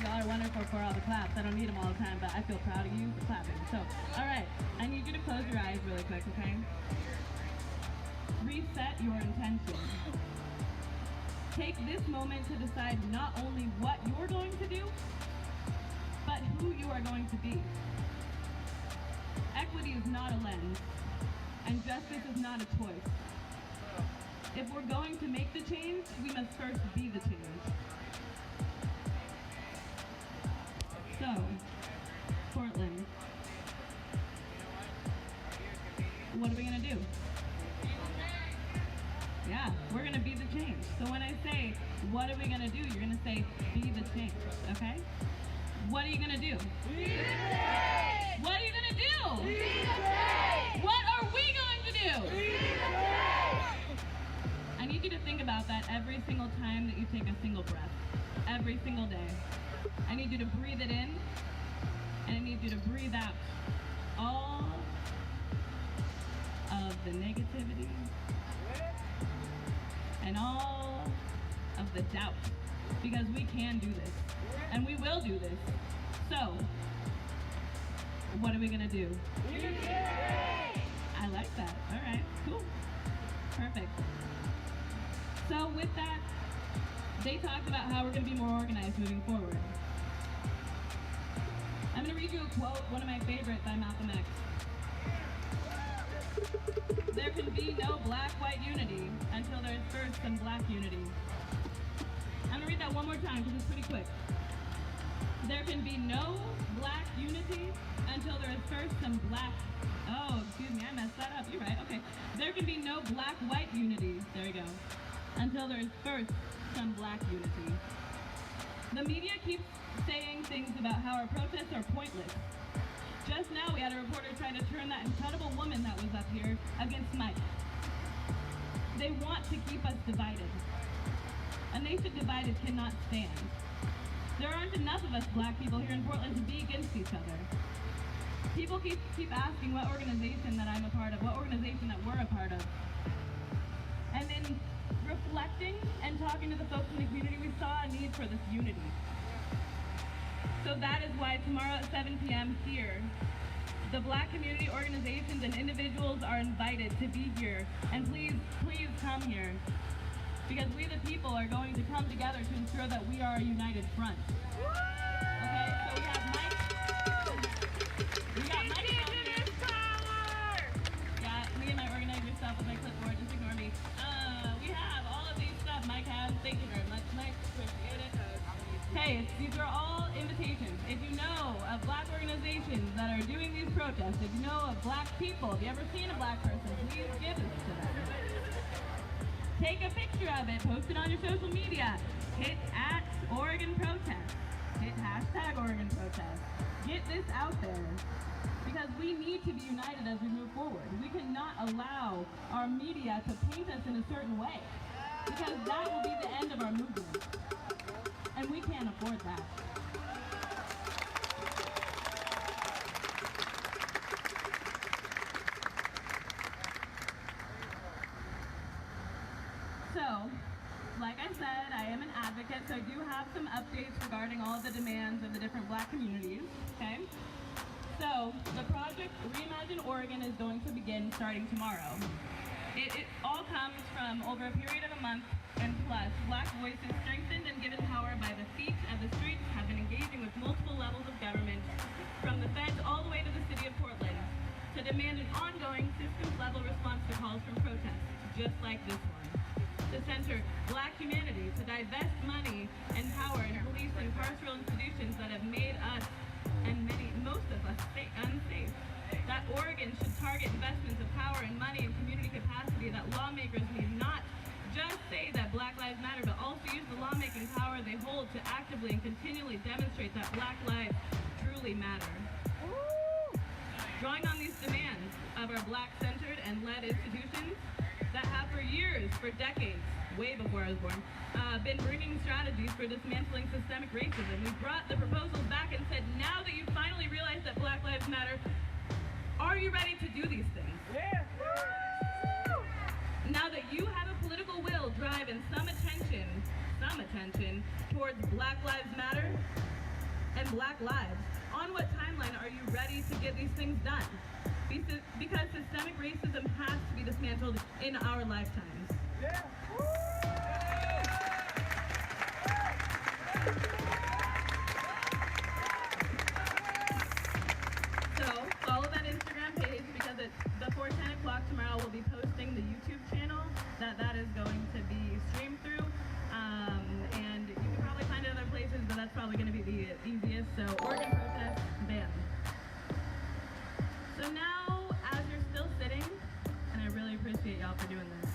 S21: Y'all are wonderful for all the claps. I don't need them all the time, but I feel proud of you for clapping. So, all right, I need you to close your eyes really quick, okay? Reset your intention. Take this moment to decide not only what you're going to do, but who you are going to be. Equity is not a lens, and justice is not a choice. If we're going to make the change, we must first be the change. So, Portland, what are we gonna do? Yeah, we're gonna be the change. So when I say, what are we gonna do? You're gonna say, be the change, okay? What are you gonna do? Be the change! What are you gonna do? Be the change! What are we going to do? Be the change! I need you to think about that every single time that you take a single breath. Every single day. I need you to breathe it in, and I need you to breathe out all of the negativity and all of the doubt, because we can do this, and we will do this. So, what are we gonna do? I like that. All right, cool, perfect. So with that, they talked about how we're gonna be more organized moving forward. I'm gonna read you a quote, one of my favorites by Malcolm X. There can be no black-white unity until there is first some black unity. I'm gonna read that one more time because it's pretty quick. There can be no black unity until there is first some black, oh, excuse me, I messed that up, you're right, okay. There can be no black-white unity, there you go, until there is first some black unity. The media keeps saying things about how our protests are pointless. Just now we had a reporter try to turn that incredible woman that was up here against Mike. They want to keep us divided. A nation divided cannot stand. There aren't enough of us black people here in Portland to be against each other. People keep asking what organization that I'm a part of, what organization that we're a part of. And in reflecting and talking to the folks in the community, we saw a need for this unity. So that is why tomorrow at 7 p.m. here, the black community organizations and individuals are invited to be here. And please, please come here. Because we the people are going to come together to ensure that we are a united front. Okay, so we have Mike. We got Mike down here. Yeah, me and my organizer stuff with my clipboard, just ignore me. We have all of these stuff Mike has. Thank you very much, Mike. Appreciate it. Hey, these are all invitations. If you know of black organizations that are doing these protests, if you know of black people, if you ever seen a black person, please give it to them. Take a picture of it, post it on your social media. Hit @OregonProtest. Hit #OregonProtest. Get this out there. Because we need to be united as we move forward. We cannot allow our media to paint us in a certain way. Because that will be the end of our movement. And we can't afford that. So, like I said, I am an advocate, so I do have some updates regarding all of the demands of the different black communities, okay? So, the project Reimagine Oregon is going to begin starting tomorrow. It all comes from over a period of a month and plus, black voices strengthened and given power by the feet of the streets have been engaging with multiple levels of government, from the feds all the way to the city of Portland, to demand an ongoing systems-level response to calls from protests, just like this one. To center black humanity, to divest money and power in police and carceral institutions that have made us, and most of us, unsafe. That Oregon should target investments of power and money and community capacity, that lawmakers need not just say that Black Lives Matter, but also use the lawmaking power they hold to actively and continually demonstrate that black lives truly matter. Drawing on these demands of our black-centered and led institutions, that have for years, for decades, way before I was born, been bringing strategies for dismantling systemic racism. We brought the proposals back and said, now that you finally realize that Black Lives Matter, are you ready to do these things? Yeah. Now that you have a political will driving some attention towards Black Lives Matter and Black lives, on what timeline are you ready to get these things done? Because systemic racism has to be dismantled in our lifetimes. Yeah. So follow that Instagram page, because before 10 o'clock tomorrow we'll be posting the YouTube channel that is going to be streamed through. And you can probably find it other places, but that's probably going to be the easiest. So Oregon protest, bam. So now, as you're still sitting, and I really appreciate y'all for doing this,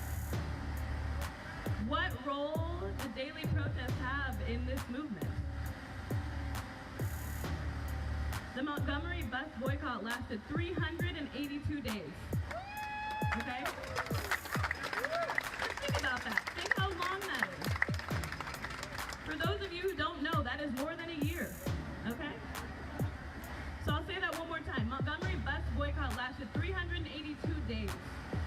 S21: what role do daily protests have in this movement? The Montgomery bus boycott lasted 382 days. Okay? Just think about that. Think how long that is. For those of you who don't know, that is more than a year. Okay? So I'll say that one more time. Montgomery bus boycott lasted 382 days.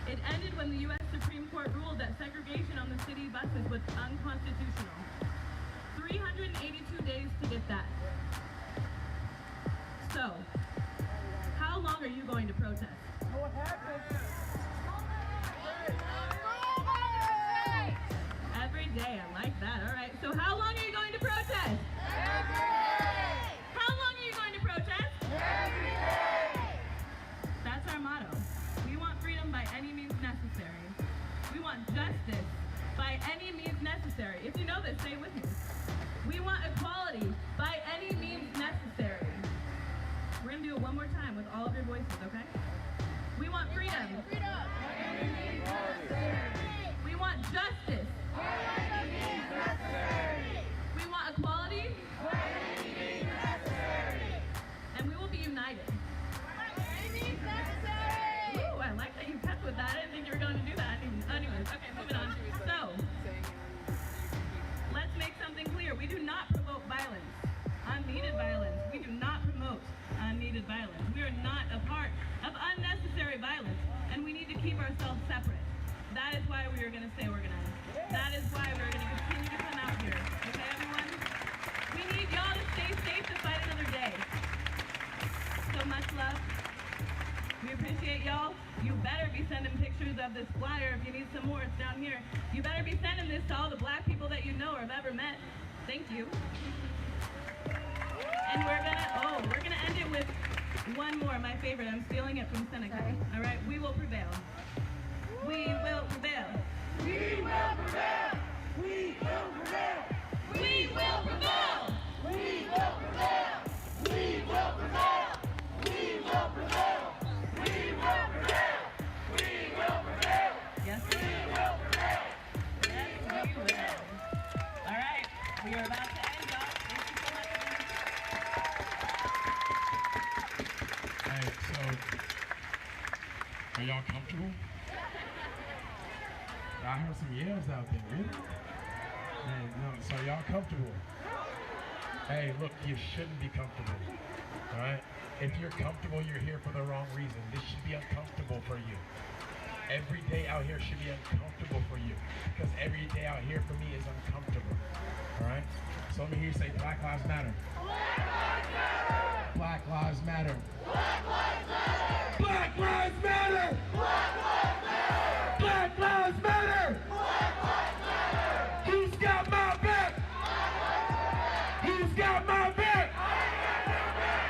S21: It ended when the U.S. Supreme Court ruled that segregation on the city buses was unconstitutional. 382 days to get that. So, how long are you going to protest?
S8: What happened?
S21: Every day, I like that. All right. So how long are you going to protest? Every day. How long are you going to protest? Every day. That's our motto. We want freedom by any means necessary. We want justice by any means necessary. If you know this, say it with me. We want equality by any means necessary. We're going to do it one more time with all of your voices, okay? We want freedom. We want justice. We want equality. And we will be united. Ooh, I like that you kept with that. I didn't think you were going to do that. Anyways, okay, moving on. So, let's make something clear. We do not promote violence, unneeded violence. We do not promote unneeded violence. We are not a part of unnecessary violence, and we need to keep ourselves separate. That is why we are going to stay organized. That is why we're going to continue to come out here. Okay, everyone? We need y'all to stay safe to fight another day. So much love. We appreciate y'all. You better be sending pictures of this flyer. If you need some more, it's down here. You better be sending this to all the Black people that you know or have ever met. Thank you. And we're gonna end it with one more, my favorite. I'm stealing it from Seneca. All right, we will prevail. We will prevail. We will prevail. We will prevail. We will prevail. We will prevail. We will prevail. We will prevail. We will prevail. We will prevail. Yes, we will prevail. Yes, we will. All right, we are about to end, y'all. Thank you so much.
S9: Hey, so, are y'all comfortable? I heard some yells out there, really? Man, no, so y'all comfortable? Hey, look, you shouldn't be comfortable, all right? If you're comfortable, you're here for the wrong reason. This should be uncomfortable for you. Every day out here should be uncomfortable for you, because every day out here for me is uncomfortable, all right? So let me hear you say, Black Lives Matter. Black Lives Matter. Black Lives Matter. Black Lives Matter. Black Lives Matter. Black Lives Matter. Black Lives Matter. Who's got my back? Who's got my back?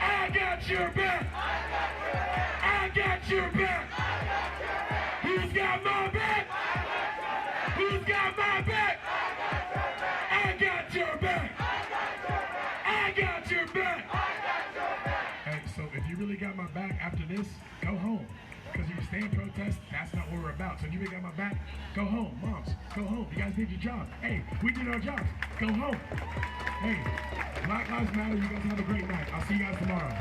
S9: I got your back. I got your back. Who's got my back? Who's got my back? I got your back. I got your back. Hey, so if you really got my back after this, go home. Because you stay in protest, that's not what we're about. So if you really got my back, go home. Moms, go home. You guys did your job. Hey, we did our jobs. Go home. Hey, Black Lives Matter. You guys have a great night. I'll see you guys tomorrow.